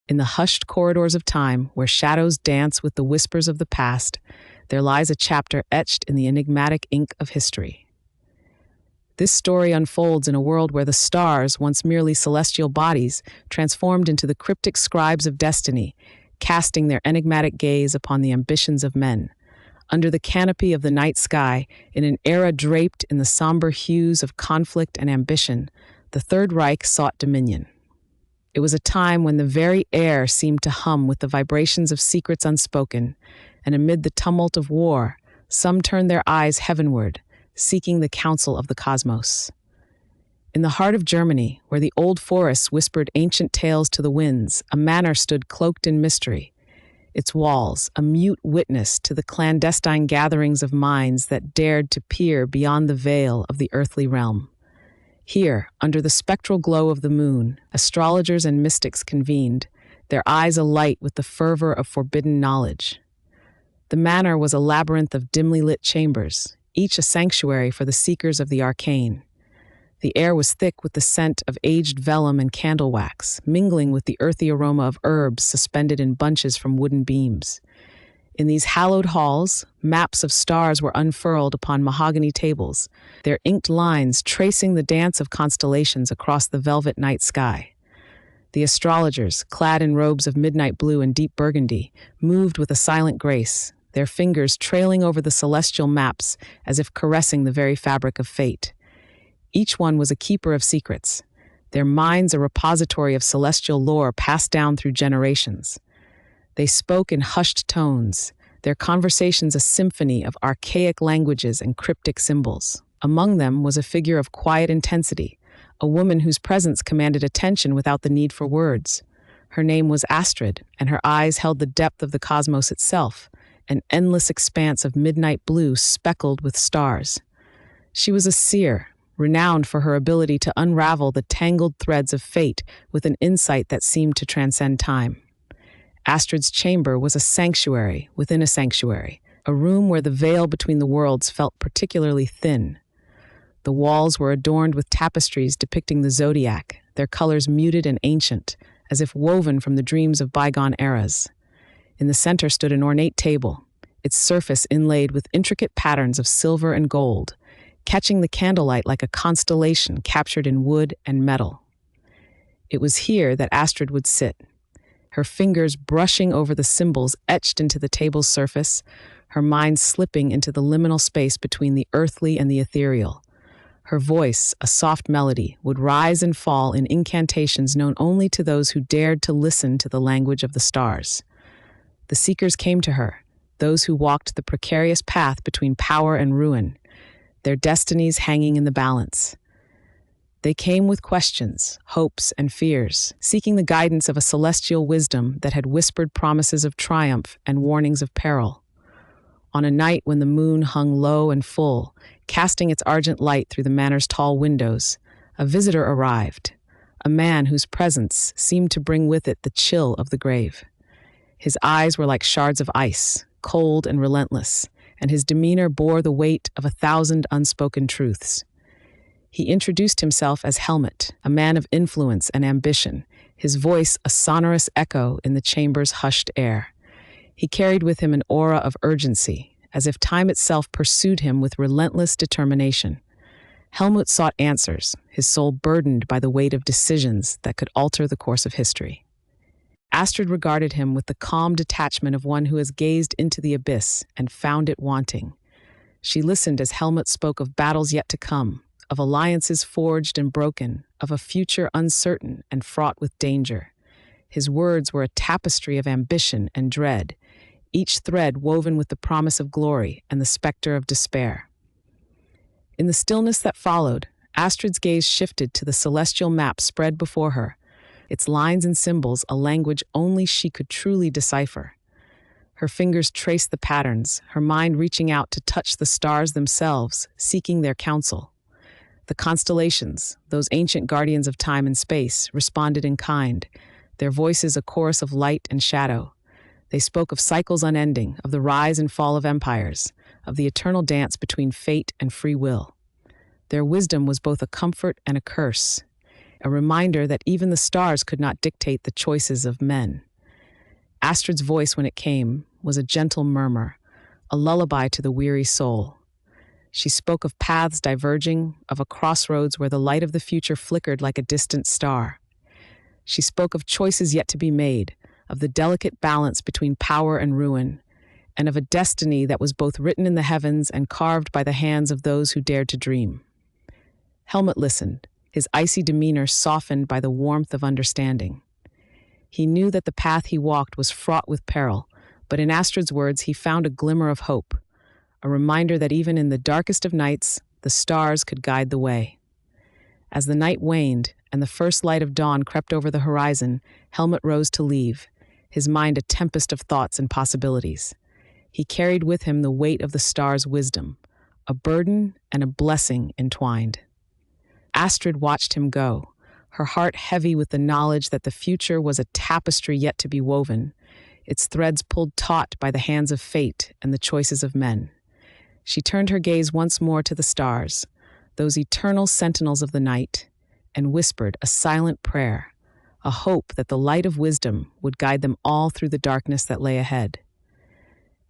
In the hushed corridors of time, where shadows dance with the whispers of the past, there lies a chapter etched in the enigmatic ink of history. This story unfolds in a world where the stars, once merely celestial bodies, transformed into the cryptic scribes of destiny, casting their enigmatic gaze upon the ambitions of men. Under the canopy of the night sky, in an era draped in the somber hues of conflict and ambition, the Third Reich sought dominion. It was a time when the very air seemed to hum with the vibrations of secrets unspoken, and amid the tumult of war, some turned their eyes heavenward, seeking the counsel of the cosmos. In the heart of Germany, where the old forests whispered ancient tales to the winds, a manor stood cloaked in mystery. Its walls, a mute witness to the clandestine gatherings of minds that dared to peer beyond the veil of the earthly realm. Here, under the spectral glow of the moon, astrologers and mystics convened, their eyes alight with the fervor of forbidden knowledge. The manor was a labyrinth of dimly lit chambers, each a sanctuary for the seekers of the arcane. The air was thick with the scent of aged vellum and candle wax, mingling with the earthy aroma of herbs suspended in bunches from wooden beams. In these hallowed halls, maps of stars were unfurled upon mahogany tables, their inked lines tracing the dance of constellations across the velvet night sky. The astrologers, clad in robes of midnight blue and deep burgundy, moved with a silent grace, their fingers trailing over the celestial maps as if caressing the very fabric of fate. Each one was a keeper of secrets, their minds a repository of celestial lore passed down through generations. They spoke in hushed tones, their conversations a symphony of archaic languages and cryptic symbols. Among them was a figure of quiet intensity, a woman whose presence commanded attention without the need for words. Her name was Astrid, and her eyes held the depth of the cosmos itself, an endless expanse of midnight blue speckled with stars. She was a seer, renowned for her ability to unravel the tangled threads of fate with an insight that seemed to transcend time. Astrid's chamber was a sanctuary within a sanctuary, a room where the veil between the worlds felt particularly thin. The walls were adorned with tapestries depicting the zodiac, their colors muted and ancient, as if woven from the dreams of bygone eras. In the center stood an ornate table, its surface inlaid with intricate patterns of silver and gold, catching the candlelight like a constellation captured in wood and metal. It was here that Astrid would sit, her fingers brushing over the symbols etched into the table's surface, her mind slipping into the liminal space between the earthly and the ethereal. Her voice, a soft melody, would rise and fall in incantations known only to those who dared to listen to the language of the stars. The seekers came to her, those who walked the precarious path between power and ruin, their destinies hanging in the balance. They came with questions, hopes, and fears, seeking the guidance of a celestial wisdom that had whispered promises of triumph and warnings of peril. On a night when the moon hung low and full, casting its argent light through the manor's tall windows, a visitor arrived, a man whose presence seemed to bring with it the chill of the grave. His eyes were like shards of ice, cold and relentless, and his demeanor bore the weight of 1,000 unspoken truths. He introduced himself as Helmut, a man of influence and ambition, his voice a sonorous echo in the chamber's hushed air. He carried with him an aura of urgency, as if time itself pursued him with relentless determination. Helmut sought answers, his soul burdened by the weight of decisions that could alter the course of history. Astrid regarded him with the calm detachment of one who has gazed into the abyss and found it wanting. She listened as Helmut spoke of battles yet to come, of alliances forged and broken, of a future uncertain and fraught with danger. His words were a tapestry of ambition and dread, each thread woven with the promise of glory and the specter of despair. In the stillness that followed, Astrid's gaze shifted to the celestial map spread before her, its lines and symbols a language only she could truly decipher. Her fingers traced the patterns, her mind reaching out to touch the stars themselves, seeking their counsel. The constellations, those ancient guardians of time and space, responded in kind, their voices a chorus of light and shadow. They spoke of cycles unending, of the rise and fall of empires, of the eternal dance between fate and free will. Their wisdom was both a comfort and a curse. a reminder that even the stars could not dictate the choices of men. Astrid's voice, when it came, was a gentle murmur, a lullaby to the weary soul. She spoke of paths diverging, of a crossroads where the light of the future flickered like a distant star. She spoke of choices yet to be made, of the delicate balance between power and ruin, and of a destiny that was both written in the heavens and carved by the hands of those who dared to dream. Helmut listened, his icy demeanor softened by the warmth of understanding. He knew that the path he walked was fraught with peril, but in Astrid's words he found a glimmer of hope, a reminder that even in the darkest of nights, the stars could guide the way. As the night waned and the first light of dawn crept over the horizon, Helmut rose to leave, his mind a tempest of thoughts and possibilities. He carried with him the weight of the stars' wisdom, a burden and a blessing entwined. Astrid watched him go, her heart heavy with the knowledge that the future was a tapestry yet to be woven, its threads pulled taut by the hands of fate and the choices of men. She turned her gaze once more to the stars, those eternal sentinels of the night, and whispered a silent prayer, a hope that the light of wisdom would guide them all through the darkness that lay ahead.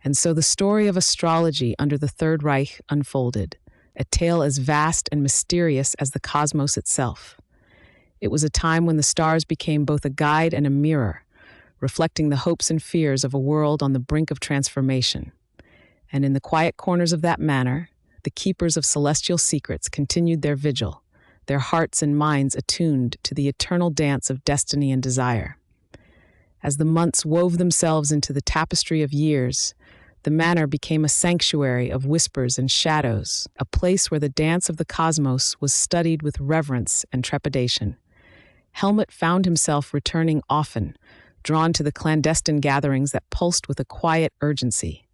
And so the story of astrology under the Third Reich unfolded, a tale as vast and mysterious as the cosmos itself. It was a time when the stars became both a guide and a mirror, reflecting the hopes and fears of a world on the brink of transformation. And in the quiet corners of that manor, the keepers of celestial secrets continued their vigil, their hearts and minds attuned to the eternal dance of destiny and desire. As the months wove themselves into the tapestry of years, the manor became a sanctuary of whispers and shadows, a place where the dance of the cosmos was studied with reverence and trepidation. Helmut found himself returning often, drawn to the clandestine gatherings that pulsed with a quiet urgency.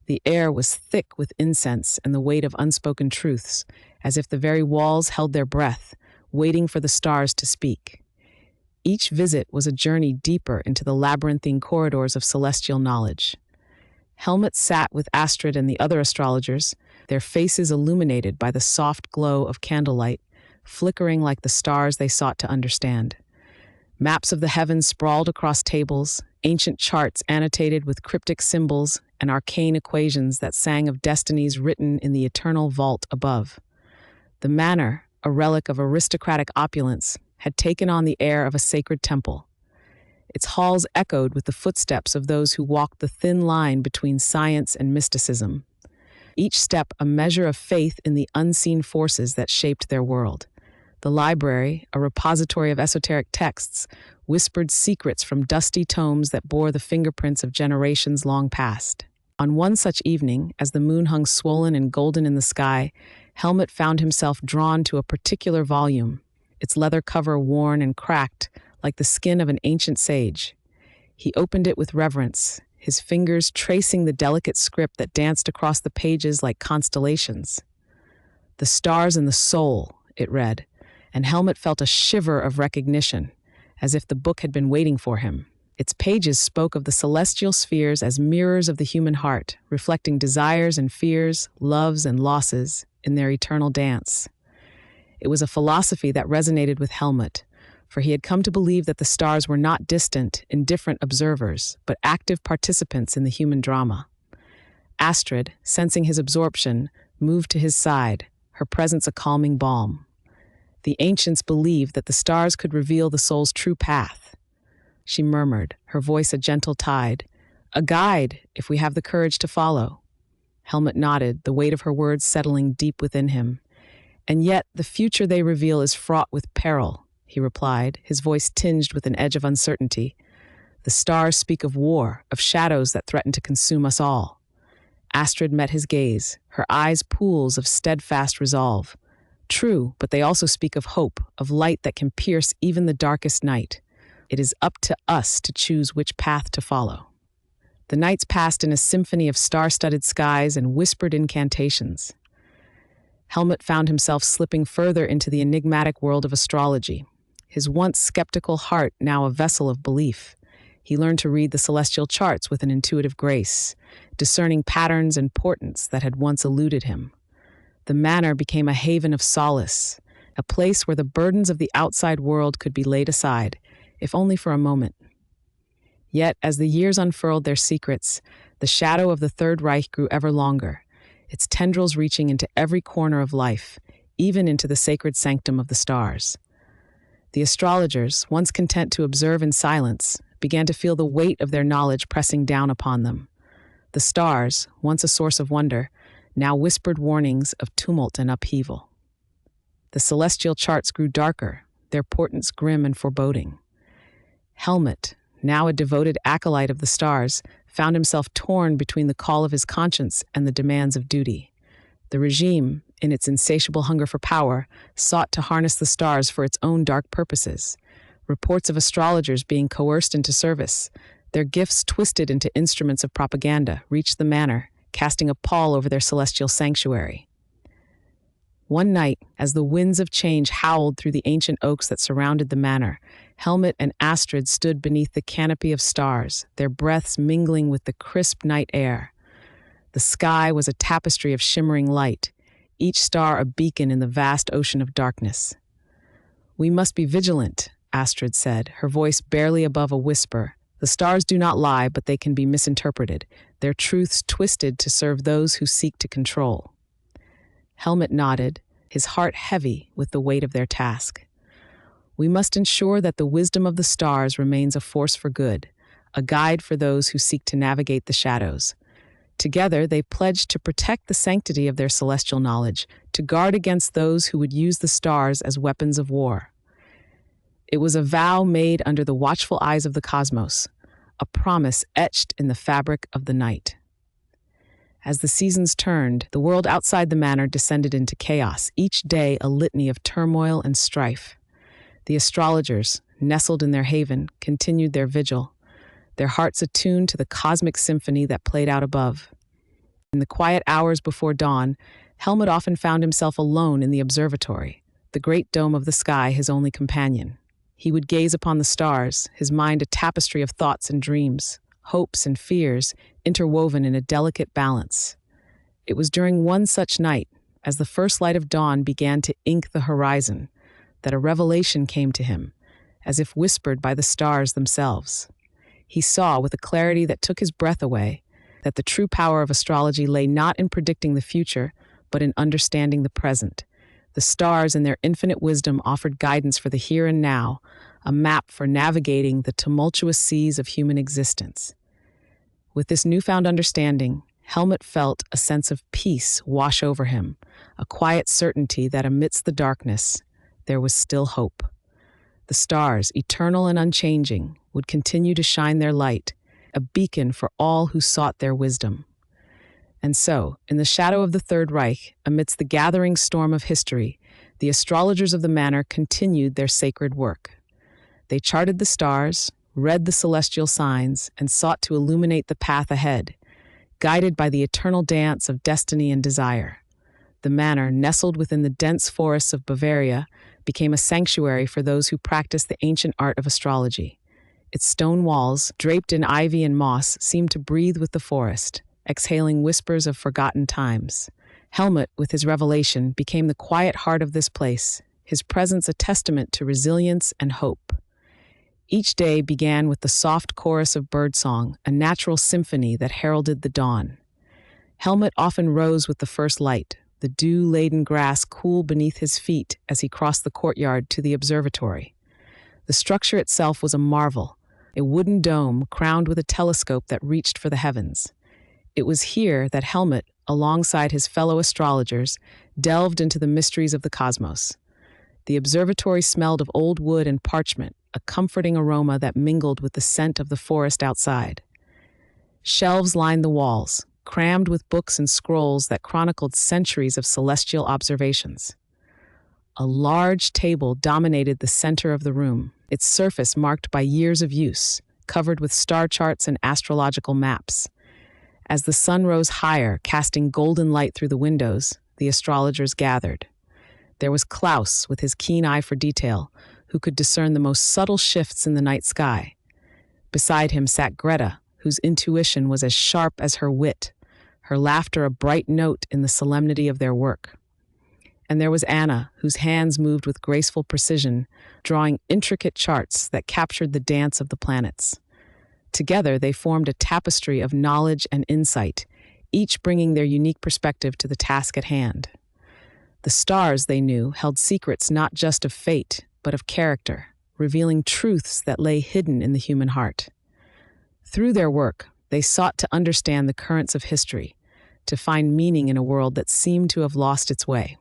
The air was thick with incense and the weight of unspoken truths, as if the very walls held their breath, waiting for the stars to speak. Each visit was a journey deeper into the labyrinthine corridors of celestial knowledge. Helmut sat with Astrid and the other astrologers, their faces illuminated by the soft glow of candlelight, flickering like the stars they sought to understand. Maps of the heavens sprawled across tables, ancient charts annotated with cryptic symbols and arcane equations that sang of destinies written in the eternal vault above. The manor, a relic of aristocratic opulence, had taken on the air of a sacred temple. Its halls echoed with the footsteps of those who walked the thin line between science and mysticism, each step a measure of faith in the unseen forces that shaped their world. The library, a repository of esoteric texts, whispered secrets from dusty tomes that bore the fingerprints of generations long past. On one such evening, as the moon hung swollen and golden in the sky, Helmut found himself drawn to a particular volume, its leather cover worn and cracked like the skin of an ancient sage. He opened it with reverence, his fingers tracing the delicate script that danced across the pages like constellations. "The stars and the soul," it read, and Helmut felt a shiver of recognition, as if the book had been waiting for him. Its pages spoke of the celestial spheres as mirrors of the human heart, reflecting desires and fears, loves and losses in their eternal dance. It was a philosophy that resonated with Helmut, for he had come to believe that the stars were not distant, indifferent observers, but active participants in the human drama. Astrid, sensing his absorption, moved to his side, her presence a calming balm. The ancients believed that the stars could reveal the soul's true path. She murmured, her voice a gentle tide, "A guide, if we have the courage to follow." Helmut nodded, the weight of her words settling deep within him. "And yet the future they reveal is fraught with peril," he replied, his voice tinged with an edge of uncertainty. "The stars speak of war, of shadows that threaten to consume us all." Astrid met his gaze, her eyes pools of steadfast resolve. "True, but they also speak of hope, of light that can pierce even the darkest night. It is up to us to choose which path to follow." The nights passed in a symphony of star-studded skies and whispered incantations. Helmut found himself slipping further into the enigmatic world of astrology, his once skeptical heart now a vessel of belief. He learned to read the celestial charts with an intuitive grace, discerning patterns and portents that had once eluded him. The manor became a haven of solace, a place where the burdens of the outside world could be laid aside, if only for a moment. Yet, as the years unfurled their secrets, the shadow of the Third Reich grew ever longer, its tendrils reaching into every corner of life, even into the sacred sanctum of the stars. The astrologers, once content to observe in silence, began to feel the weight of their knowledge pressing down upon them. The stars, once a source of wonder, now whispered warnings of tumult and upheaval. The celestial charts grew darker, their portents grim and foreboding. Helmut, now a devoted acolyte of the stars, found himself torn between the call of his conscience and the demands of duty. The regime, in its insatiable hunger for power, sought to harness the stars for its own dark purposes. Reports of astrologers being coerced into service, their gifts twisted into instruments of propaganda, reached the manor, casting a pall over their celestial sanctuary. One night, as the winds of change howled through the ancient oaks that surrounded the manor, Helmut and Astrid stood beneath the canopy of stars, their breaths mingling with the crisp night air. The sky was a tapestry of shimmering light, each star a beacon in the vast ocean of darkness. "We must be vigilant," Astrid said, her voice barely above a whisper. "The stars do not lie, but they can be misinterpreted, their truths twisted to serve those who seek to control." Helmut nodded, his heart heavy with the weight of their task. "We must ensure that the wisdom of the stars remains a force for good, a guide for those who seek to navigate the shadows." Together, they pledged to protect the sanctity of their celestial knowledge, to guard against those who would use the stars as weapons of war. It was a vow made under the watchful eyes of the cosmos, a promise etched in the fabric of the night. As the seasons turned, the world outside the manor descended into chaos, each day a litany of turmoil and strife. The astrologers, nestled in their haven, continued their vigil, their hearts attuned to the cosmic symphony that played out above. In the quiet hours before dawn, Helmut often found himself alone in the observatory, the great dome of the sky his only companion. He would gaze upon the stars, his mind a tapestry of thoughts and dreams, hopes and fears, interwoven in a delicate balance. It was during one such night, as the first light of dawn began to ink the horizon, that a revelation came to him, as if whispered by the stars themselves. He saw, with a clarity that took his breath away, that the true power of astrology lay not in predicting the future, but in understanding the present. The stars, in their infinite wisdom, offered guidance for the here and now, a map for navigating the tumultuous seas of human existence. With this newfound understanding, Helmut felt a sense of peace wash over him, a quiet certainty that amidst the darkness, there was still hope. The stars, eternal and unchanging, would continue to shine their light, a beacon for all who sought their wisdom. And so, in the shadow of the Third Reich, amidst the gathering storm of history, the astrologers of the manor continued their sacred work. They charted the stars, read the celestial signs, and sought to illuminate the path ahead, guided by the eternal dance of destiny and desire. The manor, nestled within the dense forests of Bavaria, became a sanctuary for those who practiced the ancient art of astrology. Its stone walls, draped in ivy and moss, seemed to breathe with the forest, exhaling whispers of forgotten times. Helmut, with his revelation, became the quiet heart of this place, his presence a testament to resilience and hope. Each day began with the soft chorus of birdsong, a natural symphony that heralded the dawn. Helmut often rose with the first light, the dew-laden grass cool beneath his feet as he crossed the courtyard to the observatory. The structure itself was a marvel, a wooden dome crowned with a telescope that reached for the heavens. It was here that Helmut, alongside his fellow astrologers, delved into the mysteries of the cosmos. The observatory smelled of old wood and parchment, a comforting aroma that mingled with the scent of the forest outside. Shelves lined the walls, crammed with books and scrolls that chronicled centuries of celestial observations. A large table dominated the center of the room, its surface marked by years of use, covered with star charts and astrological maps. As the sun rose higher, casting golden light through the windows, the astrologers gathered. There was Klaus, with his keen eye for detail, who could discern the most subtle shifts in the night sky. Beside him sat Greta, whose intuition was as sharp as her wit, her laughter a bright note in the solemnity of their work. And there was Anna, whose hands moved with graceful precision, drawing intricate charts that captured the dance of the planets. Together, they formed a tapestry of knowledge and insight, each bringing their unique perspective to the task at hand. The stars, they knew, held secrets not just of fate, but of character, revealing truths that lay hidden in the human heart. Through their work, they sought to understand the currents of history, to find meaning in a world that seemed to have lost its way.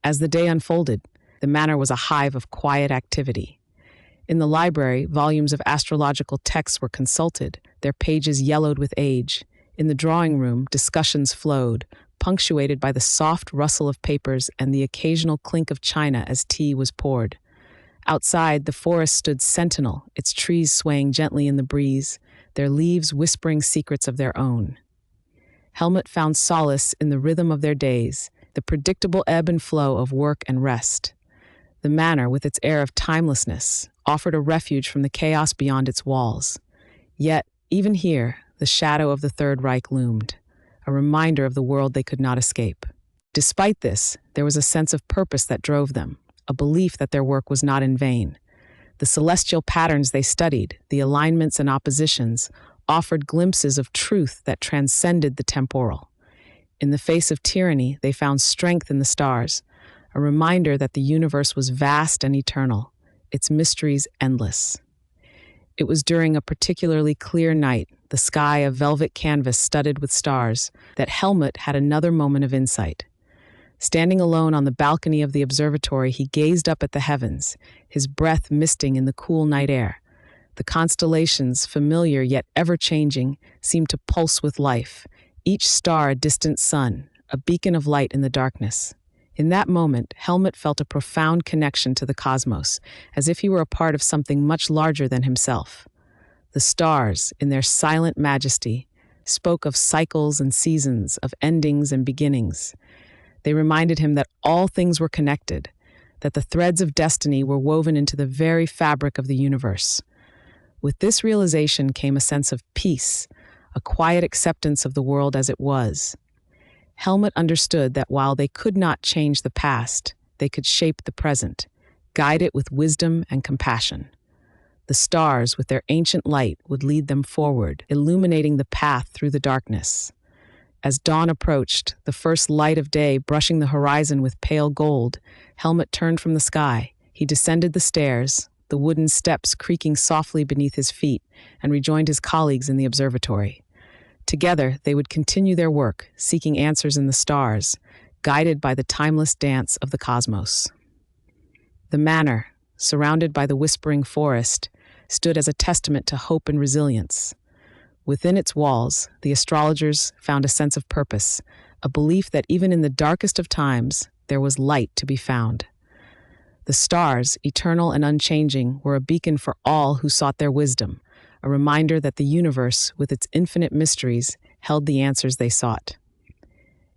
As the day unfolded, the manor was a hive of quiet activity. In the library, volumes of astrological texts were consulted, their pages yellowed with age. In the drawing room, discussions flowed, punctuated by the soft rustle of papers and the occasional clink of china as tea was poured. Outside, the forest stood sentinel, its trees swaying gently in the breeze, their leaves whispering secrets of their own. Helmut found solace in the rhythm of their days, the predictable ebb and flow of work and rest. The manor, with its air of timelessness, offered a refuge from the chaos beyond its walls. Yet, even here, the shadow of the Third Reich loomed, a reminder of the world they could not escape. Despite this, there was a sense of purpose that drove them, a belief that their work was not in vain. The celestial patterns they studied, the alignments and oppositions, offered glimpses of truth that transcended the temporal. In the face of tyranny, they found strength in the stars, a reminder that the universe was vast and eternal, its mysteries endless. It was during a particularly clear night, the sky a velvet canvas studded with stars, that Helmut had another moment of insight. Standing alone on the balcony of the observatory, he gazed up at the heavens, his breath misting in the cool night air. The constellations, familiar yet ever-changing, seemed to pulse with life, each star a distant sun, a beacon of light in the darkness. In that moment, Helmut felt a profound connection to the cosmos, as if he were a part of something much larger than himself. The stars, in their silent majesty, spoke of cycles and seasons, of endings and beginnings. They reminded him that all things were connected, that the threads of destiny were woven into the very fabric of the universe. With this realization came a sense of peace, a quiet acceptance of the world as it was. Helmut understood that while they could not change the past, they could shape the present, guide it with wisdom and compassion. The stars, with their ancient light, would lead them forward, illuminating the path through the darkness. As dawn approached, the first light of day brushing the horizon with pale gold, Helmut turned from the sky. He descended the stairs, the wooden steps creaking softly beneath his feet, and rejoined his colleagues in the observatory. Together, they would continue their work, seeking answers in the stars, guided by the timeless dance of the cosmos. The manor, surrounded by the whispering forest, stood as a testament to hope and resilience. Within its walls, the astrologers found a sense of purpose, a belief that even in the darkest of times, there was light to be found. The stars, eternal and unchanging, were a beacon for all who sought their wisdom, a reminder that the universe, with its infinite mysteries, held the answers they sought.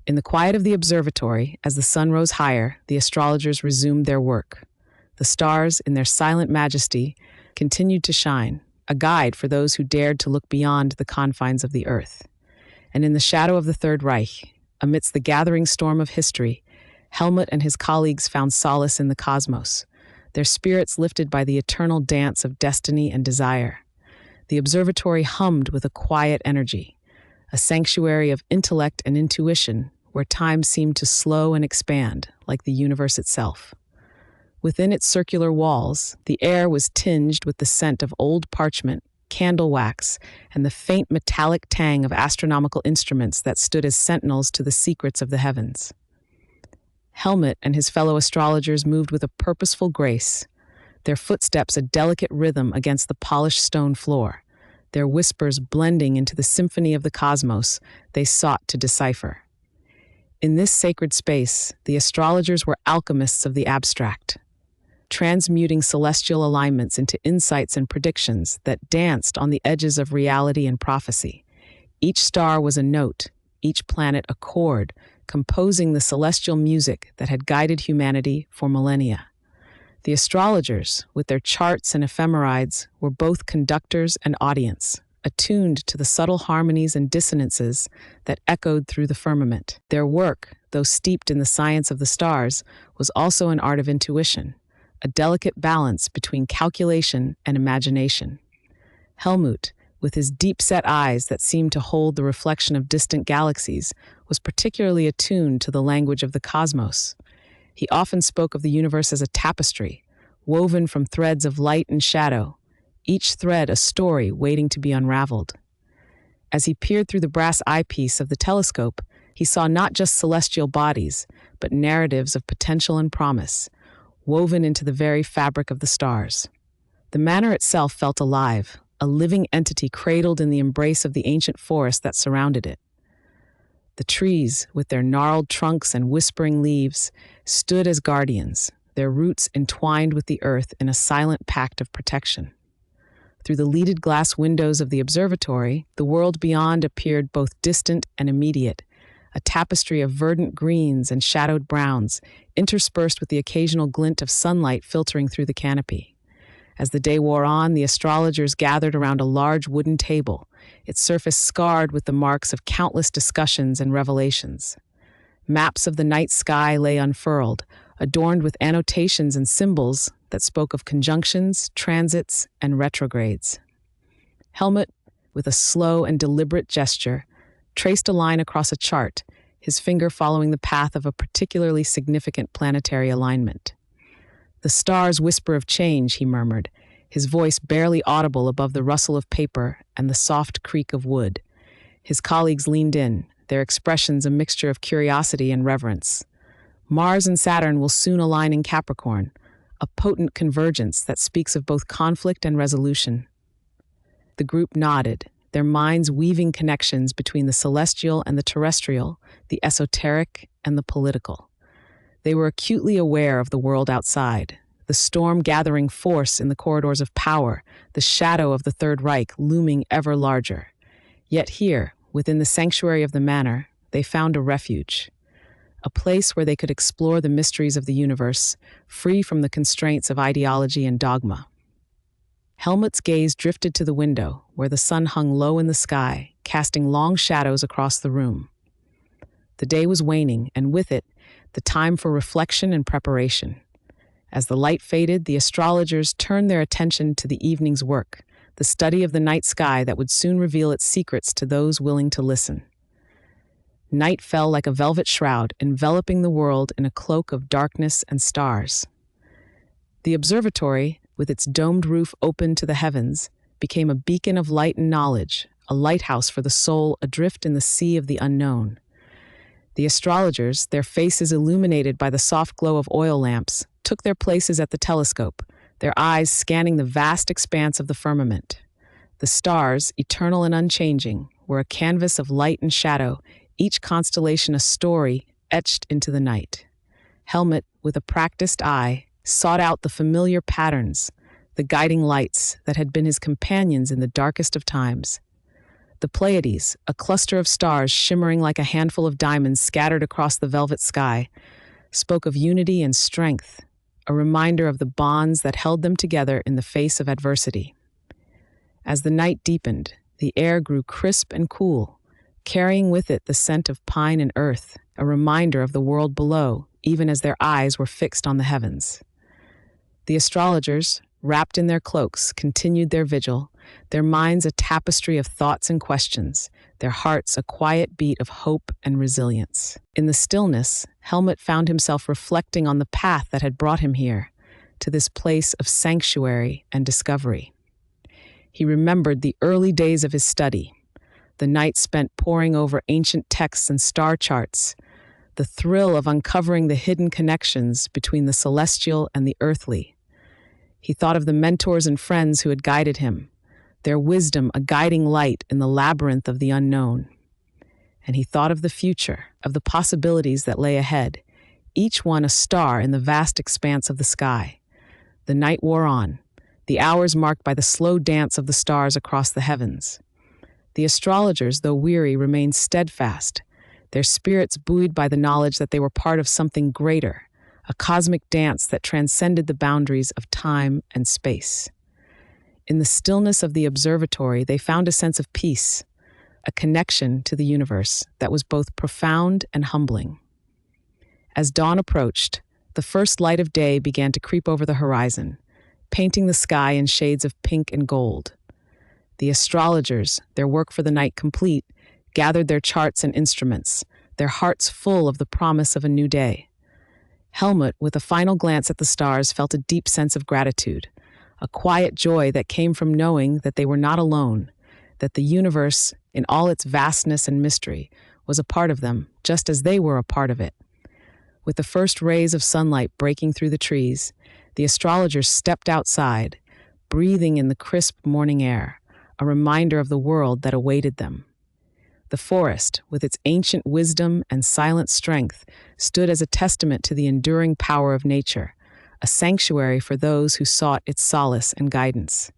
In the quiet of the observatory, as the sun rose higher, the astrologers resumed their work. The stars, in their silent majesty, continued to shine, a guide for those who dared to look beyond the confines of the earth. And in the shadow of the Third Reich, amidst the gathering storm of history, Helmut and his colleagues found solace in the cosmos, their spirits lifted by the eternal dance of destiny and desire. The observatory hummed with a quiet energy, a sanctuary of intellect and intuition where time seemed to slow and expand, like the universe itself. Within its circular walls, the air was tinged with the scent of old parchment, candle wax, and the faint metallic tang of astronomical instruments that stood as sentinels to the secrets of the heavens. Helmut and his fellow astrologers moved with a purposeful grace, their footsteps a delicate rhythm against the polished stone floor, their whispers blending into the symphony of the cosmos they sought to decipher. In this sacred space, the astrologers were alchemists of the abstract, transmuting celestial alignments into insights and predictions that danced on the edges of reality and prophecy. Each star was a note, each planet a chord, composing the celestial music that had guided humanity for millennia. The astrologers, with their charts and ephemerides, were both conductors and audience, attuned to the subtle harmonies and dissonances that echoed through the firmament. Their work, though steeped in the science of the stars, was also an art of intuition, a delicate balance between calculation and imagination. Helmut, with his deep-set eyes that seemed to hold the reflection of distant galaxies, was particularly attuned to the language of the cosmos. He often spoke of the universe as a tapestry, woven from threads of light and shadow, each thread a story waiting to be unraveled. As he peered through the brass eyepiece of the telescope, he saw not just celestial bodies, but narratives of potential and promise, woven into the very fabric of the stars. The manor itself felt alive, a living entity cradled in the embrace of the ancient forest that surrounded it. The trees, with their gnarled trunks and whispering leaves, stood as guardians, their roots entwined with the earth in a silent pact of protection. Through the leaded glass windows of the observatory, the world beyond appeared both distant and immediate, a tapestry of verdant greens and shadowed browns, interspersed with the occasional glint of sunlight filtering through the canopy. As the day wore on, the astrologers gathered around a large wooden table, its surface scarred with the marks of countless discussions and revelations. Maps of the night sky lay unfurled, adorned with annotations and symbols that spoke of conjunctions, transits, and retrogrades. Helmut, with a slow and deliberate gesture, traced a line across a chart, his finger following the path of a particularly significant planetary alignment. "The stars whisper of change," he murmured, his voice barely audible above the rustle of paper and the soft creak of wood. His colleagues leaned in, their expressions a mixture of curiosity and reverence. "Mars and Saturn will soon align in Capricorn, a potent convergence that speaks of both conflict and resolution." The group nodded, their minds weaving connections between the celestial and the terrestrial, the esoteric and the political. They were acutely aware of the world outside, the storm gathering force in the corridors of power, the shadow of the Third Reich looming ever larger. Yet here, within the sanctuary of the manor, they found a refuge, a place where they could explore the mysteries of the universe, free from the constraints of ideology and dogma. Helmut's gaze drifted to the window, where the sun hung low in the sky, casting long shadows across the room. The day was waning, and with it, the time for reflection and preparation. As the light faded, the astrologers turned their attention to the evening's work, the study of the night sky that would soon reveal its secrets to those willing to listen. Night fell like a velvet shroud, enveloping the world in a cloak of darkness and stars. The observatory, with its domed roof open to the heavens, became a beacon of light and knowledge, a lighthouse for the soul adrift in the sea of the unknown. The astrologers, their faces illuminated by the soft glow of oil lamps, took their places at the telescope, their eyes scanning the vast expanse of the firmament. The stars, eternal and unchanging, were a canvas of light and shadow, each constellation a story etched into the night. Helmut, with a practiced eye, sought out the familiar patterns, the guiding lights that had been his companions in the darkest of times. The Pleiades, a cluster of stars shimmering like a handful of diamonds scattered across the velvet sky, spoke of unity and strength, a reminder of the bonds that held them together in the face of adversity. As the night deepened, the air grew crisp and cool, carrying with it the scent of pine and earth, a reminder of the world below, even as their eyes were fixed on the heavens. The astrologers, wrapped in their cloaks, continued their vigil, their minds a tapestry of thoughts and questions, their hearts a quiet beat of hope and resilience. In the stillness, Helmut found himself reflecting on the path that had brought him here, to this place of sanctuary and discovery. He remembered the early days of his study, the nights spent poring over ancient texts and star charts, the thrill of uncovering the hidden connections between the celestial and the earthly. He thought of the mentors and friends who had guided him, their wisdom a guiding light in the labyrinth of the unknown. And he thought of the future, of the possibilities that lay ahead, each one a star in the vast expanse of the sky. The night wore on, the hours marked by the slow dance of the stars across the heavens. The astrologers, though weary, remained steadfast, their spirits buoyed by the knowledge that they were part of something greater, a cosmic dance that transcended the boundaries of time and space. In the stillness of the observatory, they found a sense of peace, a connection to the universe that was both profound and humbling. As dawn approached, the first light of day began to creep over the horizon, painting the sky in shades of pink and gold. The astrologers, their work for the night complete, gathered their charts and instruments, their hearts full of the promise of a new day. Helmut, with a final glance at the stars, felt a deep sense of gratitude, a quiet joy that came from knowing that they were not alone, that the universe, in all its vastness and mystery, was a part of them, just as they were a part of it. With the first rays of sunlight breaking through the trees, the astrologers stepped outside, breathing in the crisp morning air, a reminder of the world that awaited them. The forest, with its ancient wisdom and silent strength, stood as a testament to the enduring power of nature, a sanctuary for those who sought its solace and guidance.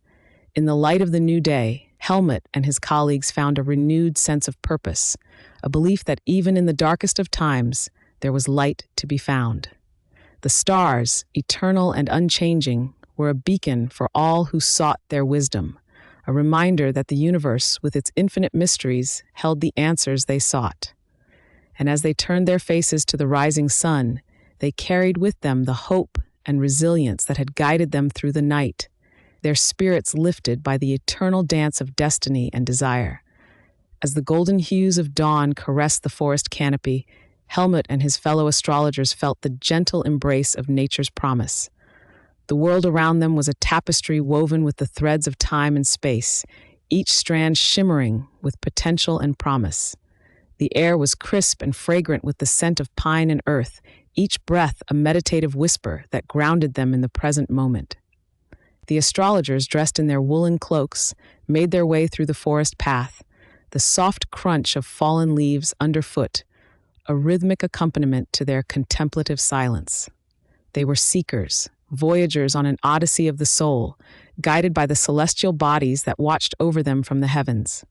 In the light of the new day, Helmut and his colleagues found a renewed sense of purpose, a belief that even in the darkest of times, there was light to be found. The stars, eternal and unchanging, were a beacon for all who sought their wisdom, a reminder that the universe, with its infinite mysteries, held the answers they sought. And as they turned their faces to the rising sun, they carried with them the hope and resilience that had guided them through the night, their spirits lifted by the eternal dance of destiny and desire. As the golden hues of dawn caressed the forest canopy, Helmut and his fellow astrologers felt the gentle embrace of nature's promise. The world around them was a tapestry woven with the threads of time and space, each strand shimmering with potential and promise. The air was crisp and fragrant with the scent of pine and earth, each breath a meditative whisper that grounded them in the present moment. The astrologers, dressed in their woolen cloaks, made their way through the forest path, the soft crunch of fallen leaves underfoot, a rhythmic accompaniment to their contemplative silence. They were seekers, voyagers on an odyssey of the soul, guided by the celestial bodies that watched over them from the heavens.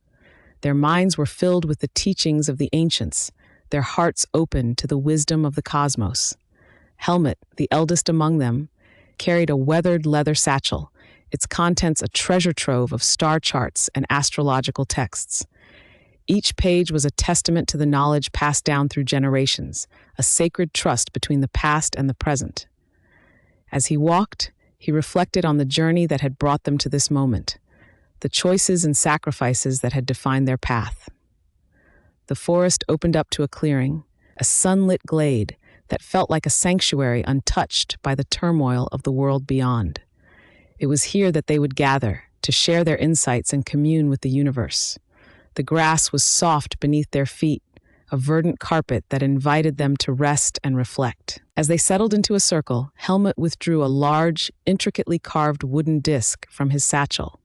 Their minds were filled with the teachings of the ancients, their hearts open to the wisdom of the cosmos. Helmut, the eldest among them, carried a weathered leather satchel, its contents a treasure trove of star charts and astrological texts. Each page was a testament to the knowledge passed down through generations, a sacred trust between the past and the present. As he walked, he reflected on the journey that had brought them to this moment, the choices and sacrifices that had defined their path. The forest opened up to a clearing, a sunlit glade that felt like a sanctuary untouched by the turmoil of the world beyond. It was here that they would gather, to share their insights and commune with the universe. The grass was soft beneath their feet, a verdant carpet that invited them to rest and reflect. As they settled into a circle, Helmut withdrew a large, intricately carved wooden disc from his satchel.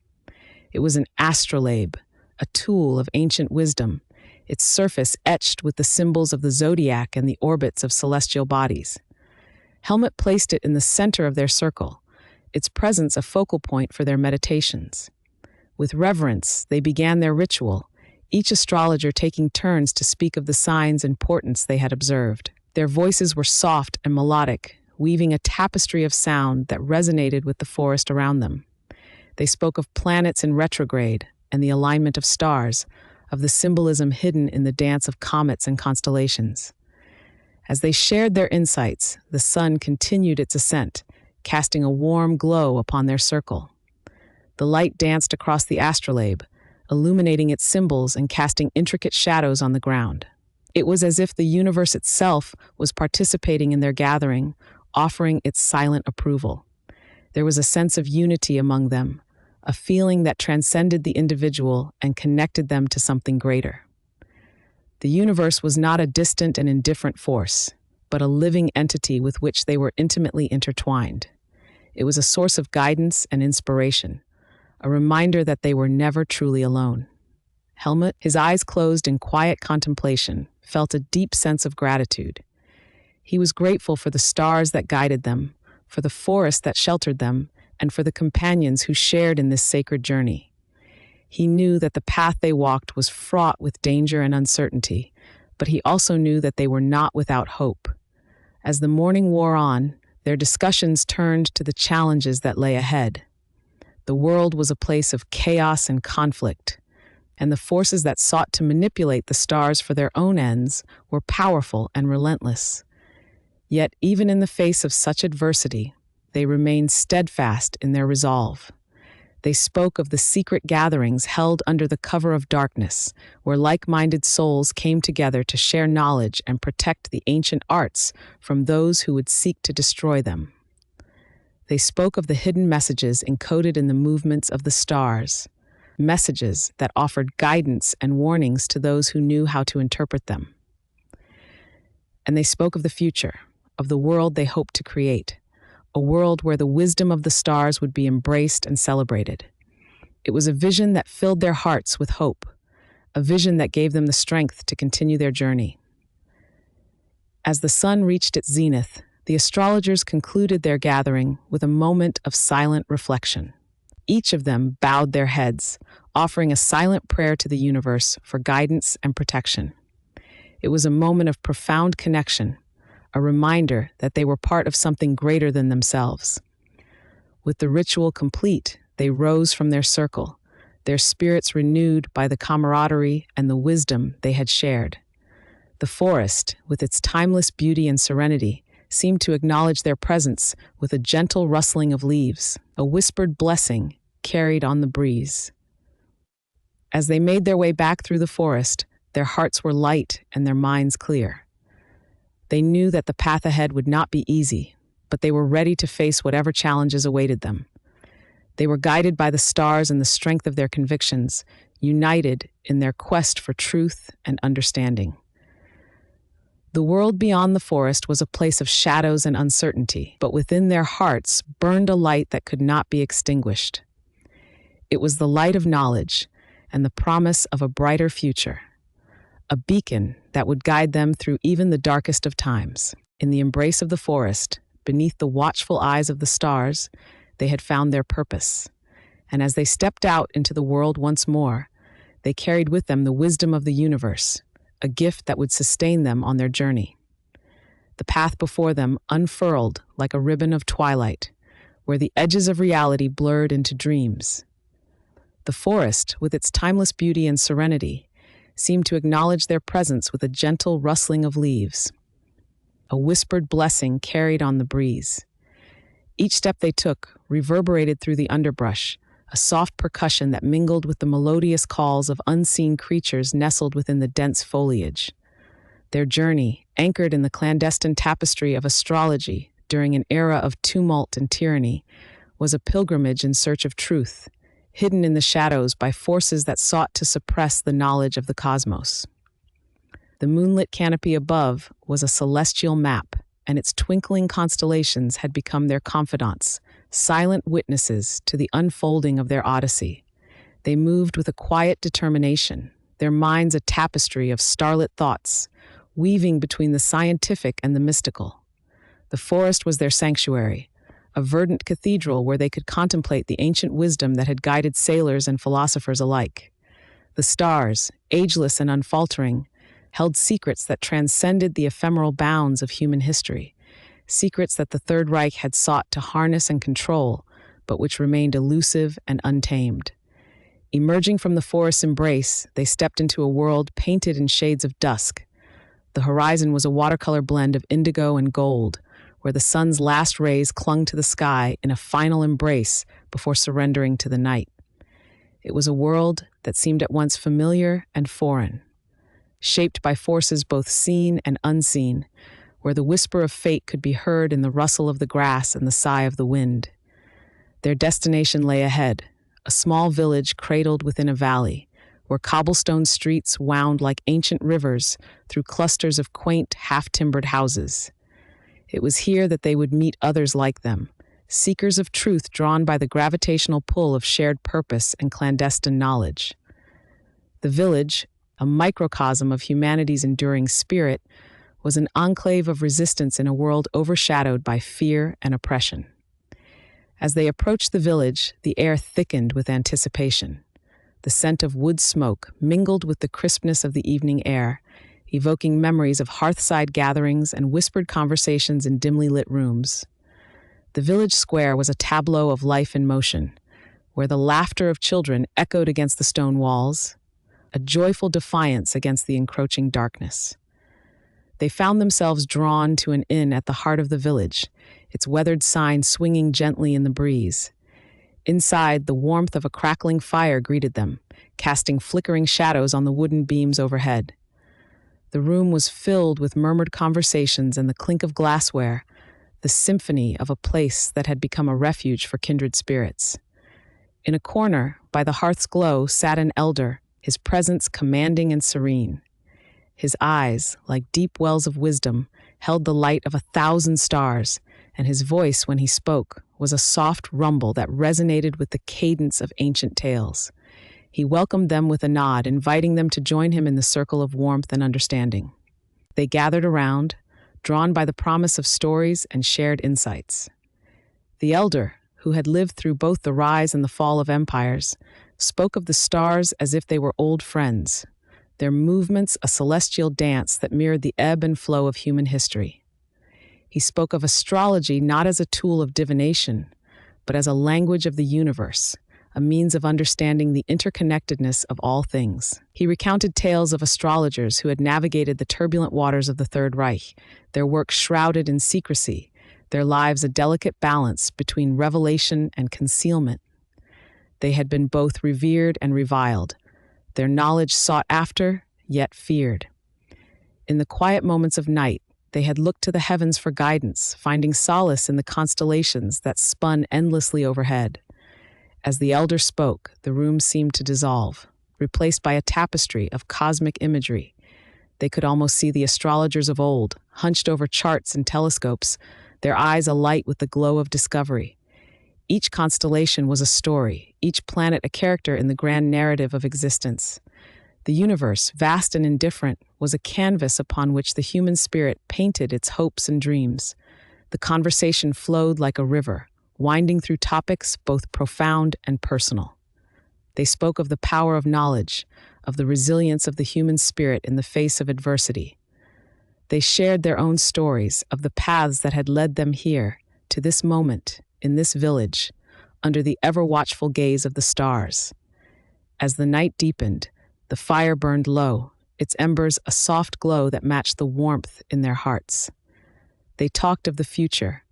It was an astrolabe, a tool of ancient wisdom, its surface etched with the symbols of the zodiac and the orbits of celestial bodies. Helmut placed it in the center of their circle, its presence a focal point for their meditations. With reverence, they began their ritual, each astrologer taking turns to speak of the signs and portents they had observed. Their voices were soft and melodic, weaving a tapestry of sound that resonated with the forest around them. They spoke of planets in retrograde and the alignment of stars, of the symbolism hidden in the dance of comets and constellations. As they shared their insights, the sun continued its ascent, casting a warm glow upon their circle. The light danced across the astrolabe, illuminating its symbols and casting intricate shadows on the ground. It was as if the universe itself was participating in their gathering, offering its silent approval. There was a sense of unity among them, a feeling that transcended the individual and connected them to something greater. The universe was not a distant and indifferent force, but a living entity with which they were intimately intertwined. It was a source of guidance and inspiration, a reminder that they were never truly alone. Helmut, his eyes closed in quiet contemplation, felt a deep sense of gratitude. He was grateful for the stars that guided them, for the forest that sheltered them, and for the companions who shared in this sacred journey. He knew that the path they walked was fraught with danger and uncertainty, but he also knew that they were not without hope. As the morning wore on, their discussions turned to the challenges that lay ahead. The world was a place of chaos and conflict, and the forces that sought to manipulate the stars for their own ends were powerful and relentless. Yet, even in the face of such adversity, they remained steadfast in their resolve. They spoke of the secret gatherings held under the cover of darkness, where like-minded souls came together to share knowledge and protect the ancient arts from those who would seek to destroy them. They spoke of the hidden messages encoded in the movements of the stars, messages that offered guidance and warnings to those who knew how to interpret them. And they spoke of the future, of the world they hoped to create, a world where the wisdom of the stars would be embraced and celebrated. It was a vision that filled their hearts with hope, a vision that gave them the strength to continue their journey. As the sun reached its zenith, the astrologers concluded their gathering with a moment of silent reflection. Each of them bowed their heads, offering a silent prayer to the universe for guidance and protection. It was a moment of profound connection, a reminder that they were part of something greater than themselves. With the ritual complete, they rose from their circle, their spirits renewed by the camaraderie and the wisdom they had shared. The forest, with its timeless beauty and serenity, seemed to acknowledge their presence with a gentle rustling of leaves, a whispered blessing carried on the breeze. As they made their way back through the forest, their hearts were light and their minds clear. They knew that the path ahead would not be easy, but they were ready to face whatever challenges awaited them. They were guided by the stars and the strength of their convictions, united in their quest for truth and understanding. The world beyond the forest was a place of shadows and uncertainty, but within their hearts burned a light that could not be extinguished. It was the light of knowledge and the promise of a brighter future, a beacon that would guide them through even the darkest of times. In the embrace of the forest, beneath the watchful eyes of the stars, they had found their purpose. And as they stepped out into the world once more, they carried with them the wisdom of the universe, a gift that would sustain them on their journey. The path before them unfurled like a ribbon of twilight, where the edges of reality blurred into dreams. The forest, with its timeless beauty and serenity, seemed to acknowledge their presence with a gentle rustling of leaves, a whispered blessing carried on the breeze. Each step they took reverberated through the underbrush, a soft percussion that mingled with the melodious calls of unseen creatures nestled within the dense foliage. Their journey, anchored in the clandestine tapestry of astrology during an era of tumult and tyranny, was a pilgrimage in search of truth, hidden in the shadows by forces that sought to suppress the knowledge of the cosmos. The moonlit canopy above was a celestial map, and its twinkling constellations had become their confidants, silent witnesses to the unfolding of their odyssey. They moved with a quiet determination, their minds a tapestry of starlit thoughts, weaving between the scientific and the mystical. The forest was their sanctuary, a verdant cathedral where they could contemplate the ancient wisdom that had guided sailors and philosophers alike. The stars, ageless and unfaltering, held secrets that transcended the ephemeral bounds of human history, secrets that the Third Reich had sought to harness and control, but which remained elusive and untamed. Emerging from the forest's embrace, they stepped into a world painted in shades of dusk. The horizon was a watercolor blend of indigo and gold, where the sun's last rays clung to the sky in a final embrace before surrendering to the night. It was a world that seemed at once familiar and foreign, shaped by forces both seen and unseen, where the whisper of fate could be heard in the rustle of the grass and the sigh of the wind. Their destination lay ahead, a small village cradled within a valley, where cobblestone streets wound like ancient rivers through clusters of quaint, half-timbered houses. It was here that they would meet others like them, seekers of truth drawn by the gravitational pull of shared purpose and clandestine knowledge. The village, a microcosm of humanity's enduring spirit, was an enclave of resistance in a world overshadowed by fear and oppression. As they approached the village, the air thickened with anticipation. The scent of wood smoke mingled with the crispness of the evening air, evoking memories of hearthside gatherings and whispered conversations in dimly lit rooms. The village square was a tableau of life in motion, where the laughter of children echoed against the stone walls, a joyful defiance against the encroaching darkness. They found themselves drawn to an inn at the heart of the village, its weathered sign swinging gently in the breeze. Inside, the warmth of a crackling fire greeted them, casting flickering shadows on the wooden beams overhead. The room was filled with murmured conversations and the clink of glassware, the symphony of a place that had become a refuge for kindred spirits. In a corner, by the hearth's glow, sat an elder, his presence commanding and serene. His eyes, like deep wells of wisdom, held the light of 1,000 stars, and his voice, when he spoke, was a soft rumble that resonated with the cadence of ancient tales. He welcomed them with a nod, inviting them to join him in the circle of warmth and understanding. They gathered around, drawn by the promise of stories and shared insights. The elder, who had lived through both the rise and the fall of empires, spoke of the stars as if they were old friends, their movements a celestial dance that mirrored the ebb and flow of human history. He spoke of astrology not as a tool of divination, but as a language of the universe, a means of understanding the interconnectedness of all things. He recounted tales of astrologers who had navigated the turbulent waters of the Third Reich, their work shrouded in secrecy, their lives a delicate balance between revelation and concealment. They had been both revered and reviled, their knowledge sought after, yet feared. In the quiet moments of night, they had looked to the heavens for guidance, finding solace in the constellations that spun endlessly overhead. As the elder spoke, the room seemed to dissolve, replaced by a tapestry of cosmic imagery. They could almost see the astrologers of old, hunched over charts and telescopes, their eyes alight with the glow of discovery. Each constellation was a story, each planet a character in the grand narrative of existence. The universe, vast and indifferent, was a canvas upon which the human spirit painted its hopes and dreams. The conversation flowed like a river, winding through topics both profound and personal. They spoke of the power of knowledge, of the resilience of the human spirit in the face of adversity. They shared their own stories of the paths that had led them here, to this moment, in this village, under the ever-watchful gaze of the stars. As the night deepened, the fire burned low, its embers a soft glow that matched the warmth in their hearts. They talked of the future,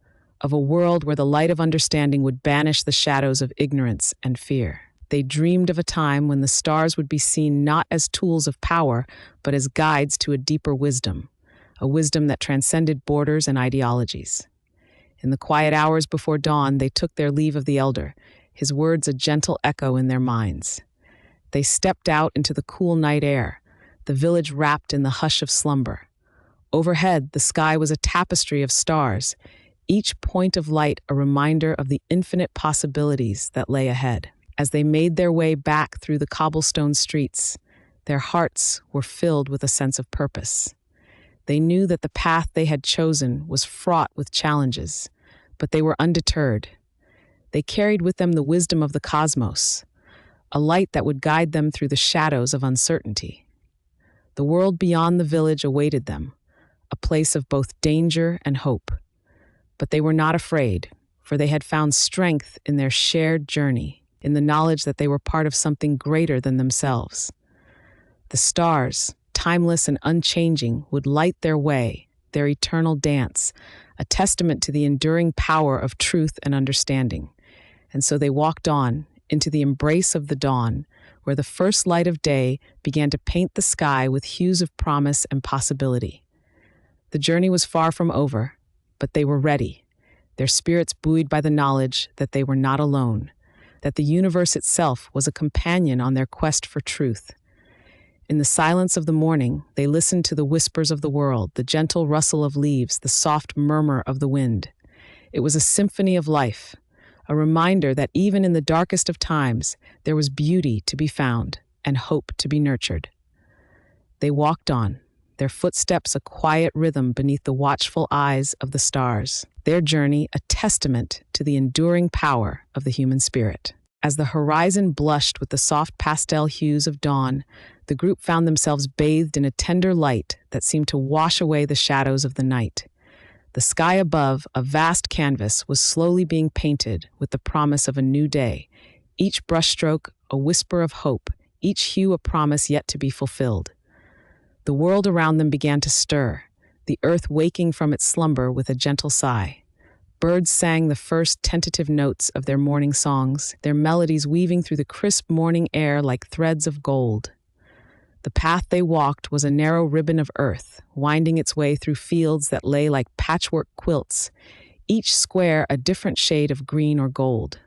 of a world where the light of understanding would banish the shadows of ignorance and fear. They dreamed of a time when the stars would be seen not as tools of power, but as guides to a deeper wisdom, a wisdom that transcended borders and ideologies. In the quiet hours before dawn, they took their leave of the elder, his words a gentle echo in their minds. They stepped out into the cool night air, the village wrapped in the hush of slumber. Overhead, the sky was a tapestry of stars, each point of light a reminder of the infinite possibilities that lay ahead. As they made their way back through the cobblestone streets, their hearts were filled with a sense of purpose. They knew that the path they had chosen was fraught with challenges, but they were undeterred. They carried with them the wisdom of the cosmos, a light that would guide them through the shadows of uncertainty. The world beyond the village awaited them, a place of both danger and hope. But they were not afraid, for they had found strength in their shared journey, in the knowledge that they were part of something greater than themselves. The stars, timeless and unchanging, would light their way, their eternal dance, a testament to the enduring power of truth and understanding. And so they walked on, into the embrace of the dawn, where the first light of day began to paint the sky with hues of promise and possibility. The journey was far from over, but they were ready, their spirits buoyed by the knowledge that they were not alone, that the universe itself was a companion on their quest for truth. In the silence of the morning, they listened to the whispers of the world, the gentle rustle of leaves, the soft murmur of the wind. It was a symphony of life, a reminder that even in the darkest of times, there was beauty to be found and hope to be nurtured. They walked on, their footsteps a quiet rhythm beneath the watchful eyes of the stars, their journey a testament to the enduring power of the human spirit. As the horizon blushed with the soft pastel hues of dawn, the group found themselves bathed in a tender light that seemed to wash away the shadows of the night. The sky above, a vast canvas, was slowly being painted with the promise of a new day, each brushstroke a whisper of hope, each hue a promise yet to be fulfilled. The world around them began to stir, the earth waking from its slumber with a gentle sigh. Birds sang the first tentative notes of their morning songs, their melodies weaving through the crisp morning air like threads of gold. The path they walked was a narrow ribbon of earth, winding its way through fields that lay like patchwork quilts, each square a different shade of green or gold.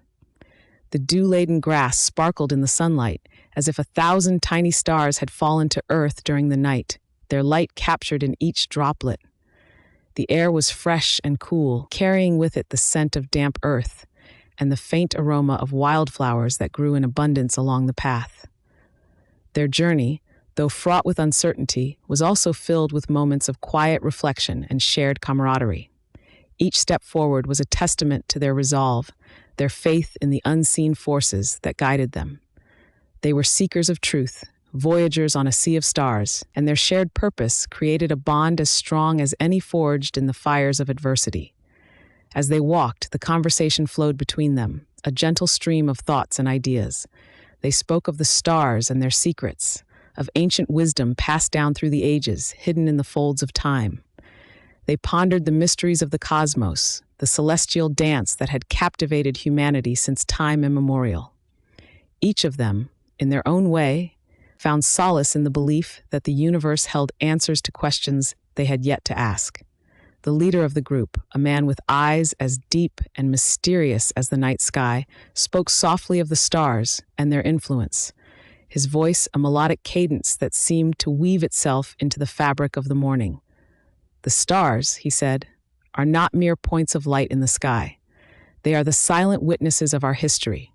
The dew-laden grass sparkled in the sunlight, as if 1,000 tiny stars had fallen to earth during the night, their light captured in each droplet. The air was fresh and cool, carrying with it the scent of damp earth and the faint aroma of wildflowers that grew in abundance along the path. Their journey, though fraught with uncertainty, was also filled with moments of quiet reflection and shared camaraderie. Each step forward was a testament to their resolve, their faith in the unseen forces that guided them. They were seekers of truth, voyagers on a sea of stars, and their shared purpose created a bond as strong as any forged in the fires of adversity. As they walked, the conversation flowed between them, a gentle stream of thoughts and ideas. They spoke of the stars and their secrets, of ancient wisdom passed down through the ages, hidden in the folds of time. They pondered the mysteries of the cosmos, the celestial dance that had captivated humanity since time immemorial. Each of them, in their own way, found solace in the belief that the universe held answers to questions they had yet to ask. The leader of the group, a man with eyes as deep and mysterious as the night sky, spoke softly of the stars and their influence, his voice a melodic cadence that seemed to weave itself into the fabric of the morning. "The stars," he said, "are not mere points of light in the sky. They are the silent witnesses of our history,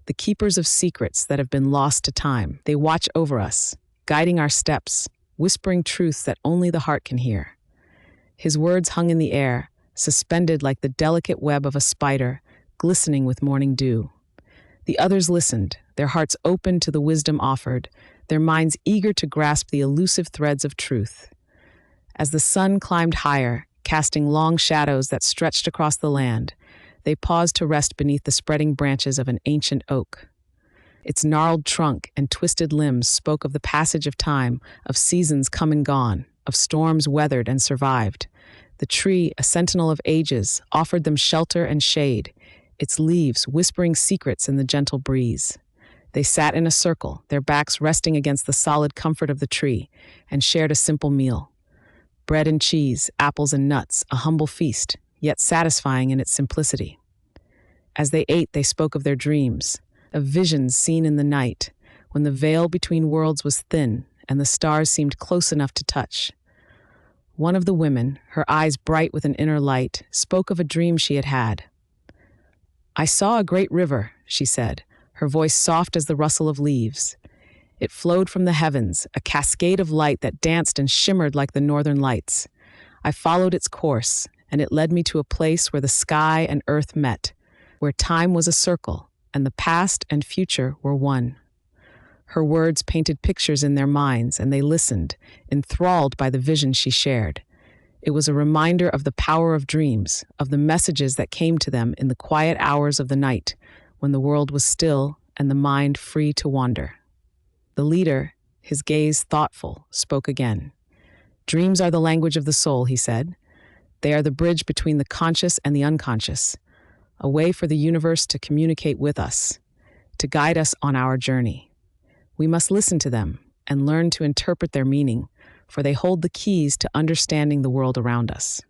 the keepers of secrets that have been lost to time. They watch over us, guiding our steps, whispering truths that only the heart can hear." His words hung in the air, suspended like the delicate web of a spider, glistening with morning dew. The others listened, their hearts open to the wisdom offered, their minds eager to grasp the elusive threads of truth. As the sun climbed higher, casting long shadows that stretched across the land, they paused to rest beneath the spreading branches of an ancient oak. Its gnarled trunk and twisted limbs spoke of the passage of time, of seasons come and gone, of storms weathered and survived. The tree, a sentinel of ages, offered them shelter and shade, its leaves whispering secrets in the gentle breeze. They sat in a circle, their backs resting against the solid comfort of the tree, and shared a simple meal. Bread and cheese, apples and nuts, a humble feast, yet satisfying in its simplicity. As they ate, they spoke of their dreams, of visions seen in the night, when the veil between worlds was thin and the stars seemed close enough to touch. One of the women, her eyes bright with an inner light, spoke of a dream she had had. "I saw a great river," she said, her voice soft as the rustle of leaves. It flowed from the heavens, a cascade of light that danced and shimmered like the northern lights. I followed its course, and it led me to a place where the sky and earth met, where time was a circle, and the past and future were one. Her words painted pictures in their minds, and they listened, enthralled by the vision she shared. It was a reminder of the power of dreams, of the messages that came to them in the quiet hours of the night, when the world was still and the mind free to wander. The leader, his gaze thoughtful, spoke again. "Dreams are the language of the soul," he said. "They are the bridge between the conscious and the unconscious, a way for the universe to communicate with us, to guide us on our journey. We must listen to them and learn to interpret their meaning, for they hold the keys to understanding the world around us."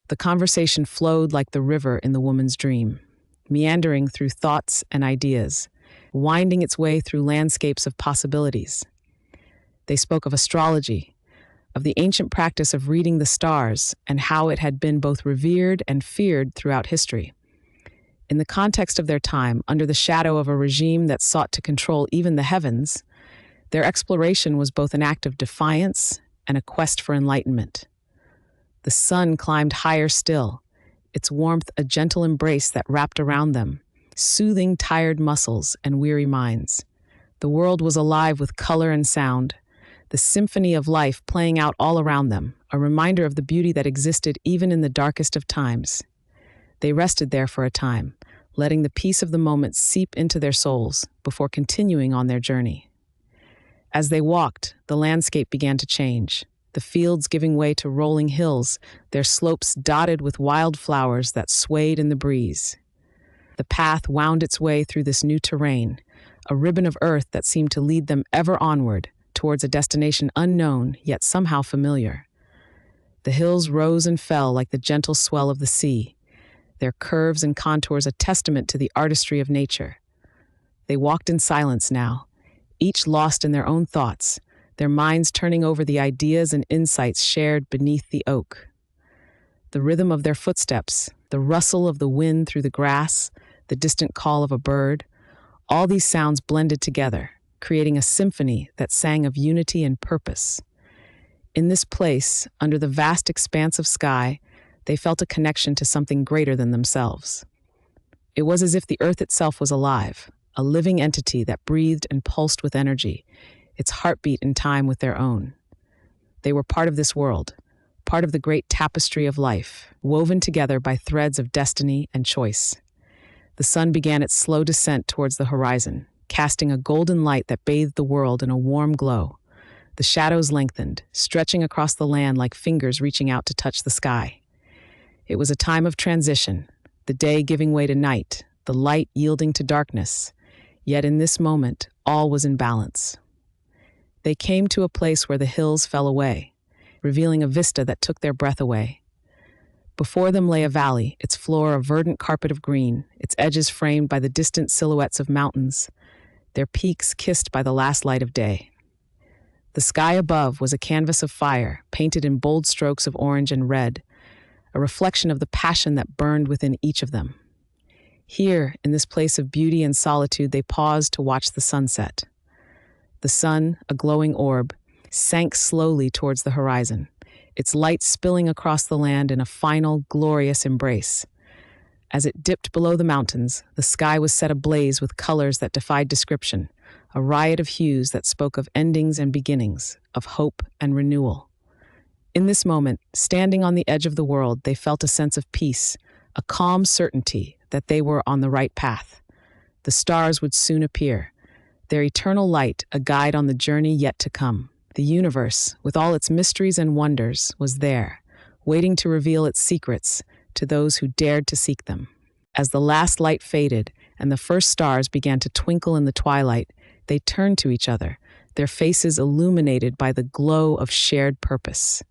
The conversation flowed like the river in the woman's dream, meandering through thoughts and ideas, winding its way through landscapes of possibilities. They spoke of astrology, of the ancient practice of reading the stars, and how it had been both revered and feared throughout history. In the context of their time, under the shadow of a regime that sought to control even the heavens, their exploration was both an act of defiance and a quest for enlightenment. The sun climbed higher still, its warmth a gentle embrace that wrapped around them, soothing tired muscles and weary minds. The world was alive with color and sound, the symphony of life playing out all around them, a reminder of the beauty that existed even in the darkest of times. They rested there for a time, letting the peace of the moment seep into their souls before continuing on their journey. As they walked, the landscape began to change. the fields giving way to rolling hills, their slopes dotted with wild flowers that swayed in the breeze. The path wound its way through this new terrain, a ribbon of earth that seemed to lead them ever onward, towards a destination unknown, yet somehow familiar. The hills rose and fell like the gentle swell of the sea, their curves and contours a testament to the artistry of nature. They walked in silence now, each lost in their own thoughts, their minds turning over the ideas and insights shared beneath the oak. The rhythm of their footsteps, the rustle of the wind through the grass, the distant call of a bird, all these sounds blended together, creating a symphony that sang of unity and purpose. In this place, under the vast expanse of sky, they felt a connection to something greater than themselves. It was as if the earth itself was alive, a living entity that breathed and pulsed with energy, its heartbeat in time with their own. They were part of this world, part of the great tapestry of life, woven together by threads of destiny and choice. The sun began its slow descent towards the horizon, casting a golden light that bathed the world in a warm glow. The shadows lengthened, stretching across the land like fingers reaching out to touch the sky. It was a time of transition, the day giving way to night, the light yielding to darkness. Yet in this moment, all was in balance. They came to a place where the hills fell away, revealing a vista that took their breath away. Before them lay a valley, its floor a verdant carpet of green, its edges framed by the distant silhouettes of mountains, their peaks kissed by the last light of day. The sky above was a canvas of fire, painted in bold strokes of orange and red, a reflection of the passion that burned within each of them. Here, in this place of beauty and solitude, they paused to watch the sunset. The sun, a glowing orb, sank slowly towards the horizon, its light spilling across the land in a final, glorious embrace. As it dipped below the mountains, the sky was set ablaze with colors that defied description, a riot of hues that spoke of endings and beginnings, of hope and renewal. In this moment, standing on the edge of the world, they felt a sense of peace, a calm certainty that they were on the right path. The stars would soon appear, their eternal light a guide on the journey yet to come. The universe, with all its mysteries and wonders, was there, waiting to reveal its secrets to those who dared to seek them. As the last light faded and the first stars began to twinkle in the twilight, they turned to each other, their faces illuminated by the glow of shared purpose.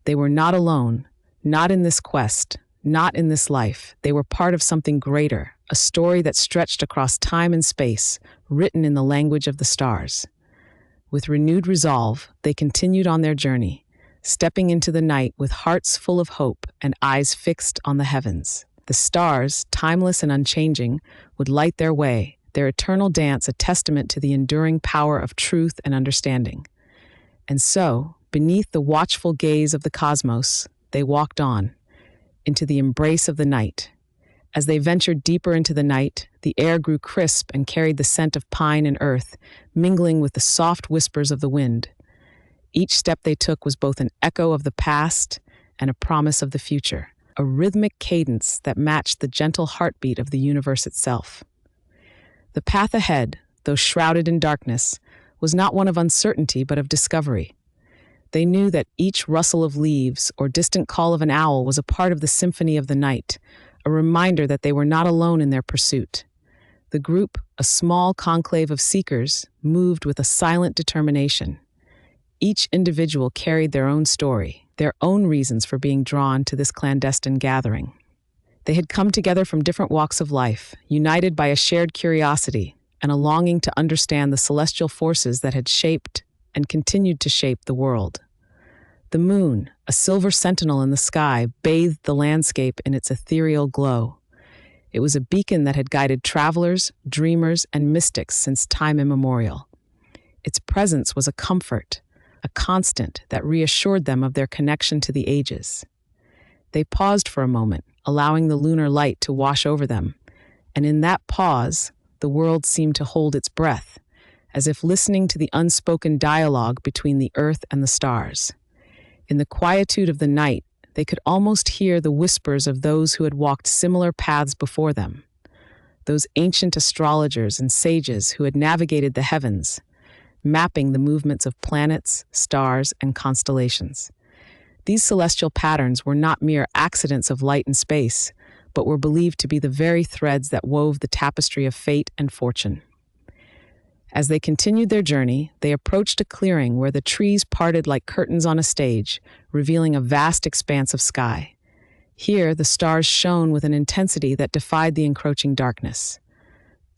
They were not alone, not in this quest, not in this life. They were part of something greater, a story that stretched across time and space, written in the language of the stars. With renewed resolve, they continued on their journey, stepping into the night with hearts full of hope and eyes fixed on the heavens. The stars, timeless and unchanging, would light their way, their eternal dance a testament to the enduring power of truth and understanding. And so, beneath the watchful gaze of the cosmos, they walked on, into the embrace of the night. As they ventured deeper into the night, the air grew crisp and carried the scent of pine and earth, mingling with the soft whispers of the wind. Each step they took was both an echo of the past and a promise of the future, a rhythmic cadence that matched the gentle heartbeat of the universe itself. The path ahead, though shrouded in darkness, was not one of uncertainty but of discovery. They knew that each rustle of leaves or distant call of an owl was a part of the symphony of the night, a reminder that they were not alone in their pursuit. The group, a small conclave of seekers, moved with a silent determination. Each individual carried their own story, their own reasons for being drawn to this clandestine gathering. They had come together from different walks of life, united by a shared curiosity and a longing to understand the celestial forces that had shaped and continued to shape the world. The moon, a silver sentinel in the sky, bathed the landscape in its ethereal glow. It was a beacon that had guided travelers, dreamers, and mystics since time immemorial. Its presence was a comfort, a constant that reassured them of their connection to the ages. They paused for a moment, allowing the lunar light to wash over them, and in that pause, the world seemed to hold its breath, as if listening to the unspoken dialogue between the earth and the stars. In the quietude of the night, they could almost hear the whispers of those who had walked similar paths before them, those ancient astrologers and sages who had navigated the heavens. mapping the movements of planets, stars, and constellations. These celestial patterns were not mere accidents of light and space, but were believed to be the very threads that wove the tapestry of fate and fortune. As they continued their journey, they approached a clearing where the trees parted like curtains on a stage, revealing a vast expanse of sky. Here, the stars shone with an intensity that defied the encroaching darkness.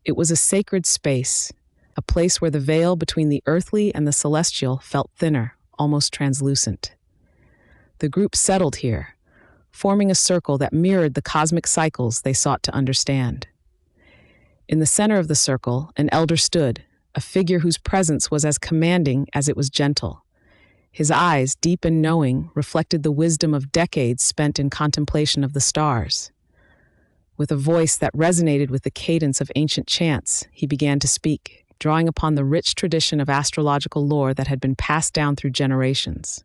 It was a sacred space, a place where the veil between the earthly and the celestial felt thinner, almost translucent. The group settled here, forming a circle that mirrored the cosmic cycles they sought to understand. In the center of the circle, an elder stood, a figure whose presence was as commanding as it was gentle. His eyes, deep and knowing, reflected the wisdom of decades spent in contemplation of the stars. With a voice that resonated with the cadence of ancient chants, he began to speak, drawing upon the rich tradition of astrological lore that had been passed down through generations.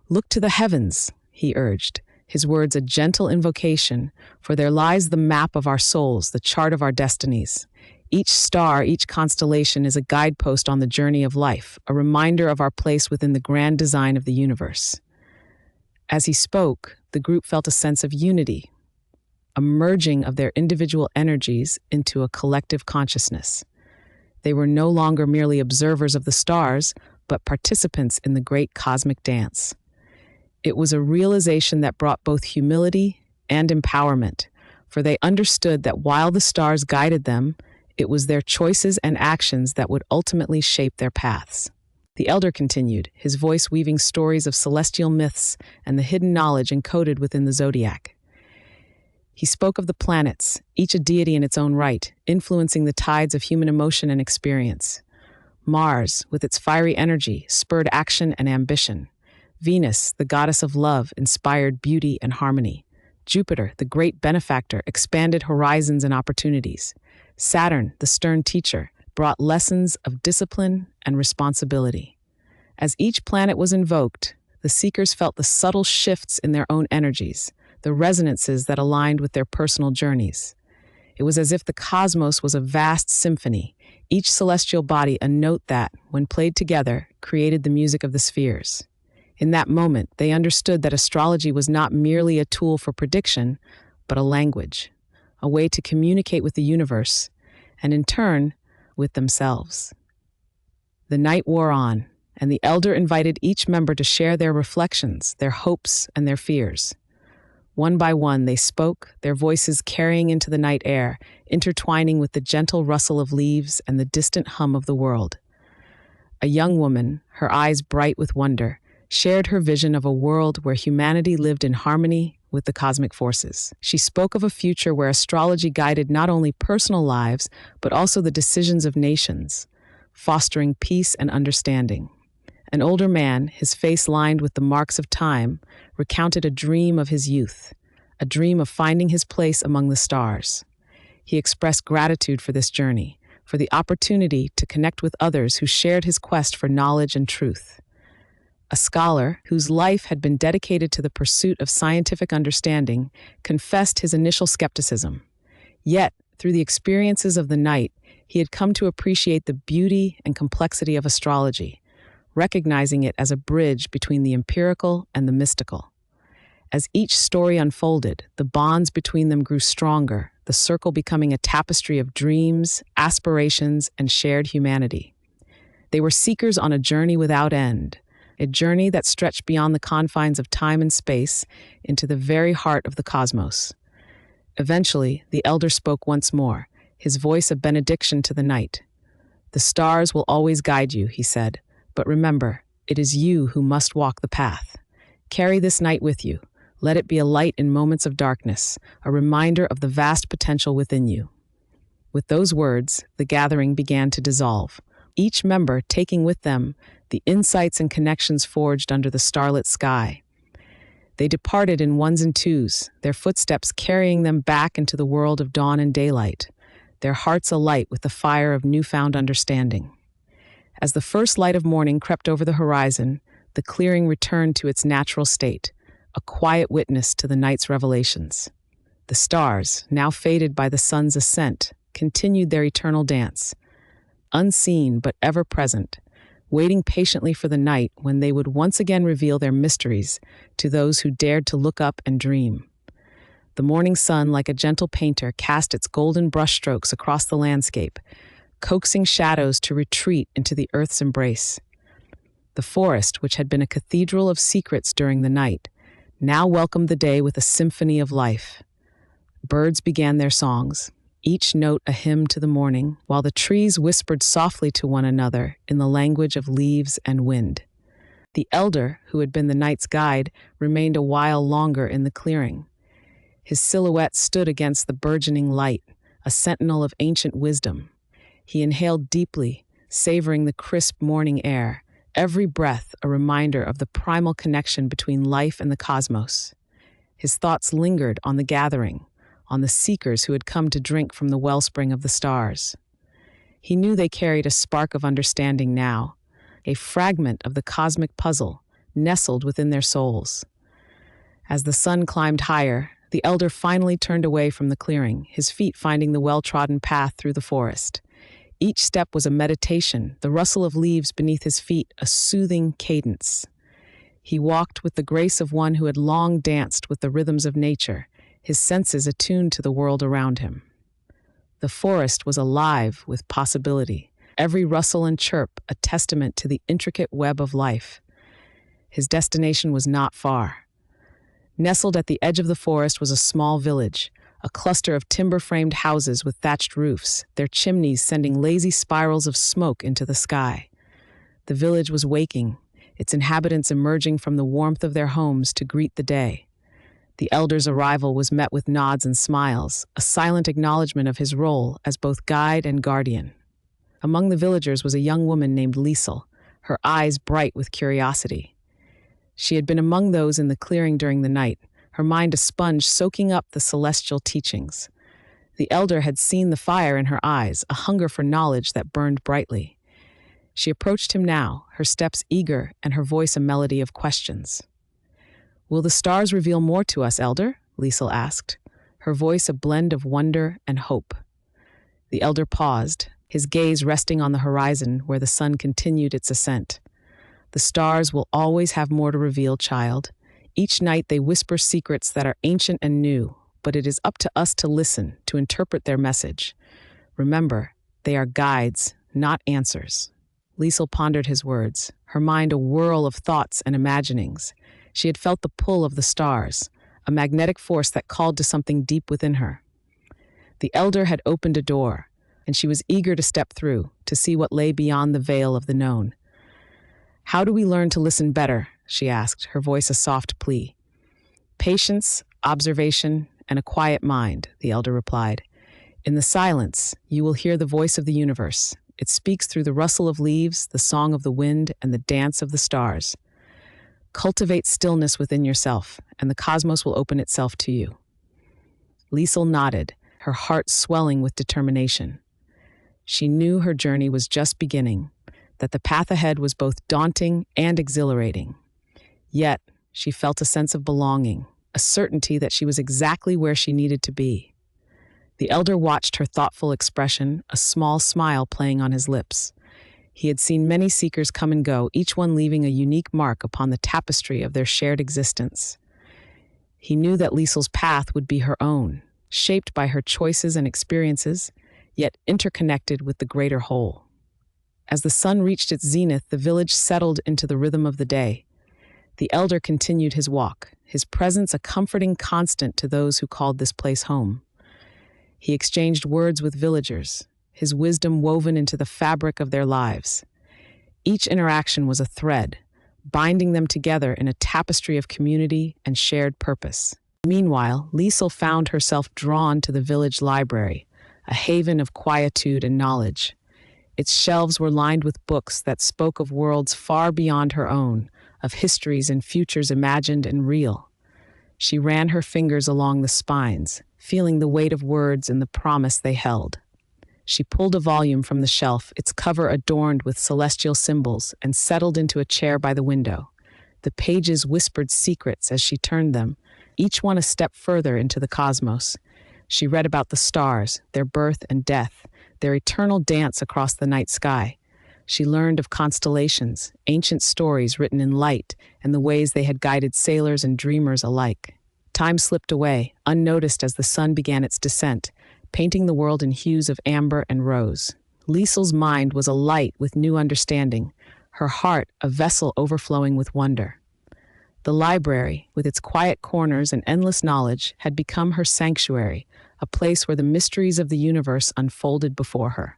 "Look to the heavens," he urged, his words a gentle invocation, "for there lies the map of our souls, the chart of our destinies. Each star, each constellation is a guidepost on the journey of life, a reminder of our place within the grand design of the universe." As he spoke, the group felt a sense of unity, a merging of their individual energies into a collective consciousness. They were no longer merely observers of the stars, but participants in the great cosmic dance. It was a realization that brought both humility and empowerment, for they understood that while the stars guided them, it was their choices and actions that would ultimately shape their paths. The elder continued, his voice weaving stories of celestial myths and the hidden knowledge encoded within the zodiac. He spoke of the planets, each a deity in its own right, influencing the tides of human emotion and experience. Mars, with its fiery energy, spurred action and ambition. Venus, the goddess of love, inspired beauty and harmony. Jupiter, the great benefactor, expanded horizons and opportunities. Saturn, the stern teacher, brought lessons of discipline and responsibility. As each planet was invoked, the seekers felt the subtle shifts in their own energies, the resonances that aligned with their personal journeys. It was as if the cosmos was a vast symphony, each celestial body a note that, when played together, created the music of the spheres. In that moment, they understood that astrology was not merely a tool for prediction, but a language, a way to communicate with the universe, and in turn, with themselves. The night wore on, and the elder invited each member to share their reflections, their hopes, and their fears. One by one, they spoke, their voices carrying into the night air, intertwining with the gentle rustle of leaves and the distant hum of the world. A young woman, her eyes bright with wonder, shared her vision of a world where humanity lived in harmony with the cosmic forces. She spoke of a future where astrology guided not only personal lives, but also the decisions of nations, fostering peace and understanding. An older man, his face lined with the marks of time, recounted a dream of his youth, a dream of finding his place among the stars. He expressed gratitude for this journey, for the opportunity to connect with others who shared his quest for knowledge and truth. A scholar, whose life had been dedicated to the pursuit of scientific understanding, confessed his initial skepticism. Yet, through the experiences of the night, he had come to appreciate the beauty and complexity of astrology, recognizing it as a bridge between the empirical and the mystical. As each story unfolded, the bonds between them grew stronger, the circle becoming a tapestry of dreams, aspirations, and shared humanity. They were seekers on a journey without end, a journey that stretched beyond the confines of time and space into the very heart of the cosmos. Eventually, the elder spoke once more, his voice a benediction to the night. "The stars will always guide you," he said, "but remember, it is you who must walk the path. Carry this night with you. Let it be a light in moments of darkness, a reminder of the vast potential within you." With those words, the gathering began to dissolve, each member taking with them the insights and connections forged under the starlit sky. They departed in ones and twos, their footsteps carrying them back into the world of dawn and daylight, their hearts alight with the fire of newfound understanding. As the first light of morning crept over the horizon, the clearing returned to its natural state, a quiet witness to the night's revelations. The stars, now faded by the sun's ascent, continued their eternal dance, unseen but ever present, waiting patiently for the night when they would once again reveal their mysteries to those who dared to look up and dream. The morning sun, like a gentle painter, cast its golden brushstrokes across the landscape, coaxing shadows to retreat into the earth's embrace. The forest, which had been a cathedral of secrets during the night, now welcomed the day with a symphony of life. Birds began their songs, each note a hymn to the morning, while the trees whispered softly to one another in the language of leaves and wind. The elder, who had been the night's guide, remained a while longer in the clearing. His silhouette stood against the burgeoning light, a sentinel of ancient wisdom. He inhaled deeply, savoring the crisp morning air, every breath a reminder of the primal connection between life and the cosmos. His thoughts lingered on the gathering, on the seekers who had come to drink from the wellspring of the stars. He knew they carried a spark of understanding now, a fragment of the cosmic puzzle nestled within their souls. As the sun climbed higher, the elder finally turned away from the clearing, his feet finding the well-trodden path through the forest. Each step was a meditation, the rustle of leaves beneath his feet a soothing cadence. He walked with the grace of one who had long danced with the rhythms of nature, his senses attuned to the world around him. The forest was alive with possibility, every rustle and chirp a testament to the intricate web of life. His destination was not far. Nestled at the edge of the forest was a small village, a cluster of timber-framed houses with thatched roofs, their chimneys sending lazy spirals of smoke into the sky. The village was waking, its inhabitants emerging from the warmth of their homes to greet the day. The elder's arrival was met with nods and smiles, a silent acknowledgement of his role as both guide and guardian. Among the villagers was a young woman named Liesel, her eyes bright with curiosity. She had been among those in the clearing during the night, her mind a sponge soaking up the celestial teachings. The elder had seen the fire in her eyes, a hunger for knowledge that burned brightly. She approached him now, her steps eager and her voice a melody of questions. "Will the stars reveal more to us, elder?" Liesel asked, her voice a blend of wonder and hope. The elder paused, his gaze resting on the horizon where the sun continued its ascent. "The stars will always have more to reveal, child. Each night they whisper secrets that are ancient and new, but it is up to us to listen, to interpret their message. Remember, they are guides, not answers." Liesel pondered his words, her mind a whirl of thoughts and imaginings. She had felt the pull of the stars, a magnetic force that called to something deep within her. The elder had opened a door, and she was eager to step through, to see what lay beyond the veil of the known. "How do we learn to listen better?" she asked, her voice a soft plea. "Patience, observation, and a quiet mind," the elder replied. "In the silence, you will hear the voice of the universe. It speaks through the rustle of leaves, the song of the wind, and the dance of the stars. Cultivate stillness within yourself, and the cosmos will open itself to you." Liesel nodded, her heart swelling with determination. She knew her journey was just beginning, that the path ahead was both daunting and exhilarating. Yet, she felt a sense of belonging, a certainty that she was exactly where she needed to be. The elder watched her thoughtful expression, a small smile playing on his lips. He had seen many seekers come and go, each one leaving a unique mark upon the tapestry of their shared existence. He knew that Liesel's path would be her own, shaped by her choices and experiences, yet interconnected with the greater whole. As the sun reached its zenith, the village settled into the rhythm of the day. The elder continued his walk, his presence a comforting constant to those who called this place home. He exchanged words with villagers, his wisdom woven into the fabric of their lives. Each interaction was a thread, binding them together in a tapestry of community and shared purpose. Meanwhile, Liesel found herself drawn to the village library, a haven of quietude and knowledge. Its shelves were lined with books that spoke of worlds far beyond her own, of histories and futures imagined and real. She ran her fingers along the spines, feeling the weight of words and the promise they held. She pulled a volume from the shelf, its cover adorned with celestial symbols, and settled into a chair by the window. The pages whispered secrets as she turned them, each one a step further into the cosmos. She read about the stars, their birth and death, their eternal dance across the night sky. She learned of constellations, ancient stories written in light, and the ways they had guided sailors and dreamers alike. Time slipped away, unnoticed as the sun began its descent, painting the world in hues of amber and rose. Liesel's mind was alight with new understanding, her heart a vessel overflowing with wonder. The library, with its quiet corners and endless knowledge, had become her sanctuary, a place where the mysteries of the universe unfolded before her.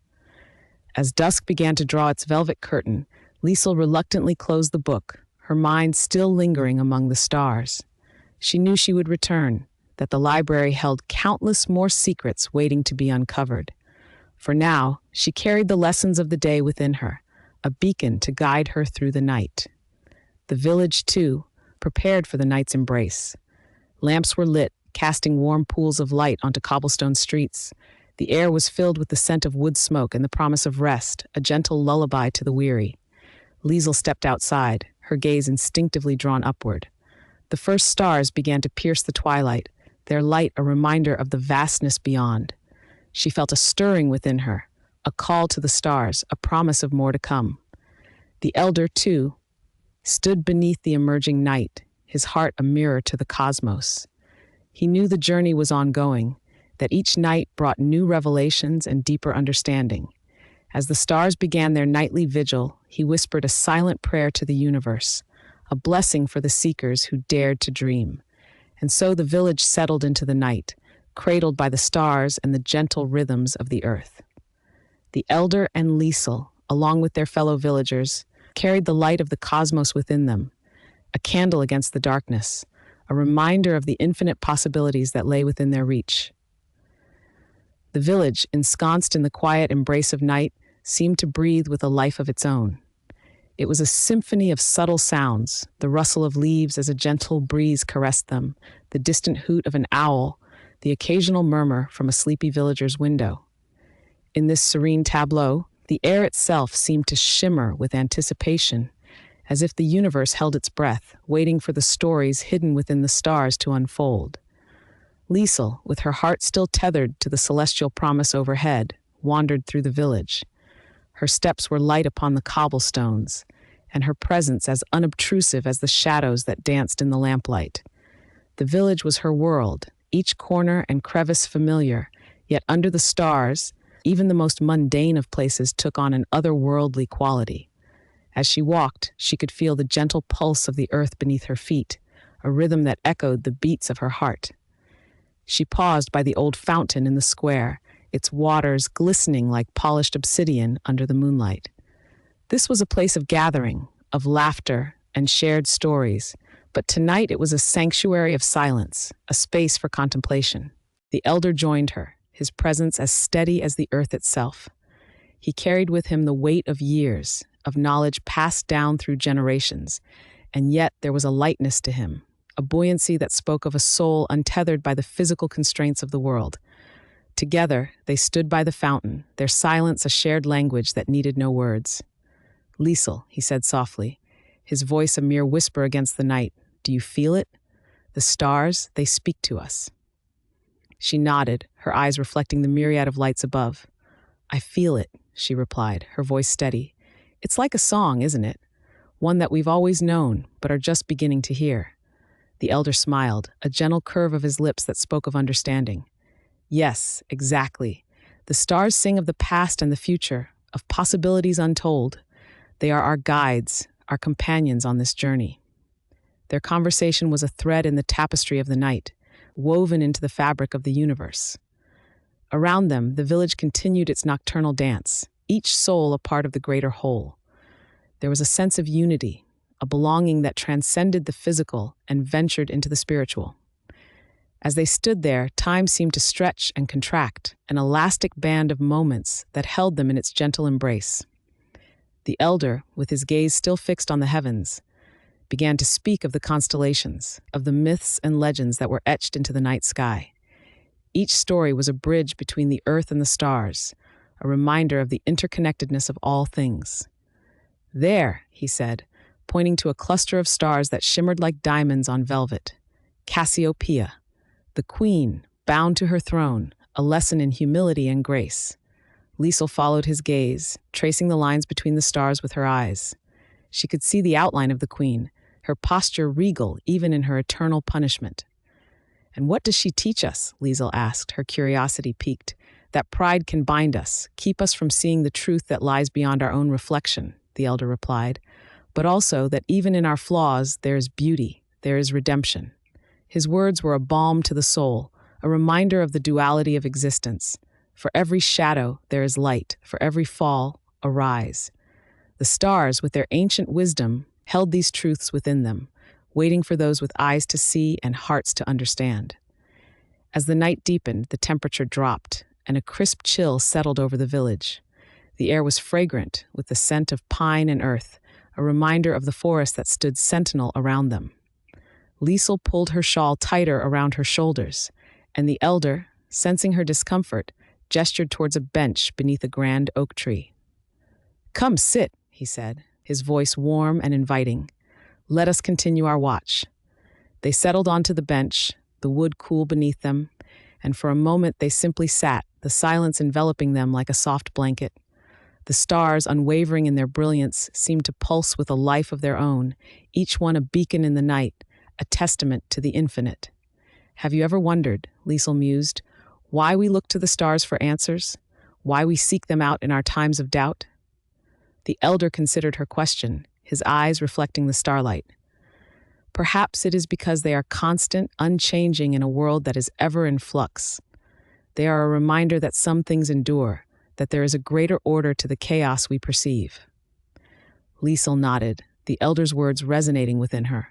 As dusk began to draw its velvet curtain, Liesel reluctantly closed the book, her mind still lingering among the stars. She knew she would return, that the library held countless more secrets waiting to be uncovered. For now, she carried the lessons of the day within her, a beacon to guide her through the night. The village, too, prepared for the night's embrace. Lamps were lit, casting warm pools of light onto cobblestone streets. The air was filled with the scent of wood smoke and the promise of rest, a gentle lullaby to the weary. Liesel stepped outside, her gaze instinctively drawn upward. The first stars began to pierce the twilight, their light a reminder of the vastness beyond. She felt a stirring within her, a call to the stars, a promise of more to come. The elder, too, stood beneath the emerging night, his heart a mirror to the cosmos. He knew the journey was ongoing, that each night brought new revelations and deeper understanding. As the stars began their nightly vigil, he whispered a silent prayer to the universe, a blessing for the seekers who dared to dream. And so the village settled into the night, cradled by the stars and the gentle rhythms of the earth. The elder and Liesel, along with their fellow villagers, carried the light of the cosmos within them, a candle against the darkness, a reminder of the infinite possibilities that lay within their reach. The village, ensconced in the quiet embrace of night, seemed to breathe with a life of its own. It was a symphony of subtle sounds, the rustle of leaves as a gentle breeze caressed them, the distant hoot of an owl, the occasional murmur from a sleepy villager's window. In this serene tableau, the air itself seemed to shimmer with anticipation, as if the universe held its breath, waiting for the stories hidden within the stars to unfold. Liesel, with her heart still tethered to the celestial promise overhead, wandered through the village. Her steps were light upon the cobblestones, and her presence as unobtrusive as the shadows that danced in the lamplight. The village was her world, each corner and crevice familiar, yet under the stars, even the most mundane of places took on an otherworldly quality. As she walked, she could feel the gentle pulse of the earth beneath her feet, a rhythm that echoed the beats of her heart. She paused by the old fountain in the square, its waters glistening like polished obsidian under the moonlight. This was a place of gathering, of laughter and shared stories, but tonight it was a sanctuary of silence, a space for contemplation. The elder joined her, his presence as steady as the earth itself. He carried with him the weight of years, of knowledge passed down through generations, and yet there was a lightness to him, a buoyancy that spoke of a soul untethered by the physical constraints of the world. Together, they stood by the fountain, their silence a shared language that needed no words. "Liesel," he said softly, his voice a mere whisper against the night, "do you feel it? The stars, they speak to us." She nodded, her eyes reflecting the myriad of lights above. "I feel it," she replied, her voice steady. "It's like a song, isn't it? One that we've always known, but are just beginning to hear." The elder smiled, a gentle curve of his lips that spoke of understanding. "Yes, exactly. The stars sing of the past and the future, of possibilities untold. They are our guides, our companions on this journey." Their conversation was a thread in the tapestry of the night, woven into the fabric of the universe. Around them, the village continued its nocturnal dance, each soul a part of the greater whole. There was a sense of unity, a belonging that transcended the physical and ventured into the spiritual. As they stood there, time seemed to stretch and contract, an elastic band of moments that held them in its gentle embrace. The elder, with his gaze still fixed on the heavens, began to speak of the constellations, of the myths and legends that were etched into the night sky. Each story was a bridge between the earth and the stars, a reminder of the interconnectedness of all things. "There," he said, pointing to a cluster of stars that shimmered like diamonds on velvet. "Cassiopeia, the queen, bound to her throne, a lesson in humility and grace." Liesel followed his gaze, tracing the lines between the stars with her eyes. She could see the outline of the queen, her posture regal even in her eternal punishment. "And what does she teach us?" Liesel asked, her curiosity piqued. "That pride can bind us, keep us from seeing the truth that lies beyond our own reflection," the elder replied. "But also that even in our flaws there is beauty, there is redemption." His words were a balm to the soul, a reminder of the duality of existence. For every shadow there is light, for every fall, a rise. The stars, with their ancient wisdom, held these truths within them, waiting for those with eyes to see and hearts to understand. As the night deepened, the temperature dropped, and a crisp chill settled over the village. The air was fragrant, with the scent of pine and earth, a reminder of the forest that stood sentinel around them. Liesel pulled her shawl tighter around her shoulders, and the elder, sensing her discomfort, gestured towards a bench beneath a grand oak tree. "Come sit," he said, his voice warm and inviting. "Let us continue our watch." They settled onto the bench, the wood cool beneath them, and for a moment they simply sat, the silence enveloping them like a soft blanket. The stars, unwavering in their brilliance, seemed to pulse with a life of their own, each one a beacon in the night, a testament to the infinite. "Have you ever wondered," Liesel mused, "why we look to the stars for answers? Why we seek them out in our times of doubt?" The elder considered her question, his eyes reflecting the starlight. "Perhaps it is because they are constant, unchanging in a world that is ever in flux. They are a reminder that some things endure, that there is a greater order to the chaos we perceive." Liesel nodded, the elder's words resonating within her.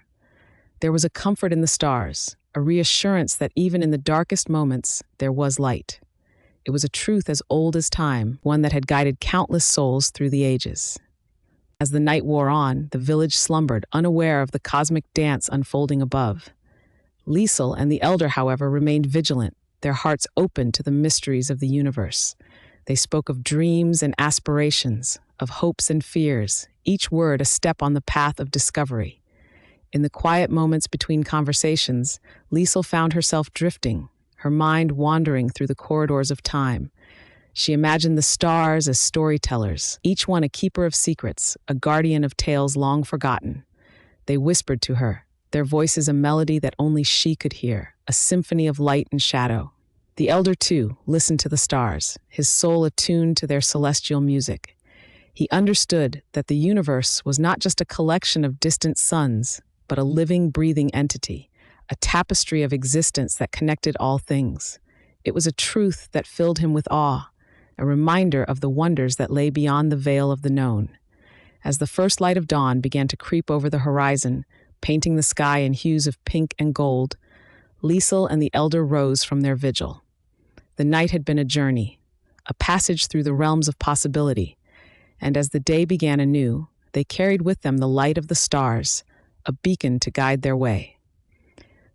There was a comfort in the stars, a reassurance that even in the darkest moments, there was light. It was a truth as old as time, one that had guided countless souls through the ages. As the night wore on, the village slumbered, unaware of the cosmic dance unfolding above. Liesel and the elder, however, remained vigilant, their hearts open to the mysteries of the universe. They spoke of dreams and aspirations, of hopes and fears, each word a step on the path of discovery. In the quiet moments between conversations, Liesel found herself drifting, her mind wandering through the corridors of time. She imagined the stars as storytellers, each one a keeper of secrets, a guardian of tales long forgotten. They whispered to her, their voices a melody that only she could hear, a symphony of light and shadow. The elder, too, listened to the stars, his soul attuned to their celestial music. He understood that the universe was not just a collection of distant suns, but a living, breathing entity, a tapestry of existence that connected all things. It was a truth that filled him with awe, a reminder of the wonders that lay beyond the veil of the known. As the first light of dawn began to creep over the horizon, painting the sky in hues of pink and gold, Liesel and the elder rose from their vigil. The night had been a journey, a passage through the realms of possibility, and as the day began anew, they carried with them the light of the stars, a beacon to guide their way.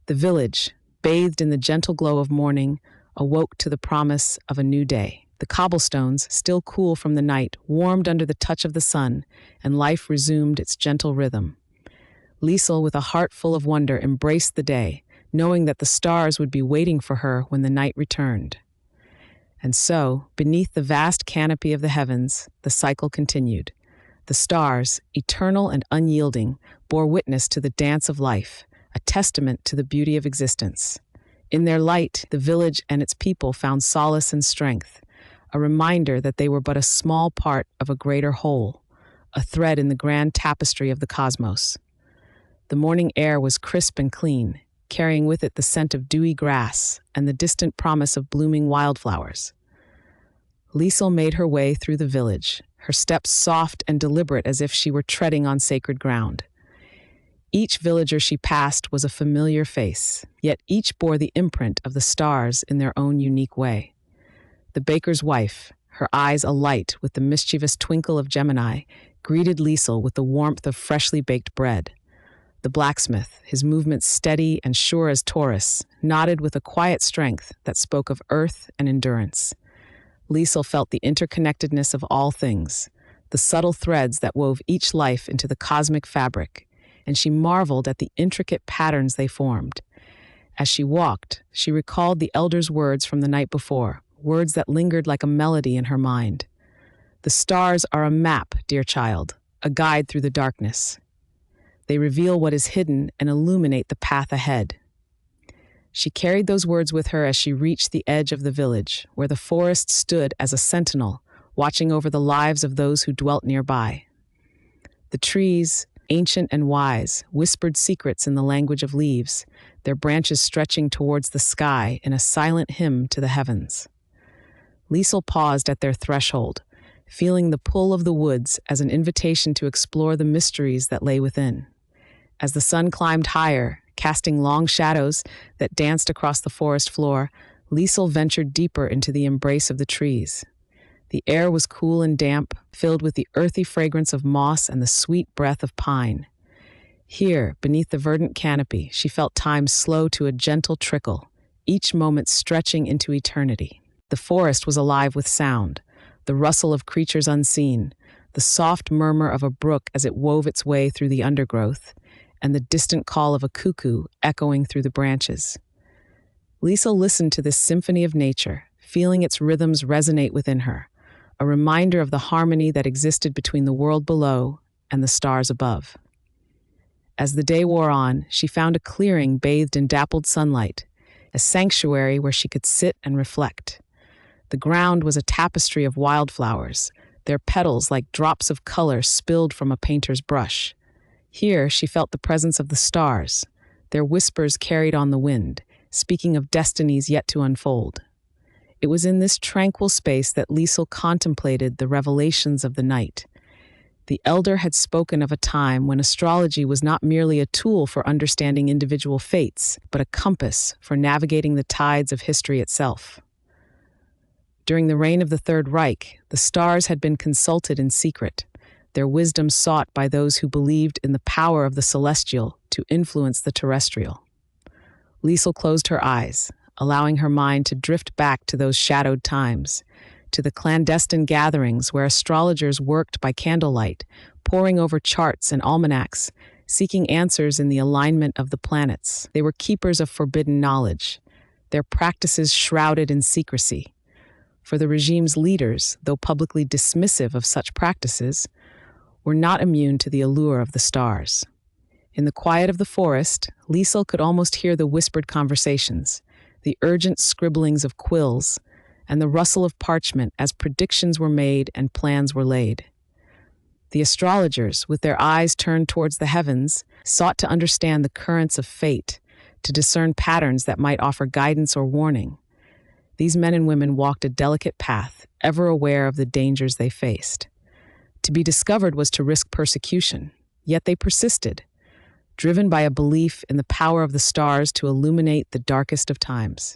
The village, bathed in the gentle glow of morning, awoke to the promise of a new day. The cobblestones, still cool from the night, warmed under the touch of the sun, and life resumed its gentle rhythm. Liesel, with a heart full of wonder, embraced the day, knowing that the stars would be waiting for her when the night returned. And so, beneath the vast canopy of the heavens, the cycle continued. The stars, eternal and unyielding, bore witness to the dance of life, a testament to the beauty of existence. In their light, the village and its people found solace and strength, a reminder that they were but a small part of a greater whole, a thread in the grand tapestry of the cosmos. The morning air was crisp and clean, carrying with it the scent of dewy grass and the distant promise of blooming wildflowers. Liesel made her way through the village, her steps soft and deliberate as if she were treading on sacred ground. Each villager she passed was a familiar face, yet each bore the imprint of the stars in their own unique way. The baker's wife, her eyes alight with the mischievous twinkle of Gemini, greeted Liesel with the warmth of freshly baked bread. The blacksmith, his movements steady and sure as Taurus, nodded with a quiet strength that spoke of earth and endurance. Liesel felt the interconnectedness of all things, the subtle threads that wove each life into the cosmic fabric, and she marveled at the intricate patterns they formed. As she walked, she recalled the elder's words from the night before, words that lingered like a melody in her mind. The stars are a map, dear child, a guide through the darkness. They reveal what is hidden and illuminate the path ahead. She carried those words with her as she reached the edge of the village, where the forest stood as a sentinel, watching over the lives of those who dwelt nearby. The trees, ancient and wise, whispered secrets in the language of leaves, their branches stretching towards the sky in a silent hymn to the heavens. Liesel paused at their threshold, feeling the pull of the woods as an invitation to explore the mysteries that lay within. As the sun climbed higher, casting long shadows that danced across the forest floor, Liesel ventured deeper into the embrace of the trees. The air was cool and damp, filled with the earthy fragrance of moss and the sweet breath of pine. Here, beneath the verdant canopy, she felt time slow to a gentle trickle, each moment stretching into eternity. The forest was alive with sound, the rustle of creatures unseen, the soft murmur of a brook as it wove its way through the undergrowth, and the distant call of a cuckoo echoing through the branches. Liesel listened to this symphony of nature, feeling its rhythms resonate within her, a reminder of the harmony that existed between the world below and the stars above. As the day wore on, she found a clearing bathed in dappled sunlight, a sanctuary where she could sit and reflect. The ground was a tapestry of wildflowers, their petals like drops of color spilled from a painter's brush. Here she felt the presence of the stars, their whispers carried on the wind, speaking of destinies yet to unfold. It was in this tranquil space that Liesel contemplated the revelations of the night. The elder had spoken of a time when astrology was not merely a tool for understanding individual fates, but a compass for navigating the tides of history itself. During the reign of the Third Reich, the stars had been consulted in secret, their wisdom sought by those who believed in the power of the celestial to influence the terrestrial. Liesel closed her eyes, allowing her mind to drift back to those shadowed times, to the clandestine gatherings where astrologers worked by candlelight, poring over charts and almanacs, seeking answers in the alignment of the planets. They were keepers of forbidden knowledge, their practices shrouded in secrecy. For the regime's leaders, though publicly dismissive of such practices, were not immune to the allure of the stars. In the quiet of the forest, Liesel could almost hear the whispered conversations, the urgent scribblings of quills, and the rustle of parchment as predictions were made and plans were laid. The astrologers, with their eyes turned towards the heavens, sought to understand the currents of fate, to discern patterns that might offer guidance or warning. These men and women walked a delicate path, ever aware of the dangers they faced. To be discovered was to risk persecution, yet they persisted, driven by a belief in the power of the stars to illuminate the darkest of times.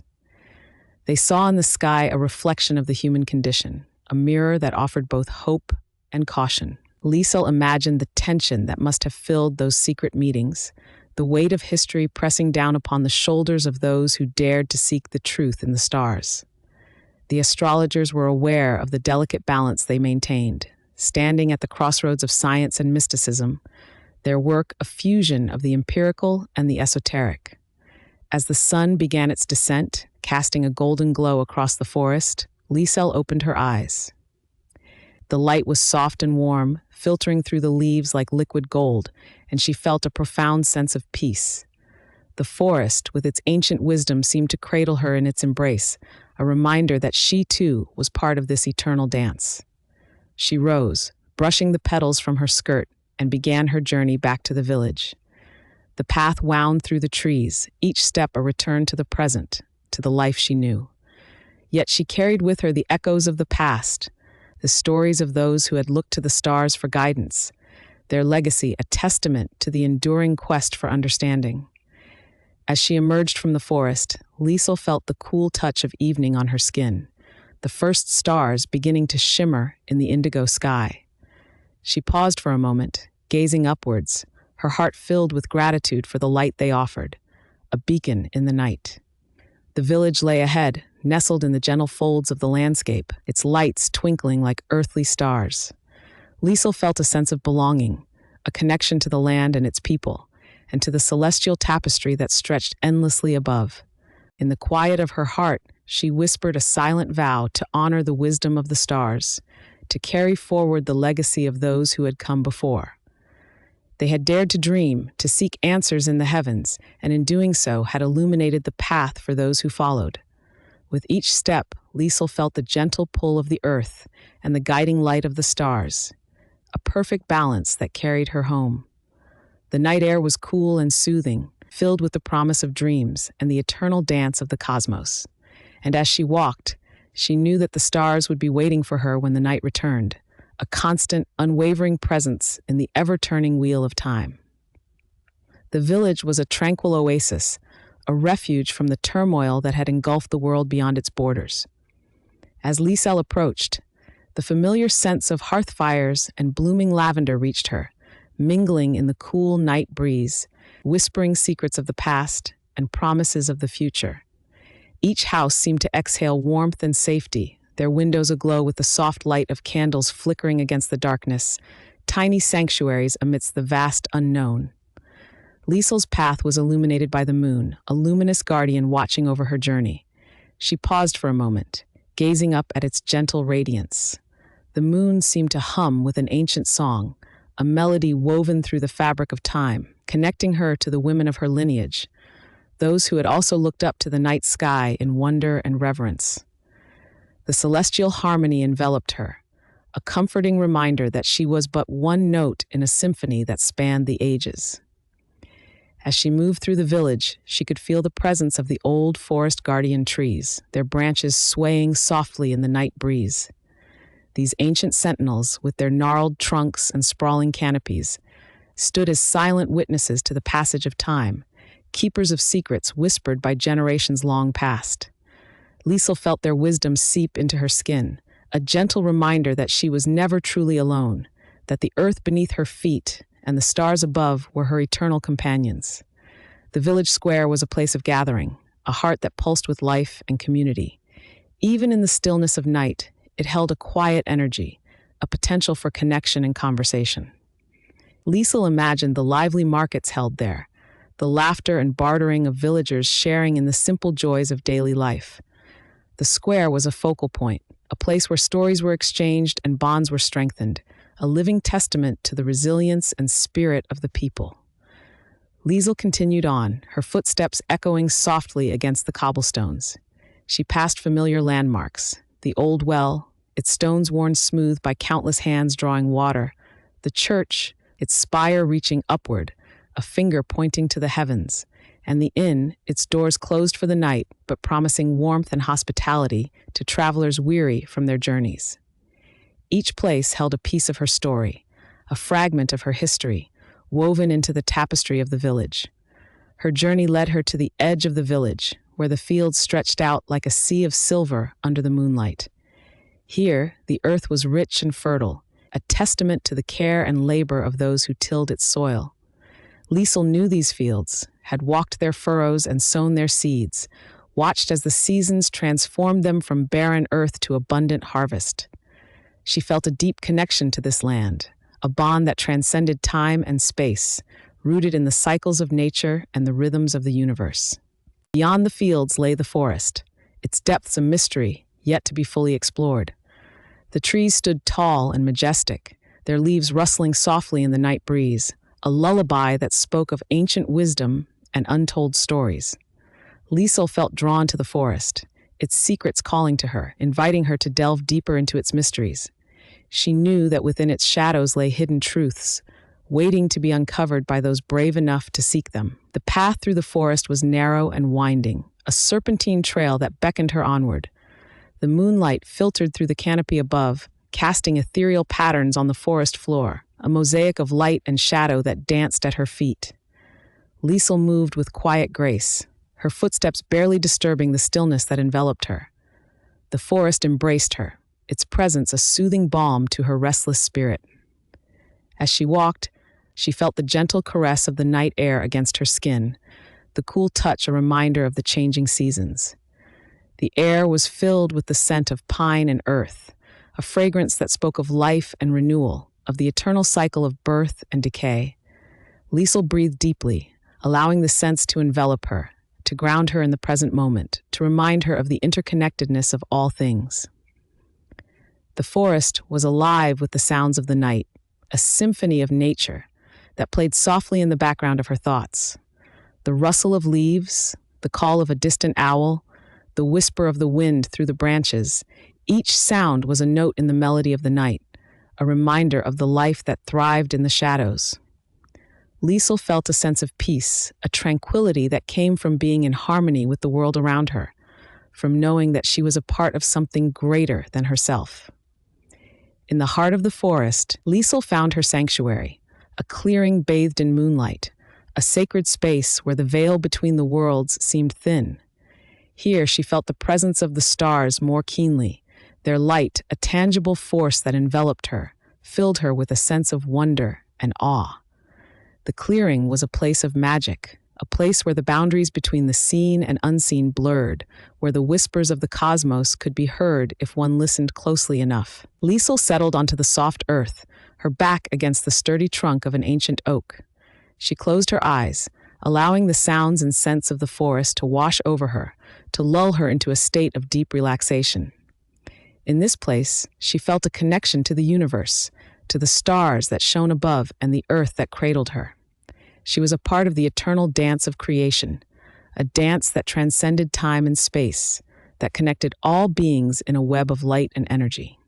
They saw in the sky a reflection of the human condition, a mirror that offered both hope and caution. Liesel imagined the tension that must have filled those secret meetings, the weight of history pressing down upon the shoulders of those who dared to seek the truth in the stars. The astrologers were aware of the delicate balance they maintained, standing at the crossroads of science and mysticism, their work a fusion of the empirical and the esoteric. As the sun began its descent, casting a golden glow across the forest, Liesel opened her eyes. The light was soft and warm, filtering through the leaves like liquid gold, and she felt a profound sense of peace. The forest, with its ancient wisdom, seemed to cradle her in its embrace, a reminder that she, too, was part of this eternal dance. She rose, brushing the petals from her skirt, and began her journey back to the village. The path wound through the trees, each step a return to the present, to the life she knew. Yet she carried with her the echoes of the past, the stories of those who had looked to the stars for guidance, their legacy a testament to the enduring quest for understanding. As she emerged from the forest, Liesel felt the cool touch of evening on her skin, the first stars beginning to shimmer in the indigo sky. She paused for a moment, gazing upwards, her heart filled with gratitude for the light they offered, a beacon in the night. The village lay ahead, nestled in the gentle folds of the landscape, its lights twinkling like earthly stars. Liesel felt a sense of belonging, a connection to the land and its people, and to the celestial tapestry that stretched endlessly above. In the quiet of her heart, she whispered a silent vow to honor the wisdom of the stars, to carry forward the legacy of those who had come before. They had dared to dream, to seek answers in the heavens, and in doing so had illuminated the path for those who followed. With each step, Liesel felt the gentle pull of the earth and the guiding light of the stars, a perfect balance that carried her home. The night air was cool and soothing, filled with the promise of dreams and the eternal dance of the cosmos. And as she walked, she knew that the stars would be waiting for her when the night returned, a constant, unwavering presence in the ever-turning wheel of time. The village was a tranquil oasis, a refuge from the turmoil that had engulfed the world beyond its borders. As Liesel approached, the familiar scents of hearth fires and blooming lavender reached her, mingling in the cool night breeze, whispering secrets of the past and promises of the future. Each house seemed to exhale warmth and safety, their windows aglow with the soft light of candles flickering against the darkness, tiny sanctuaries amidst the vast unknown. Liesel's path was illuminated by the moon, a luminous guardian watching over her journey. She paused for a moment, gazing up at its gentle radiance. The moon seemed to hum with an ancient song, a melody woven through the fabric of time, connecting her to the women of her lineage, those who had also looked up to the night sky in wonder and reverence. The celestial harmony enveloped her, a comforting reminder that she was but one note in a symphony that spanned the ages. As she moved through the village, she could feel the presence of the old forest guardian trees, their branches swaying softly in the night breeze. These ancient sentinels, with their gnarled trunks and sprawling canopies, stood as silent witnesses to the passage of time, keepers of secrets whispered by generations long past. Liesel felt their wisdom seep into her skin, a gentle reminder that she was never truly alone, that the earth beneath her feet and the stars above were her eternal companions. The village square was a place of gathering, a heart that pulsed with life and community. Even in the stillness of night, it held a quiet energy, a potential for connection and conversation. Liesel imagined the lively markets held there, the laughter and bartering of villagers sharing in the simple joys of daily life. The square was a focal point, a place where stories were exchanged and bonds were strengthened, a living testament to the resilience and spirit of the people. Liesel continued on, her footsteps echoing softly against the cobblestones. She passed familiar landmarks, the old well, its stones worn smooth by countless hands drawing water, the church, its spire reaching upward, a finger pointing to the heavens, and the inn, its doors closed for the night, but promising warmth and hospitality to travelers weary from their journeys. Each place held a piece of her story, a fragment of her history, woven into the tapestry of the village. Her journey led her to the edge of the village, where the fields stretched out like a sea of silver under the moonlight. Here, the earth was rich and fertile, a testament to the care and labor of those who tilled its soil. Liesel knew these fields, had walked their furrows and sown their seeds, watched as the seasons transformed them from barren earth to abundant harvest. She felt a deep connection to this land, a bond that transcended time and space, rooted in the cycles of nature and the rhythms of the universe. Beyond the fields lay the forest, its depths a mystery, yet to be fully explored. The trees stood tall and majestic, their leaves rustling softly in the night breeze, a lullaby that spoke of ancient wisdom and untold stories. Liesel felt drawn to the forest, its secrets calling to her, inviting her to delve deeper into its mysteries. She knew that within its shadows lay hidden truths, waiting to be uncovered by those brave enough to seek them. The path through the forest was narrow and winding, a serpentine trail that beckoned her onward. The moonlight filtered through the canopy above, casting ethereal patterns on the forest floor, a mosaic of light and shadow that danced at her feet. Liesel moved with quiet grace, her footsteps barely disturbing the stillness that enveloped her. The forest embraced her, its presence a soothing balm to her restless spirit. As she walked, she felt the gentle caress of the night air against her skin, the cool touch a reminder of the changing seasons. The air was filled with the scent of pine and earth, a fragrance that spoke of life and renewal, of the eternal cycle of birth and decay. Liesel breathed deeply, allowing the scents to envelop her, to ground her in the present moment, to remind her of the interconnectedness of all things. The forest was alive with the sounds of the night, a symphony of nature that played softly in the background of her thoughts. The rustle of leaves, the call of a distant owl, the whisper of the wind through the branches, each sound was a note in the melody of the night, a reminder of the life that thrived in the shadows. Liesel felt a sense of peace, a tranquility that came from being in harmony with the world around her, from knowing that she was a part of something greater than herself. In the heart of the forest, Liesel found her sanctuary, a clearing bathed in moonlight, a sacred space where the veil between the worlds seemed thin. Here she felt the presence of the stars more keenly, their light a tangible force that enveloped her, filled her with a sense of wonder and awe. The clearing was a place of magic, a place where the boundaries between the seen and unseen blurred, where the whispers of the cosmos could be heard if one listened closely enough. Liesel settled onto the soft earth, her back against the sturdy trunk of an ancient oak. She closed her eyes, allowing the sounds and scents of the forest to wash over her, to lull her into a state of deep relaxation. In this place, she felt a connection to the universe, to the stars that shone above and the earth that cradled her. She was a part of the eternal dance of creation, a dance that transcended time and space, that connected all beings in a web of light and energy.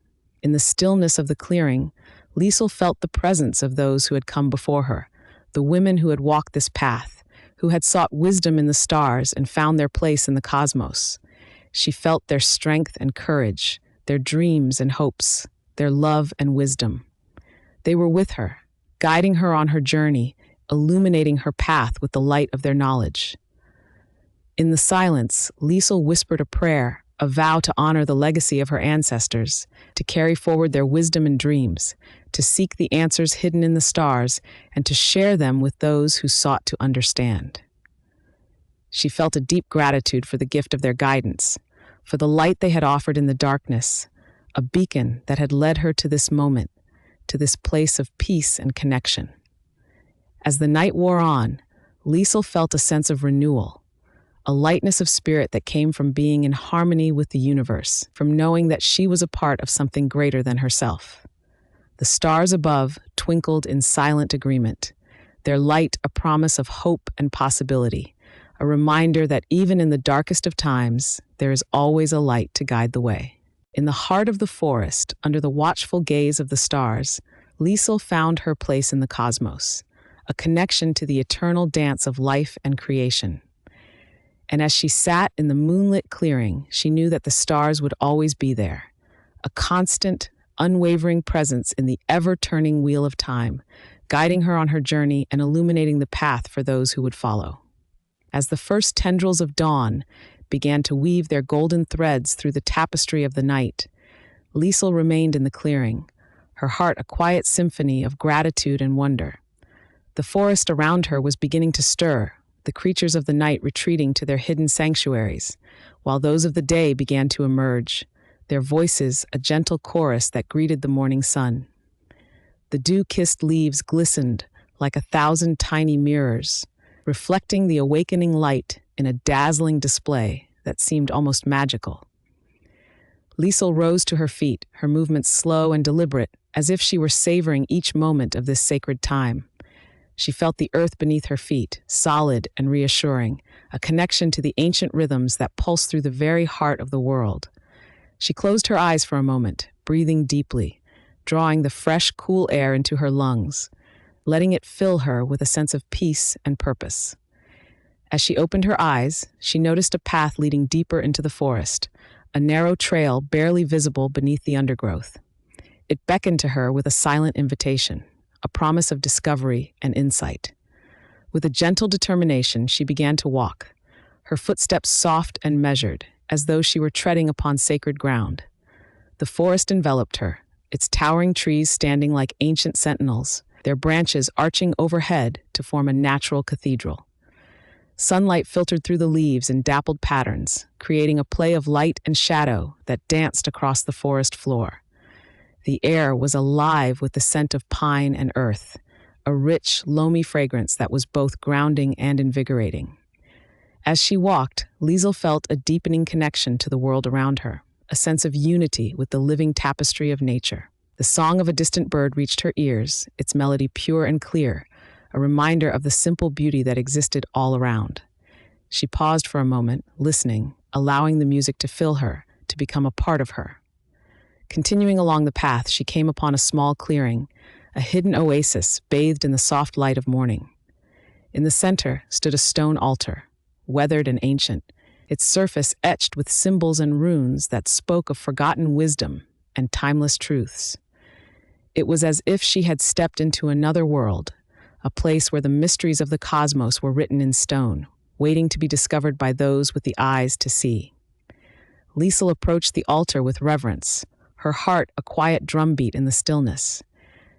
In the stillness of the clearing, Liesel felt the presence of those who had come before her, the women who had walked this path, who had sought wisdom in the stars and found their place in the cosmos. She felt their strength and courage, their dreams and hopes, their love and wisdom. They were with her, guiding her on her journey, illuminating her path with the light of their knowledge. In the silence, Liesel whispered a prayer, a vow to honor the legacy of her ancestors, to carry forward their wisdom and dreams, to seek the answers hidden in the stars, and to share them with those who sought to understand. She felt a deep gratitude for the gift of their guidance, for the light they had offered in the darkness, a beacon that had led her to this moment, to this place of peace and connection. As the night wore on, Liesel felt a sense of renewal, a lightness of spirit that came from being in harmony with the universe, from knowing that she was a part of something greater than herself. The stars above twinkled in silent agreement, their light a promise of hope and possibility, a reminder that even in the darkest of times, there is always a light to guide the way. In the heart of the forest, under the watchful gaze of the stars, Liesel found her place in the cosmos, a connection to the eternal dance of life and creation. And as she sat in the moonlit clearing, she knew that the stars would always be there, a constant, unwavering presence in the ever-turning wheel of time, guiding her on her journey and illuminating the path for those who would follow. As the first tendrils of dawn began to weave their golden threads through the tapestry of the night, Liesel remained in the clearing, her heart a quiet symphony of gratitude and wonder. The forest around her was beginning to stir, the creatures of the night retreating to their hidden sanctuaries, while those of the day began to emerge, their voices a gentle chorus that greeted the morning sun. The dew-kissed leaves glistened like 1,000 tiny mirrors, reflecting the awakening light in a dazzling display that seemed almost magical. Liesel rose to her feet, her movements slow and deliberate, as if she were savoring each moment of this sacred time. She felt the earth beneath her feet, solid and reassuring, a connection to the ancient rhythms that pulse through the very heart of the world. She closed her eyes for a moment, breathing deeply, drawing the fresh, cool air into her lungs, letting it fill her with a sense of peace and purpose. As she opened her eyes, she noticed a path leading deeper into the forest, a narrow trail barely visible beneath the undergrowth. It beckoned to her with a silent invitation, a promise of discovery and insight. With a gentle determination, she began to walk, her footsteps soft and measured, as though she were treading upon sacred ground. The forest enveloped her, its towering trees standing like ancient sentinels, their branches arching overhead to form a natural cathedral. Sunlight filtered through the leaves in dappled patterns, creating a play of light and shadow that danced across the forest floor. The air was alive with the scent of pine and earth, a rich, loamy fragrance that was both grounding and invigorating. As she walked, Liesel felt a deepening connection to the world around her, a sense of unity with the living tapestry of nature. The song of a distant bird reached her ears, its melody pure and clear, a reminder of the simple beauty that existed all around. She paused for a moment, listening, allowing the music to fill her, to become a part of her. Continuing along the path, she came upon a small clearing, a hidden oasis bathed in the soft light of morning. In the center stood a stone altar, weathered and ancient, its surface etched with symbols and runes that spoke of forgotten wisdom and timeless truths. It was as if she had stepped into another world, a place where the mysteries of the cosmos were written in stone, waiting to be discovered by those with the eyes to see. Liesel approached the altar with reverence, her heart a quiet drumbeat in the stillness.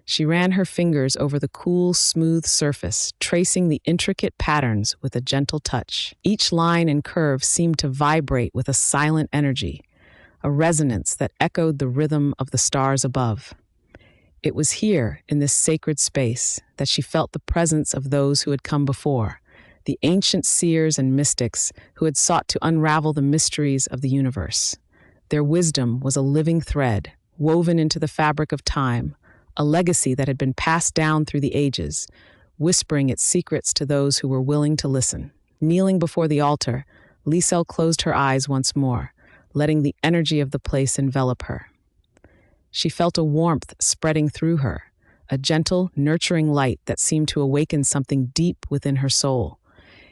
She ran her fingers over the cool, smooth surface, tracing the intricate patterns with a gentle touch. Each line and curve seemed to vibrate with a silent energy, a resonance that echoed the rhythm of the stars above. It was here, in this sacred space, that she felt the presence of those who had come before, the ancient seers and mystics who had sought to unravel the mysteries of the universe. Their wisdom was a living thread, woven into the fabric of time, a legacy that had been passed down through the ages, whispering its secrets to those who were willing to listen. Kneeling before the altar, Liesel closed her eyes once more, letting the energy of the place envelop her. She felt a warmth spreading through her, a gentle, nurturing light that seemed to awaken something deep within her soul.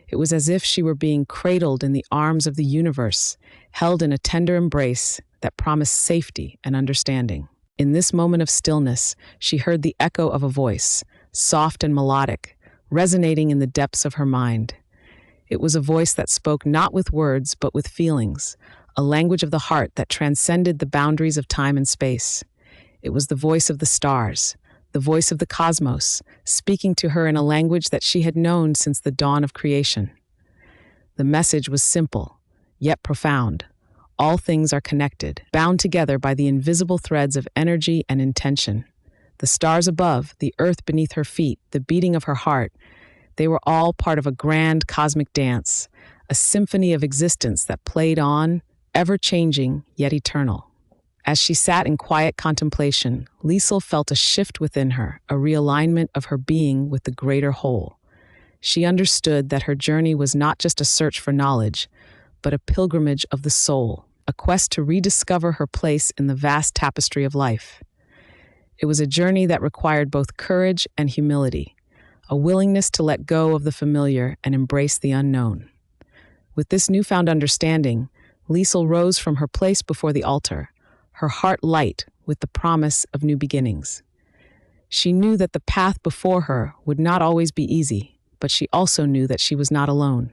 It was as if she were being cradled in the arms of the universe, held in a tender embrace that promised safety and understanding. In this moment of stillness, she heard the echo of a voice, soft and melodic, resonating in the depths of her mind. It was a voice that spoke not with words but with feelings, a language of the heart that transcended the boundaries of time and space. It was the voice of the stars, the voice of the cosmos, speaking to her in a language that she had known since the dawn of creation. The message was simple, yet profound. All things are connected, bound together by the invisible threads of energy and intention. The stars above, the earth beneath her feet, the beating of her heart, they were all part of a grand cosmic dance, a symphony of existence that played on, ever-changing yet eternal. As she sat in quiet contemplation, Liesel felt a shift within her, a realignment of her being with the greater whole. She understood that her journey was not just a search for knowledge, but a pilgrimage of the soul, a quest to rediscover her place in the vast tapestry of life. It was a journey that required both courage and humility, a willingness to let go of the familiar and embrace the unknown. With this newfound understanding, Liesel rose from her place before the altar, her heart light with the promise of new beginnings. She knew that the path before her would not always be easy, but she also knew that she was not alone.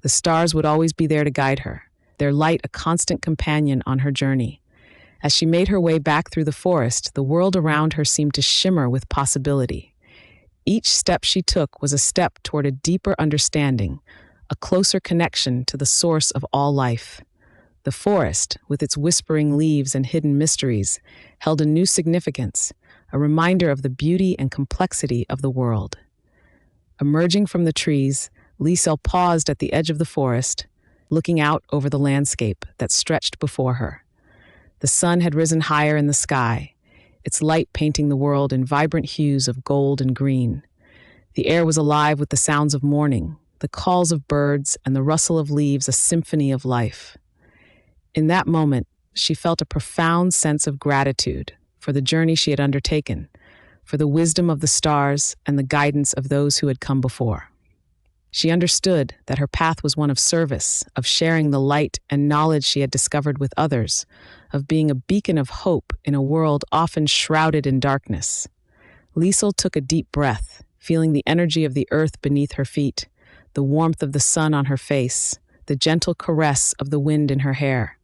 The stars would always be there to guide her, their light a constant companion on her journey. As she made her way back through the forest, the world around her seemed to shimmer with possibility. Each step she took was a step toward a deeper understanding, a closer connection to the source of all life. The forest, with its whispering leaves and hidden mysteries, held a new significance, a reminder of the beauty and complexity of the world. Emerging from the trees, Liesel paused at the edge of the forest, looking out over the landscape that stretched before her. The sun had risen higher in the sky, its light painting the world in vibrant hues of gold and green. The air was alive with the sounds of morning, the calls of birds, and the rustle of leaves, a symphony of life. In that moment, she felt a profound sense of gratitude for the journey she had undertaken, for the wisdom of the stars and the guidance of those who had come before. She understood that her path was one of service, of sharing the light and knowledge she had discovered with others, of being a beacon of hope in a world often shrouded in darkness. Liesel took a deep breath, feeling the energy of the earth beneath her feet, the warmth of the sun on her face, the gentle caress of the wind in her hair.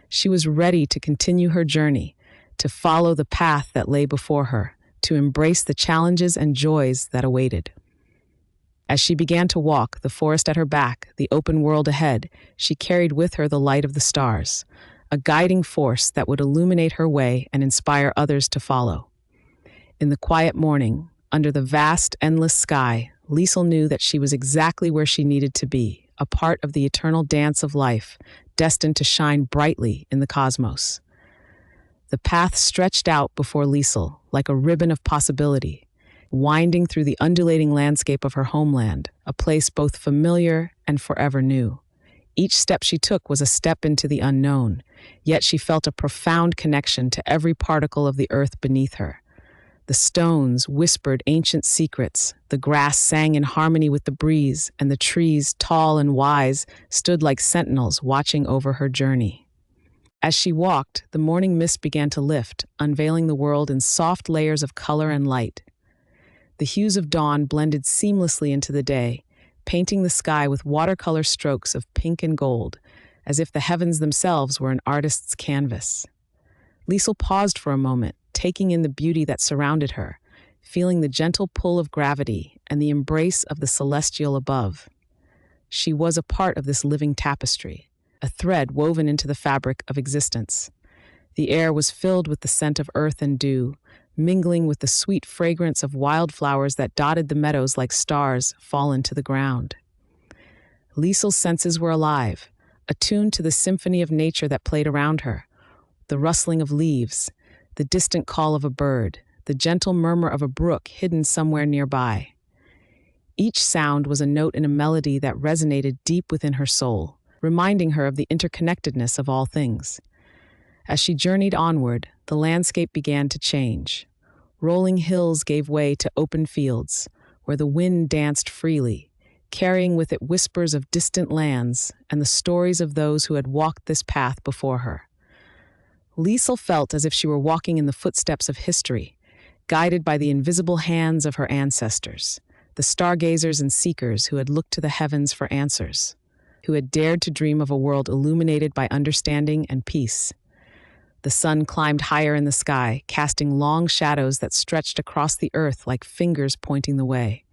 She was ready to continue her journey, to follow the path that lay before her, to embrace the challenges and joys that awaited. As she began to walk, the forest at her back, the open world ahead, she carried with her the light of the stars, a guiding force that would illuminate her way and inspire others to follow. In the quiet morning, under the vast, endless sky, Liesel knew that she was exactly where she needed to be, a part of the eternal dance of life, destined to shine brightly in the cosmos. The path stretched out before Liesel like a ribbon of possibility, winding through the undulating landscape of her homeland, a place both familiar and forever new. Each step she took was a step into the unknown, yet she felt a profound connection to every particle of the earth beneath her. The stones whispered ancient secrets, the grass sang in harmony with the breeze, and the trees, tall and wise, stood like sentinels watching over her journey. As she walked, the morning mist began to lift, unveiling the world in soft layers of color and light. The hues of dawn blended seamlessly into the day, painting the sky with watercolor strokes of pink and gold, as if the heavens themselves were an artist's canvas. Liesel paused for a moment, taking in the beauty that surrounded her, feeling the gentle pull of gravity and the embrace of the celestial above. She was a part of this living tapestry, a thread woven into the fabric of existence. The air was filled with the scent of earth and dew, mingling with the sweet fragrance of wildflowers that dotted the meadows like stars fallen to the ground. Liesel's senses were alive, attuned to the symphony of nature that played around her, the rustling of leaves, the distant call of a bird, the gentle murmur of a brook hidden somewhere nearby. Each sound was a note in a melody that resonated deep within her soul, reminding her of the interconnectedness of all things. As she journeyed onward, the landscape began to change. Rolling hills gave way to open fields, where the wind danced freely, carrying with it whispers of distant lands and the stories of those who had walked this path before her. Liesel felt as if she were walking in the footsteps of history, guided by the invisible hands of her ancestors, the stargazers and seekers who had looked to the heavens for answers, who had dared to dream of a world illuminated by understanding and peace. The sun climbed higher in the sky, casting long shadows that stretched across the earth like fingers pointing the way.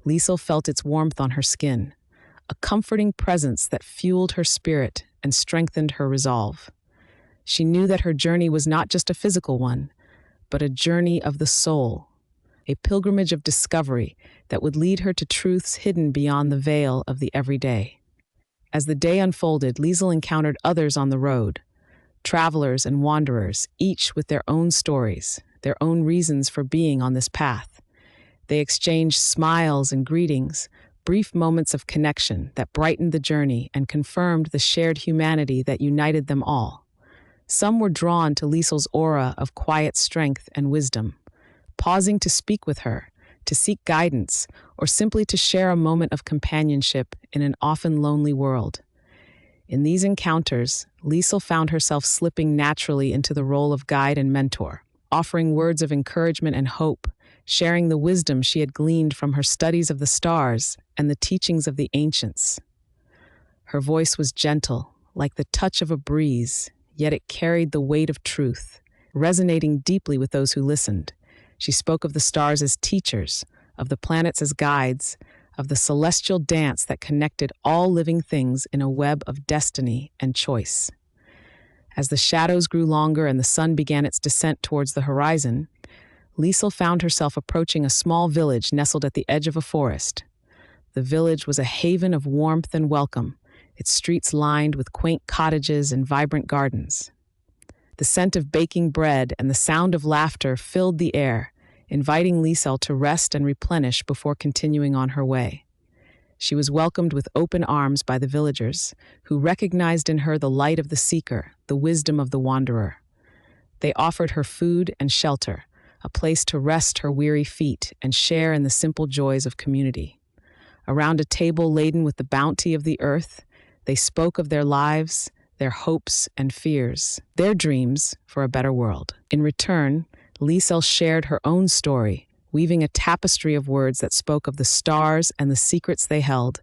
Liesel felt its warmth on her skin, a comforting presence that fueled her spirit and strengthened her resolve. She knew that her journey was not just a physical one, but a journey of the soul, a pilgrimage of discovery that would lead her to truths hidden beyond the veil of the everyday. As the day unfolded, Liesel encountered others on the road, travelers and wanderers, each with their own stories, their own reasons for being on this path. They exchanged smiles and greetings, brief moments of connection that brightened the journey and confirmed the shared humanity that united them all. Some were drawn to Liesel's aura of quiet strength and wisdom, pausing to speak with her, to seek guidance, or simply to share a moment of companionship in an often lonely world. In these encounters, Liesel found herself slipping naturally into the role of guide and mentor, offering words of encouragement and hope, sharing the wisdom she had gleaned from her studies of the stars and the teachings of the ancients. Her voice was gentle, like the touch of a breeze, yet it carried the weight of truth, resonating deeply with those who listened. She spoke of the stars as teachers, of the planets as guides, of the celestial dance that connected all living things in a web of destiny and choice. As the shadows grew longer and the sun began its descent towards the horizon, Liesel found herself approaching a small village nestled at the edge of a forest. The village was a haven of warmth and welcome, its streets lined with quaint cottages and vibrant gardens. The scent of baking bread and the sound of laughter filled the air, inviting Liesel to rest and replenish before continuing on her way. She was welcomed with open arms by the villagers, who recognized in her the light of the seeker, the wisdom of the wanderer. They offered her food and shelter, a place to rest her weary feet and share in the simple joys of community. Around a table laden with the bounty of the earth, they spoke of their lives, their hopes and fears, their dreams for a better world. In return, Liesel shared her own story, weaving a tapestry of words that spoke of the stars and the secrets they held,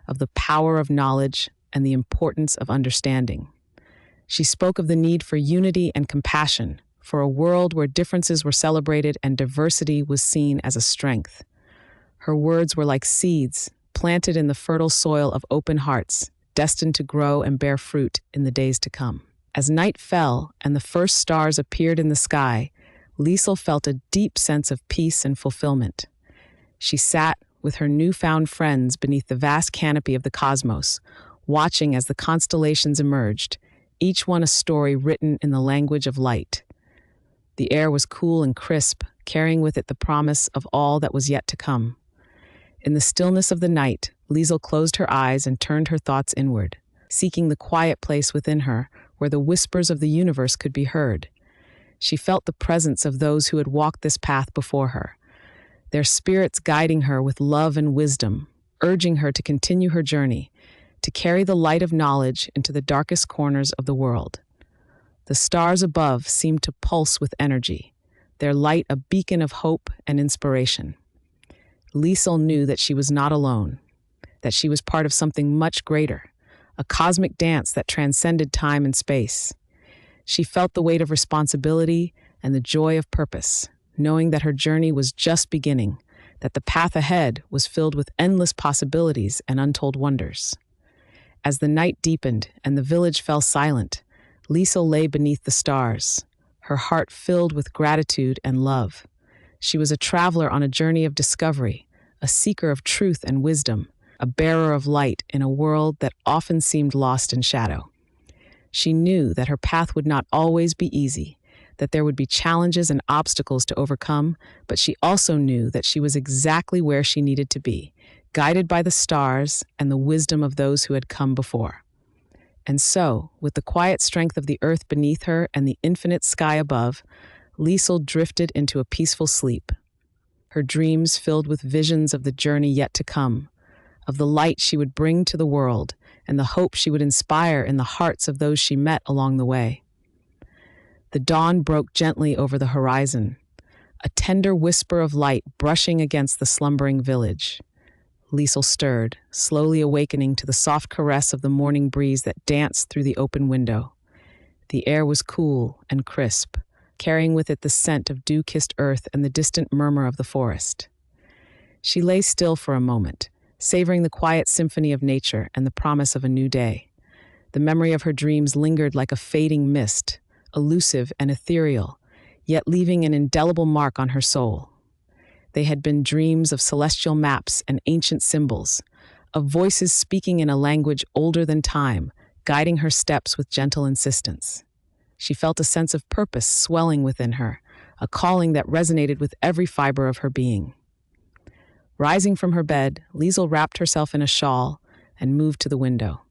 of the power of knowledge and the importance of understanding. She spoke of the need for unity and compassion, for a world where differences were celebrated and diversity was seen as a strength. Her words were like seeds, planted in the fertile soil of open hearts, destined to grow and bear fruit in the days to come. As night fell and the first stars appeared in the sky, Liesel felt a deep sense of peace and fulfillment. She sat, with her newfound friends beneath the vast canopy of the cosmos, watching as the constellations emerged, each one a story written in the language of light. The air was cool and crisp, carrying with it the promise of all that was yet to come. In the stillness of the night, Liesel closed her eyes and turned her thoughts inward, seeking the quiet place within her where the whispers of the universe could be heard. She felt the presence of those who had walked this path before her, their spirits guiding her with love and wisdom, urging her to continue her journey, to carry the light of knowledge into the darkest corners of the world. The stars above seemed to pulse with energy, their light a beacon of hope and inspiration. Liesel knew that she was not alone, that she was part of something much greater, a cosmic dance that transcended time and space. She felt the weight of responsibility and the joy of purpose, knowing that her journey was just beginning, that the path ahead was filled with endless possibilities and untold wonders. As the night deepened and the village fell silent, Liesel lay beneath the stars, her heart filled with gratitude and love. She was a traveler on a journey of discovery, a seeker of truth and wisdom, a bearer of light in a world that often seemed lost in shadow. She knew that her path would not always be easy, that there would be challenges and obstacles to overcome, but she also knew that she was exactly where she needed to be, guided by the stars and the wisdom of those who had come before. And so, with the quiet strength of the earth beneath her and the infinite sky above, Liesel drifted into a peaceful sleep, her dreams filled with visions of the journey yet to come, of the light she would bring to the world and the hope she would inspire in the hearts of those she met along the way. The dawn broke gently over the horizon, a tender whisper of light brushing against the slumbering village. Liesel stirred, slowly awakening to the soft caress of the morning breeze that danced through the open window. The air was cool and crisp, carrying with it the scent of dew-kissed earth and the distant murmur of the forest. She lay still for a moment, savoring the quiet symphony of nature and the promise of a new day. The memory of her dreams lingered like a fading mist, elusive and ethereal, yet leaving an indelible mark on her soul. They had been dreams of celestial maps and ancient symbols, of voices speaking in a language older than time, guiding her steps with gentle insistence. She felt a sense of purpose swelling within her, a calling that resonated with every fiber of her being. Rising from her bed, Liesel wrapped herself in a shawl and moved to the window.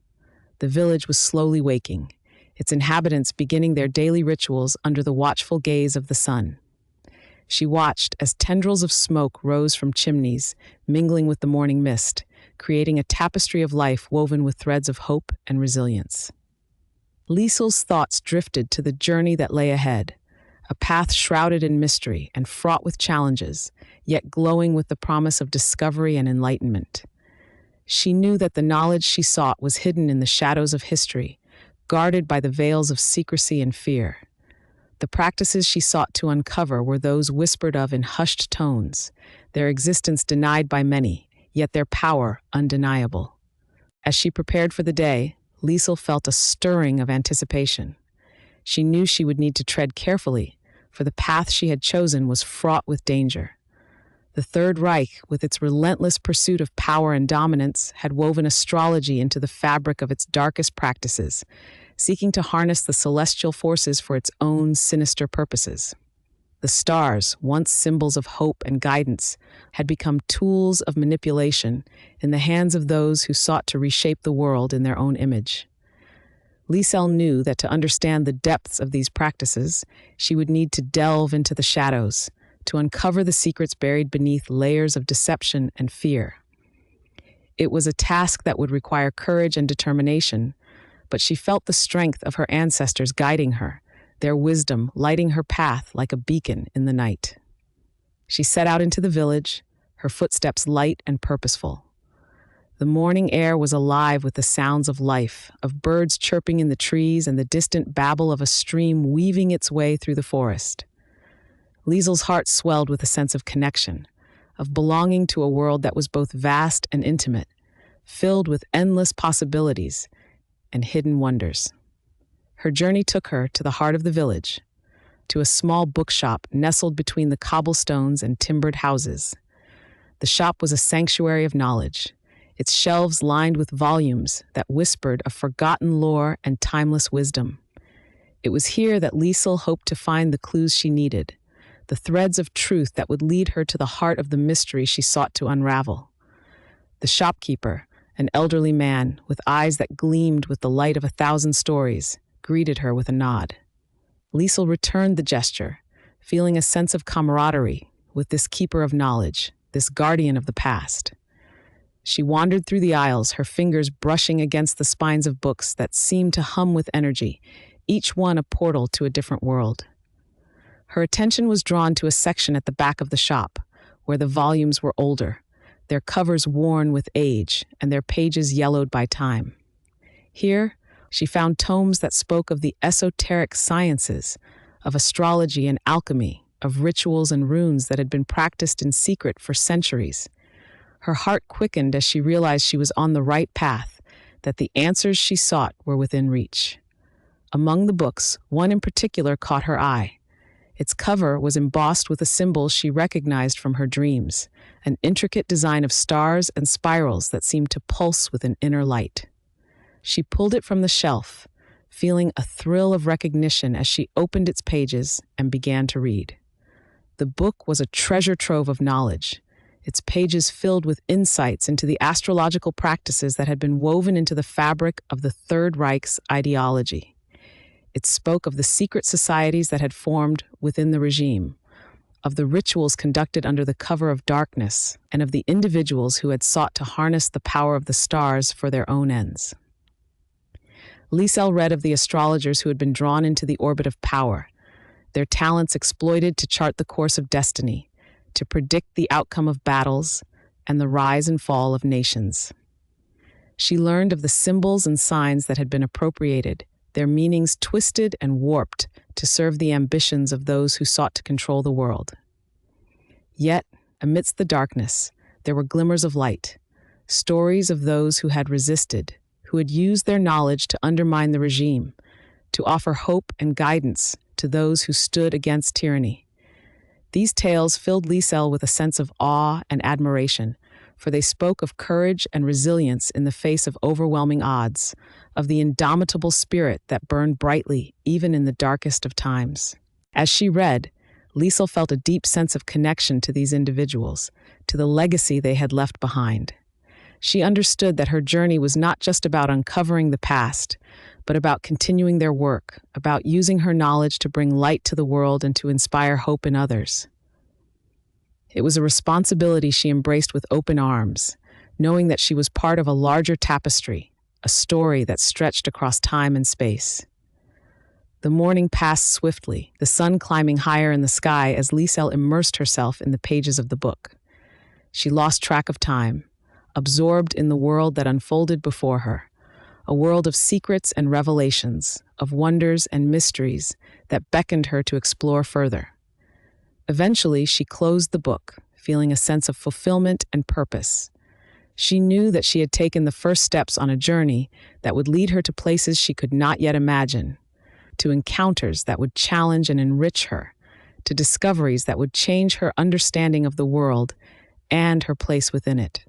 The village was slowly waking, its inhabitants beginning their daily rituals under the watchful gaze of the sun. She watched as tendrils of smoke rose from chimneys, mingling with the morning mist, creating a tapestry of life woven with threads of hope and resilience. Liesel's thoughts drifted to the journey that lay ahead, a path shrouded in mystery and fraught with challenges, yet glowing with the promise of discovery and enlightenment. She knew that the knowledge she sought was hidden in the shadows of history, guarded by the veils of secrecy and fear. The practices she sought to uncover were those whispered of in hushed tones, their existence denied by many, yet their power undeniable. As she prepared for the day, Liesel felt a stirring of anticipation. She knew she would need to tread carefully, for the path she had chosen was fraught with danger. The Third Reich, with its relentless pursuit of power and dominance, had woven astrology into the fabric of its darkest practices, seeking to harness the celestial forces for its own sinister purposes. The stars, once symbols of hope and guidance, had become tools of manipulation in the hands of those who sought to reshape the world in their own image. Liesel knew that to understand the depths of these practices, she would need to delve into the shadows, to uncover the secrets buried beneath layers of deception and fear. It was a task that would require courage and determination, but she felt the strength of her ancestors guiding her, their wisdom lighting her path like a beacon in the night. She set out into the village, her footsteps light and purposeful. The morning air was alive with the sounds of life, of birds chirping in the trees and the distant babble of a stream weaving its way through the forest. Liesel's heart swelled with a sense of connection, of belonging to a world that was both vast and intimate, filled with endless possibilities and hidden wonders. Her journey took her to the heart of the village, to a small bookshop nestled between the cobblestones and timbered houses. The shop was a sanctuary of knowledge, its shelves lined with volumes that whispered of forgotten lore and timeless wisdom. It was here that Liesel hoped to find the clues she needed, the threads of truth that would lead her to the heart of the mystery she sought to unravel. The shopkeeper, an elderly man with eyes that gleamed with the light of 1,000 stories, greeted her with a nod. Liesel returned the gesture, feeling a sense of camaraderie with this keeper of knowledge, this guardian of the past. She wandered through the aisles, her fingers brushing against the spines of books that seemed to hum with energy, each one a portal to a different world. Her attention was drawn to a section at the back of the shop, where the volumes were older, their covers worn with age and their pages yellowed by time. Here, she found tomes that spoke of the esoteric sciences, of astrology and alchemy, of rituals and runes that had been practiced in secret for centuries. Her heart quickened as she realized she was on the right path, that the answers she sought were within reach. Among the books, one in particular caught her eye. Its cover was embossed with a symbol she recognized from her dreams, an intricate design of stars and spirals that seemed to pulse with an inner light. She pulled it from the shelf, feeling a thrill of recognition as she opened its pages and began to read. The book was a treasure trove of knowledge, its pages filled with insights into the astrological practices that had been woven into the fabric of the Third Reich's ideology. It spoke of the secret societies that had formed within the regime, of the rituals conducted under the cover of darkness, and of the individuals who had sought to harness the power of the stars for their own ends. Liesel read of the astrologers who had been drawn into the orbit of power, their talents exploited to chart the course of destiny, to predict the outcome of battles and the rise and fall of nations. She learned of the symbols and signs that had been appropriated, their meanings twisted and warped to serve the ambitions of those who sought to control the world. Yet, amidst the darkness, there were glimmers of light, stories of those who had resisted, who had used their knowledge to undermine the regime, to offer hope and guidance to those who stood against tyranny. These tales filled Liesel with a sense of awe and admiration, for they spoke of courage and resilience in the face of overwhelming odds, of the indomitable spirit that burned brightly even in the darkest of times. As she read, Liesel felt a deep sense of connection to these individuals, to the legacy they had left behind. She understood that her journey was not just about uncovering the past, but about continuing their work, about using her knowledge to bring light to the world and to inspire hope in others. It was a responsibility she embraced with open arms, knowing that she was part of a larger tapestry, a story that stretched across time and space. The morning passed swiftly, the sun climbing higher in the sky as Liesel immersed herself in the pages of the book. She lost track of time, absorbed in the world that unfolded before her, a world of secrets and revelations, of wonders and mysteries that beckoned her to explore further. Eventually, she closed the book, feeling a sense of fulfillment and purpose. She knew that she had taken the first steps on a journey that would lead her to places she could not yet imagine, to encounters that would challenge and enrich her, to discoveries that would change her understanding of the world and her place within it.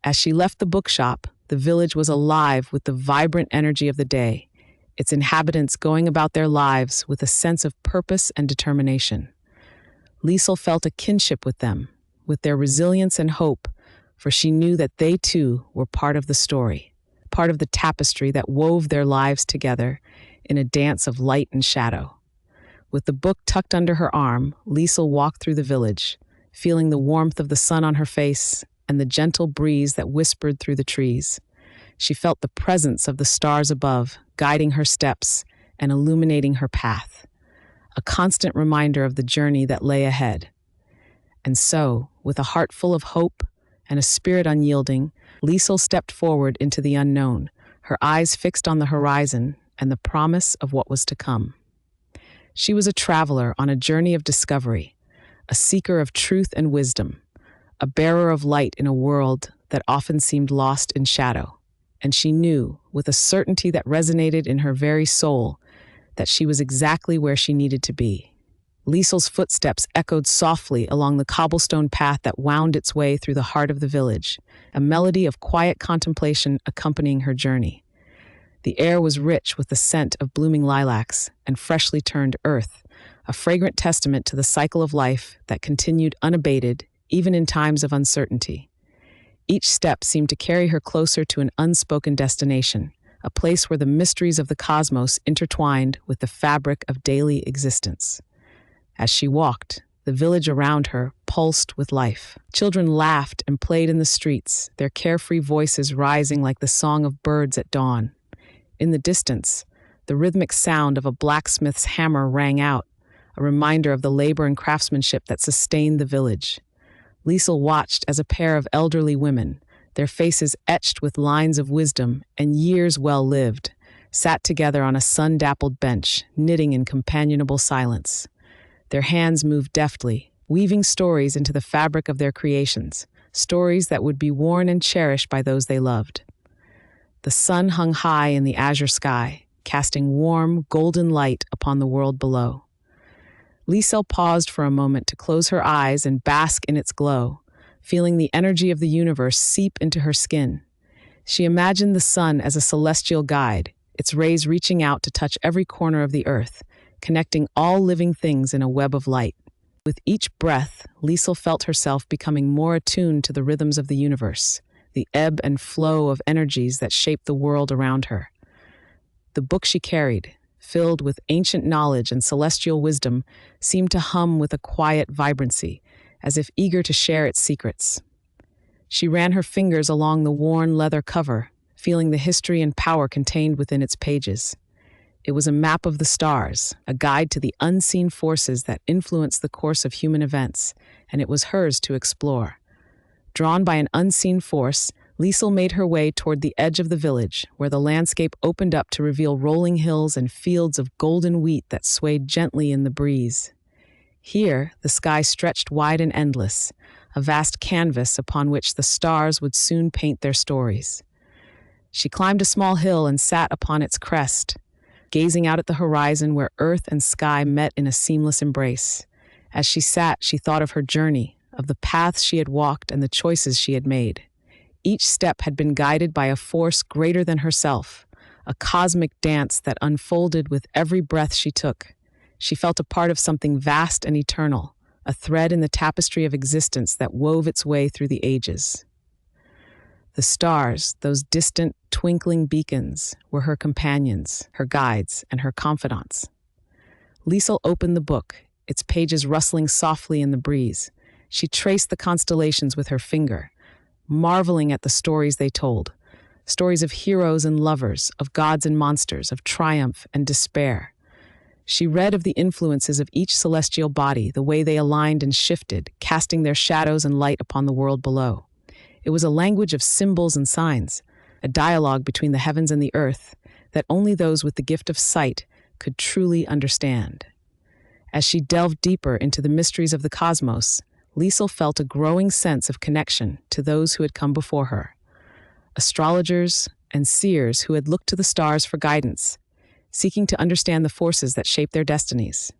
As she left the bookshop, the village was alive with the vibrant energy of the day, its inhabitants going about their lives with a sense of purpose and determination. Liesel felt a kinship with them, with their resilience and hope, for she knew that they too were part of the story, part of the tapestry that wove their lives together in a dance of light and shadow. With the book tucked under her arm, Liesel walked through the village, feeling the warmth of the sun on her face and the gentle breeze that whispered through the trees. She felt the presence of the stars above, guiding her steps and illuminating her path, a constant reminder of the journey that lay ahead. And so, with a heart full of hope and a spirit unyielding, Liesel stepped forward into the unknown, her eyes fixed on the horizon and the promise of what was to come. She was a traveler on a journey of discovery, a seeker of truth and wisdom, a bearer of light in a world that often seemed lost in shadow. And she knew, with a certainty that resonated in her very soul, that she was exactly where she needed to be. Liesel's footsteps echoed softly along the cobblestone path that wound its way through the heart of the village, a melody of quiet contemplation accompanying her journey. The air was rich with the scent of blooming lilacs and freshly turned earth, a fragrant testament to the cycle of life that continued unabated even in times of uncertainty. Each step seemed to carry her closer to an unspoken destination, a place where the mysteries of the cosmos intertwined with the fabric of daily existence. As she walked, the village around her pulsed with life. Children laughed and played in the streets, their carefree voices rising like the song of birds at dawn. In the distance, the rhythmic sound of a blacksmith's hammer rang out, a reminder of the labor and craftsmanship that sustained the village. Liesel watched as a pair of elderly women, their faces etched with lines of wisdom and years well lived, sat together on a sun-dappled bench, knitting in companionable silence. Their hands moved deftly, weaving stories into the fabric of their creations, stories that would be worn and cherished by those they loved. The sun hung high in the azure sky, casting warm, golden light upon the world below. Liesel paused for a moment to close her eyes and bask in its glow, feeling the energy of the universe seep into her skin. She imagined the sun as a celestial guide, its rays reaching out to touch every corner of the earth, connecting all living things in a web of light. With each breath, Liesel felt herself becoming more attuned to the rhythms of the universe, the ebb and flow of energies that shaped the world around her. The book she carried, filled with ancient knowledge and celestial wisdom, seemed to hum with a quiet vibrancy, as if eager to share its secrets. She ran her fingers along the worn leather cover, feeling the history and power contained within its pages. It was a map of the stars, a guide to the unseen forces that influence the course of human events, and it was hers to explore. Drawn by an unseen force, Liesel made her way toward the edge of the village, where the landscape opened up to reveal rolling hills and fields of golden wheat that swayed gently in the breeze. Here, the sky stretched wide and endless, a vast canvas upon which the stars would soon paint their stories. She climbed a small hill and sat upon its crest, gazing out at the horizon where earth and sky met in a seamless embrace. As she sat, she thought of her journey, of the paths she had walked and the choices she had made. Each step had been guided by a force greater than herself, a cosmic dance that unfolded with every breath she took. She felt a part of something vast and eternal, a thread in the tapestry of existence that wove its way through the ages. The stars, those distant, twinkling beacons, were her companions, her guides, and her confidants. Liesel opened the book, its pages rustling softly in the breeze. She traced the constellations with her finger, marveling at the stories they told, stories of heroes and lovers, of gods and monsters, of triumph and despair. She read of the influences of each celestial body, the way they aligned and shifted, casting their shadows and light upon the world below. It was a language of symbols and signs, a dialogue between the heavens and the earth that only those with the gift of sight could truly understand. As she delved deeper into the mysteries of the cosmos, Liesel felt a growing sense of connection to those who had come before her, astrologers and seers who had looked to the stars for guidance, seeking to understand the forces that shape their destinies.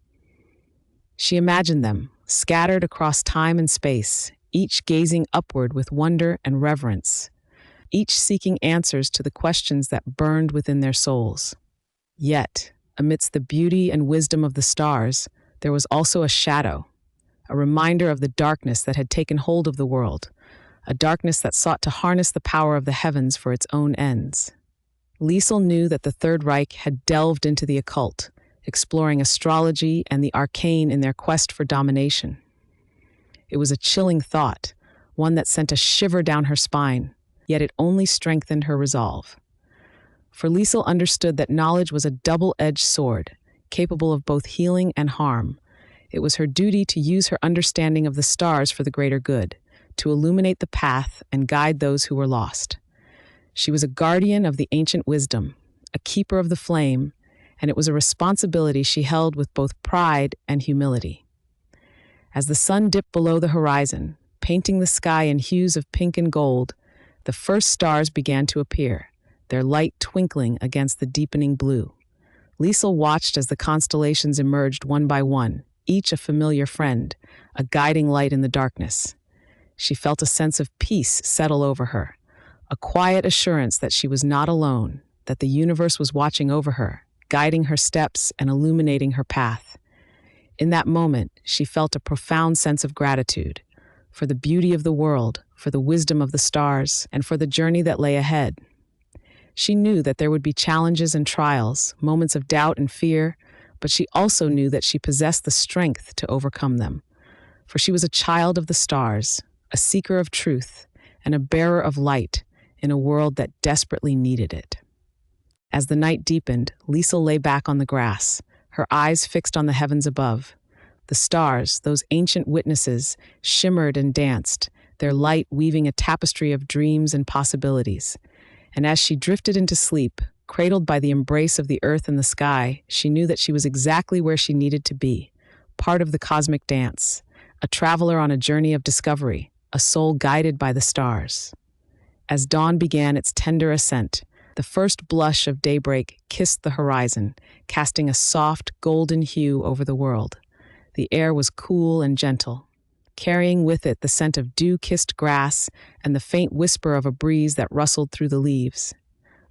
She imagined them, scattered across time and space, each gazing upward with wonder and reverence, each seeking answers to the questions that burned within their souls. Yet, amidst the beauty and wisdom of the stars, there was also a shadow, a reminder of the darkness that had taken hold of the world, a darkness that sought to harness the power of the heavens for its own ends. Liesel knew that the Third Reich had delved into the occult, exploring astrology and the arcane in their quest for domination. It was a chilling thought, one that sent a shiver down her spine, yet it only strengthened her resolve. For Liesel understood that knowledge was a double-edged sword, capable of both healing and harm. It was her duty to use her understanding of the stars for the greater good, to illuminate the path and guide those who were lost. She was a guardian of the ancient wisdom, a keeper of the flame, and it was a responsibility she held with both pride and humility. As the sun dipped below the horizon, painting the sky in hues of pink and gold, the first stars began to appear, their light twinkling against the deepening blue. Liesel watched as the constellations emerged one by one, each a familiar friend, a guiding light in the darkness. She felt a sense of peace settle over her, a quiet assurance that she was not alone, that the universe was watching over her, guiding her steps and illuminating her path. In that moment, she felt a profound sense of gratitude for the beauty of the world, for the wisdom of the stars, and for the journey that lay ahead. She knew that there would be challenges and trials, moments of doubt and fear, but she also knew that she possessed the strength to overcome them. For she was a child of the stars, a seeker of truth, and a bearer of light in a world that desperately needed it. As the night deepened, Liesel lay back on the grass, her eyes fixed on the heavens above. The stars, those ancient witnesses, shimmered and danced, their light weaving a tapestry of dreams and possibilities. And as she drifted into sleep, cradled by the embrace of the earth and the sky, she knew that she was exactly where she needed to be, part of the cosmic dance, a traveler on a journey of discovery, a soul guided by the stars. As dawn began its tender ascent, the first blush of daybreak kissed the horizon, casting a soft, golden hue over the world. The air was cool and gentle, carrying with it the scent of dew-kissed grass and the faint whisper of a breeze that rustled through the leaves.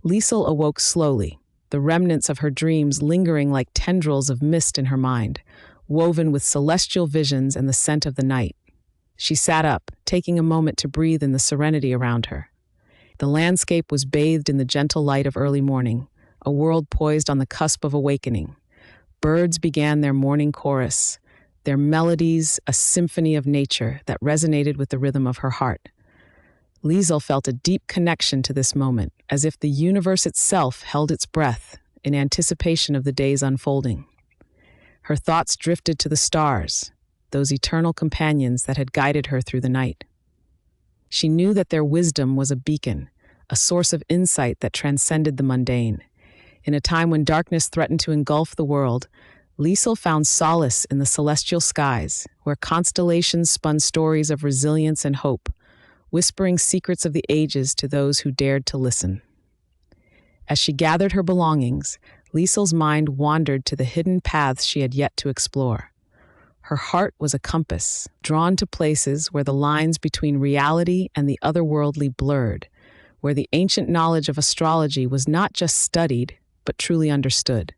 Liesel awoke slowly, the remnants of her dreams lingering like tendrils of mist in her mind, woven with celestial visions and the scent of the night. She sat up, taking a moment to breathe in the serenity around her. The landscape was bathed in the gentle light of early morning, a world poised on the cusp of awakening. Birds began their morning chorus, their melodies a symphony of nature that resonated with the rhythm of her heart. Liesel felt a deep connection to this moment, as if the universe itself held its breath in anticipation of the day's unfolding. Her thoughts drifted to the stars, those eternal companions that had guided her through the night. She knew that their wisdom was a beacon, a source of insight that transcended the mundane. In a time when darkness threatened to engulf the world, Liesel found solace in the celestial skies, where constellations spun stories of resilience and hope, whispering secrets of the ages to those who dared to listen. As she gathered her belongings, Liesel's mind wandered to the hidden paths she had yet to explore. Her heart was a compass, drawn to places where the lines between reality and the otherworldly blurred, where the ancient knowledge of astrology was not just studied, but truly understood.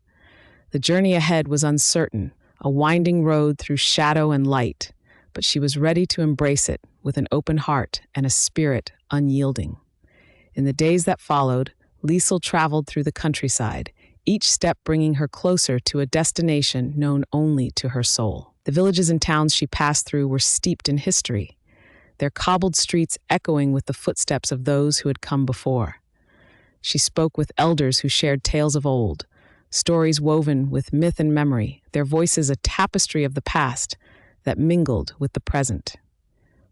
The journey ahead was uncertain, a winding road through shadow and light, but she was ready to embrace it with an open heart and a spirit unyielding. In the days that followed, Liesel traveled through the countryside, each step bringing her closer to a destination known only to her soul. The villages and towns she passed through were steeped in history, their cobbled streets echoing with the footsteps of those who had come before. She spoke with elders who shared tales of old, stories woven with myth and memory, their voices a tapestry of the past that mingled with the present.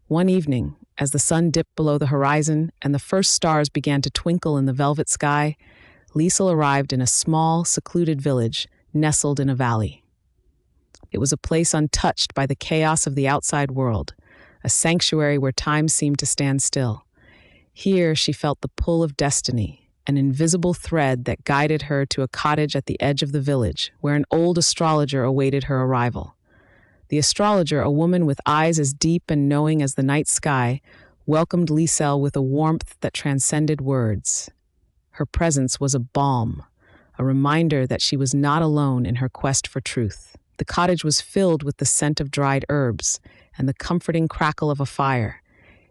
One evening, as the sun dipped below the horizon and the first stars began to twinkle in the velvet sky, Liesel arrived in a small, secluded village nestled in a valley. It was a place untouched by the chaos of the outside world, a sanctuary where time seemed to stand still. Here she felt the pull of destiny, an invisible thread that guided her to a cottage at the edge of the village, where an old astrologer awaited her arrival. The astrologer, a woman with eyes as deep and knowing as the night sky, welcomed Liesel with a warmth that transcended words. Her presence was a balm, a reminder that she was not alone in her quest for truth. The cottage was filled with the scent of dried herbs and the comforting crackle of a fire,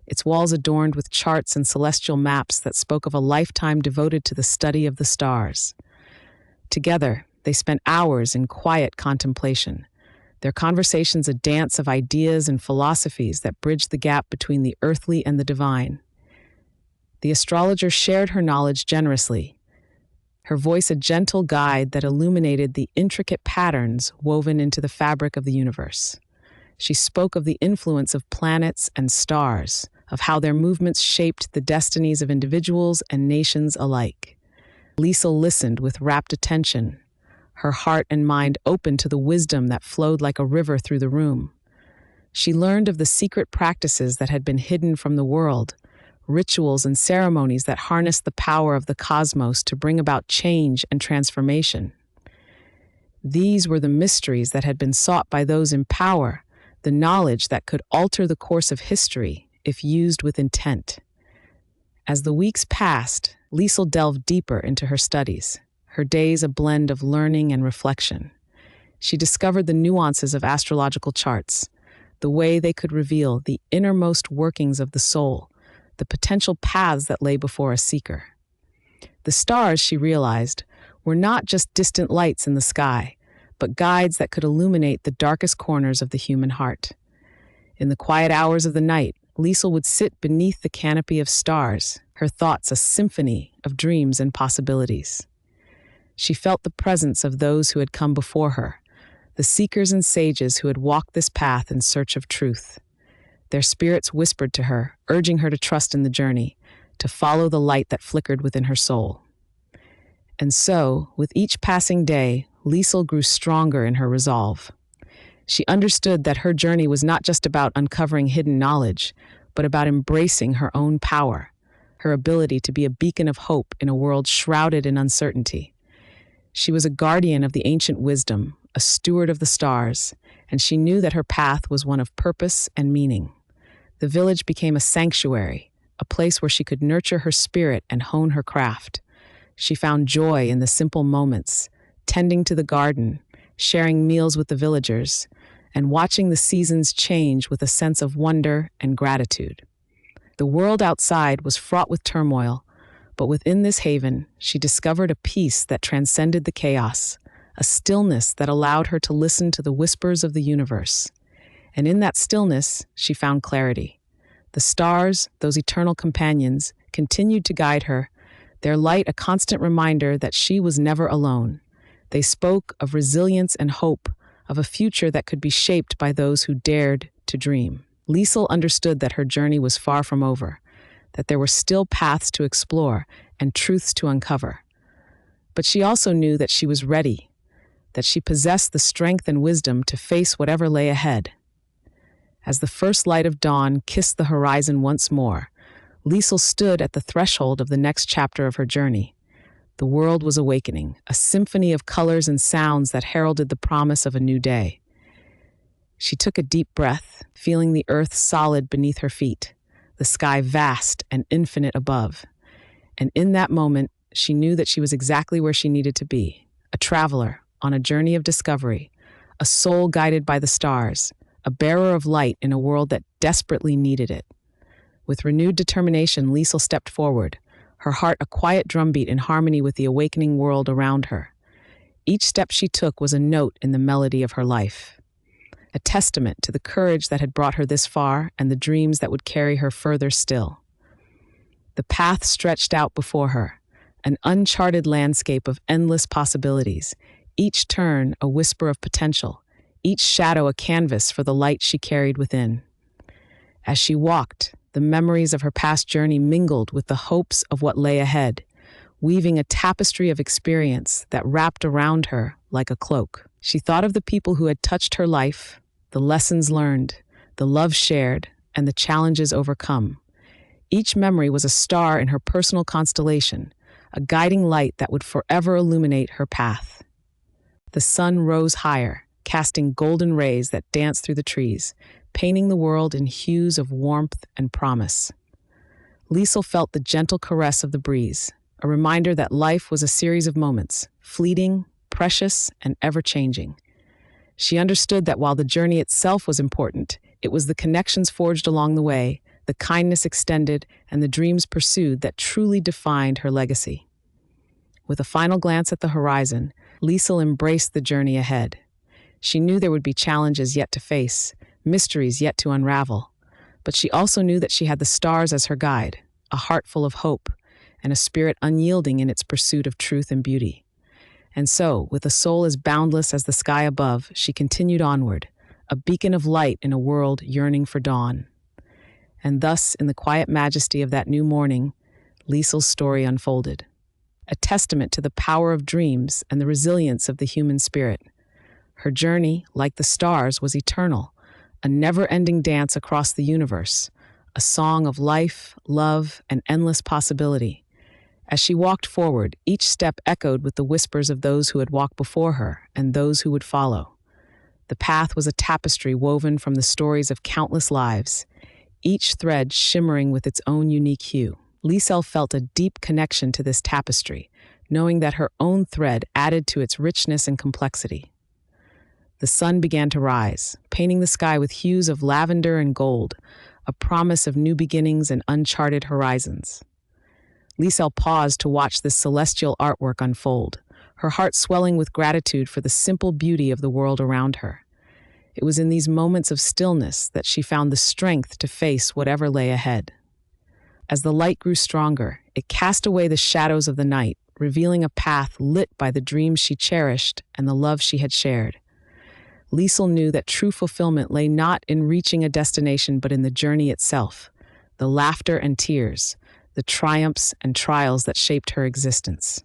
its walls adorned with charts and celestial maps that spoke of a lifetime devoted to the study of the stars. Together, they spent hours in quiet contemplation, their conversations a dance of ideas and philosophies that bridged the gap between the earthly and the divine. The astrologer shared her knowledge generously, her voice a gentle guide that illuminated the intricate patterns woven into the fabric of the universe. She spoke of the influence of planets and stars, of how their movements shaped the destinies of individuals and nations alike. Liesel listened with rapt attention, her heart and mind open to the wisdom that flowed like a river through the room. She learned of the secret practices that had been hidden from the world, rituals and ceremonies that harnessed the power of the cosmos to bring about change and transformation. These were the mysteries that had been sought by those in power, the knowledge that could alter the course of history if used with intent. As the weeks passed, Liesel delved deeper into her studies, her days a blend of learning and reflection. She discovered the nuances of astrological charts, the way they could reveal the innermost workings of the soul, the potential paths that lay before a seeker. The stars, she realized, were not just distant lights in the sky, but guides that could illuminate the darkest corners of the human heart. In the quiet hours of the night, Liesel would sit beneath the canopy of stars, her thoughts a symphony of dreams and possibilities. She felt the presence of those who had come before her, the seekers and sages who had walked this path in search of truth. Their spirits whispered to her, urging her to trust in the journey, to follow the light that flickered within her soul. And so, with each passing day, Liesel grew stronger in her resolve. She understood that her journey was not just about uncovering hidden knowledge, but about embracing her own power, her ability to be a beacon of hope in a world shrouded in uncertainty. She was a guardian of the ancient wisdom, a steward of the stars, and she knew that her path was one of purpose and meaning. The village became a sanctuary, a place where she could nurture her spirit and hone her craft. She found joy in the simple moments, tending to the garden, sharing meals with the villagers, and watching the seasons change with a sense of wonder and gratitude. The world outside was fraught with turmoil, but within this haven, she discovered a peace that transcended the chaos, a stillness that allowed her to listen to the whispers of the universe. And in that stillness, she found clarity. The stars, those eternal companions, continued to guide her, their light a constant reminder that she was never alone. They spoke of resilience and hope, of a future that could be shaped by those who dared to dream. Liesel understood that her journey was far from over, that there were still paths to explore and truths to uncover. But she also knew that she was ready, that she possessed the strength and wisdom to face whatever lay ahead. As the first light of dawn kissed the horizon once more, Liesel stood at the threshold of the next chapter of her journey. The world was awakening, a symphony of colors and sounds that heralded the promise of a new day. She took a deep breath, feeling the earth solid beneath her feet, the sky vast and infinite above. And in that moment, she knew that she was exactly where she needed to be, a traveler on a journey of discovery, a soul guided by the stars, a bearer of light in a world that desperately needed it. With renewed determination, Liesel stepped forward, her heart a quiet drumbeat in harmony with the awakening world around her. Each step she took was a note in the melody of her life, a testament to the courage that had brought her this far and the dreams that would carry her further still. The path stretched out before her, an uncharted landscape of endless possibilities, each turn a whisper of potential, each shadow a canvas for the light she carried within. As she walked, the memories of her past journey mingled with the hopes of what lay ahead, weaving a tapestry of experience that wrapped around her like a cloak. She thought of the people who had touched her life, the lessons learned, the love shared, and the challenges overcome. Each memory was a star in her personal constellation, a guiding light that would forever illuminate her path. The sun rose higher, casting golden rays that danced through the trees, painting the world in hues of warmth and promise. Liesel felt the gentle caress of the breeze, a reminder that life was a series of moments, fleeting, precious, and ever-changing. She understood that while the journey itself was important, it was the connections forged along the way, the kindness extended, and the dreams pursued that truly defined her legacy. With a final glance at the horizon, Liesel embraced the journey ahead. She knew there would be challenges yet to face, mysteries yet to unravel, but she also knew that she had the stars as her guide, a heart full of hope, and a spirit unyielding in its pursuit of truth and beauty. And so, with a soul as boundless as the sky above, she continued onward, a beacon of light in a world yearning for dawn. And thus, in the quiet majesty of that new morning, Liesel's story unfolded, a testament to the power of dreams and the resilience of the human spirit. Her journey, like the stars, was eternal, a never-ending dance across the universe, a song of life, love, and endless possibility. As she walked forward, each step echoed with the whispers of those who had walked before her and those who would follow. The path was a tapestry woven from the stories of countless lives, each thread shimmering with its own unique hue. Liesel felt a deep connection to this tapestry, knowing that her own thread added to its richness and complexity. The sun began to rise, painting the sky with hues of lavender and gold, a promise of new beginnings and uncharted horizons. Liesel paused to watch this celestial artwork unfold, her heart swelling with gratitude for the simple beauty of the world around her. It was in these moments of stillness that she found the strength to face whatever lay ahead. As the light grew stronger, it cast away the shadows of the night, revealing a path lit by the dreams she cherished and the love she had shared. Liesel knew that true fulfillment lay not in reaching a destination but in the journey itself, the laughter and tears, the triumphs and trials that shaped her existence.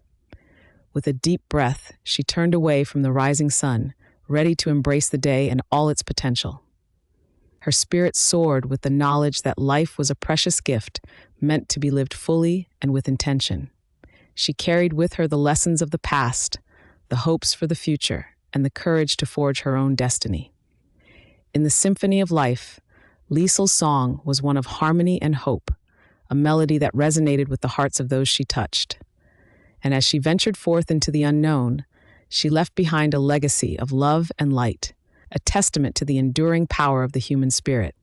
With a deep breath, she turned away from the rising sun, ready to embrace the day and all its potential. Her spirit soared with the knowledge that life was a precious gift, meant to be lived fully and with intention. She carried with her the lessons of the past, the hopes for the future, and the courage to forge her own destiny. In the symphony of life, Liesel's song was one of harmony and hope, a melody that resonated with the hearts of those she touched. And as she ventured forth into the unknown, she left behind a legacy of love and light, a testament to the enduring power of the human spirit.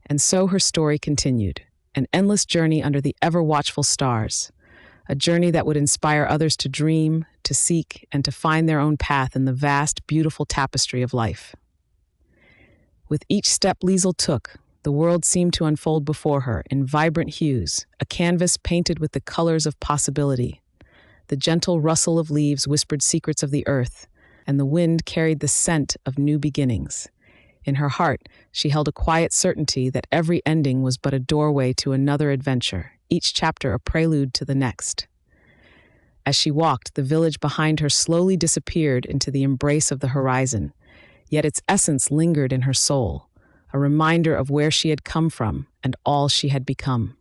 And so her story continued, an endless journey under the ever-watchful stars, a journey that would inspire others to dream, to seek, and to find their own path in the vast, beautiful tapestry of life. With each step Liesel took, the world seemed to unfold before her in vibrant hues, a canvas painted with the colors of possibility. The gentle rustle of leaves whispered secrets of the earth, and the wind carried the scent of new beginnings. In her heart, she held a quiet certainty that every ending was but a doorway to another adventure, each chapter a prelude to the next. As she walked, the village behind her slowly disappeared into the embrace of the horizon, yet its essence lingered in her soul, a reminder of where she had come from and all she had become.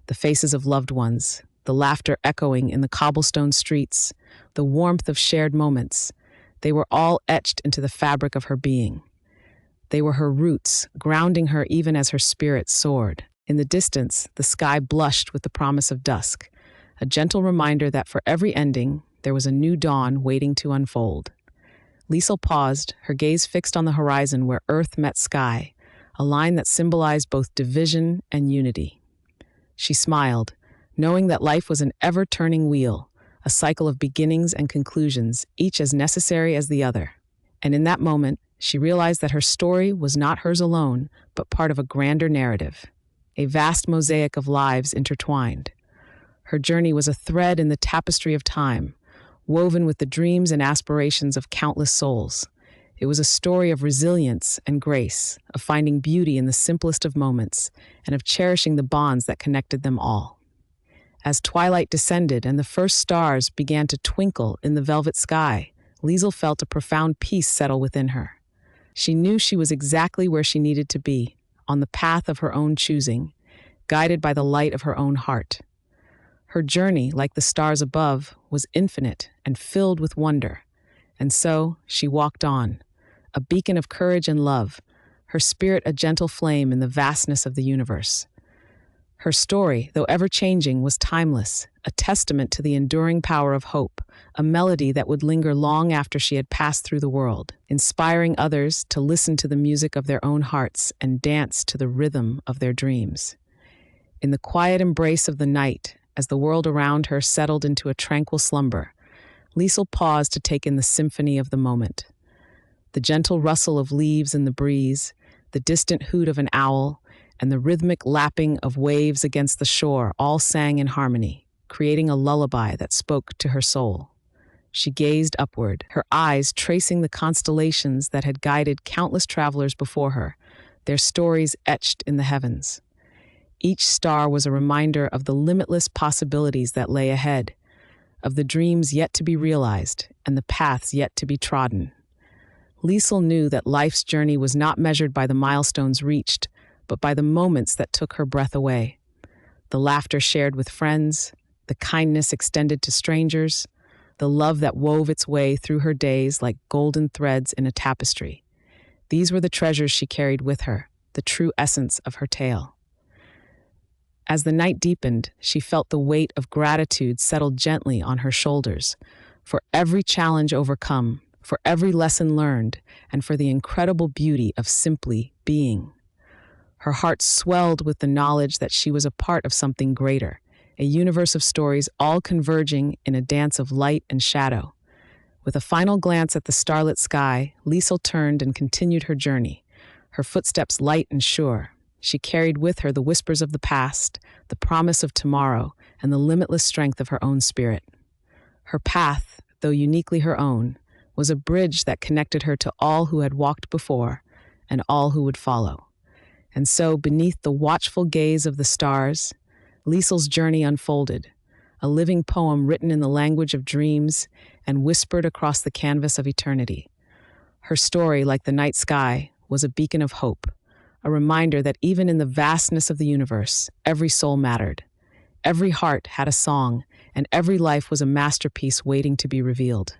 The faces of loved ones, the laughter echoing in the cobblestone streets, the warmth of shared moments, they were all etched into the fabric of her being. They were her roots, grounding her even as her spirit soared. In the distance, the sky blushed with the promise of dusk, a gentle reminder that for every ending, there was a new dawn waiting to unfold. Liesel paused, her gaze fixed on the horizon where earth met sky, a line that symbolized both division and unity. She smiled, knowing that life was an ever-turning wheel, a cycle of beginnings and conclusions, each as necessary as the other. And in that moment, she realized that her story was not hers alone, but part of a grander narrative, a vast mosaic of lives intertwined. Her journey was a thread in the tapestry of time, woven with the dreams and aspirations of countless souls. It was a story of resilience and grace, of finding beauty in the simplest of moments, and of cherishing the bonds that connected them all. As twilight descended and the first stars began to twinkle in the velvet sky, Liesel felt a profound peace settle within her. She knew she was exactly where she needed to be, on the path of her own choosing, guided by the light of her own heart. Her journey, like the stars above, was infinite and filled with wonder. And so she walked on, a beacon of courage and love, her spirit a gentle flame in the vastness of the universe. Her story, though ever-changing, was timeless, a testament to the enduring power of hope, a melody that would linger long after she had passed through the world, inspiring others to listen to the music of their own hearts and dance to the rhythm of their dreams. In the quiet embrace of the night, as the world around her settled into a tranquil slumber, Liesel paused to take in the symphony of the moment. The gentle rustle of leaves in the breeze, the distant hoot of an owl, and the rhythmic lapping of waves against the shore all sang in harmony, creating a lullaby that spoke to her soul. She gazed upward, her eyes tracing the constellations that had guided countless travelers before her, their stories etched in the heavens. Each star was a reminder of the limitless possibilities that lay ahead, of the dreams yet to be realized and the paths yet to be trodden. Liesel knew that life's journey was not measured by the milestones reached, but by the moments that took her breath away. The laughter shared with friends, the kindness extended to strangers, the love that wove its way through her days like golden threads in a tapestry. These were the treasures she carried with her, the true essence of her tale. As the night deepened, she felt the weight of gratitude settle gently on her shoulders, for every challenge overcome, for every lesson learned, and for the incredible beauty of simply being. Her heart swelled with the knowledge that she was a part of something greater, a universe of stories all converging in a dance of light and shadow. With a final glance at the starlit sky, Liesel turned and continued her journey, her footsteps light and sure. She carried with her the whispers of the past, the promise of tomorrow, and the limitless strength of her own spirit. Her path, though uniquely her own, was a bridge that connected her to all who had walked before and all who would follow. And so, beneath the watchful gaze of the stars, Liesel's journey unfolded, a living poem written in the language of dreams and whispered across the canvas of eternity. Her story, like the night sky, was a beacon of hope, a reminder that even in the vastness of the universe, every soul mattered. Every heart had a song, and every life was a masterpiece waiting to be revealed.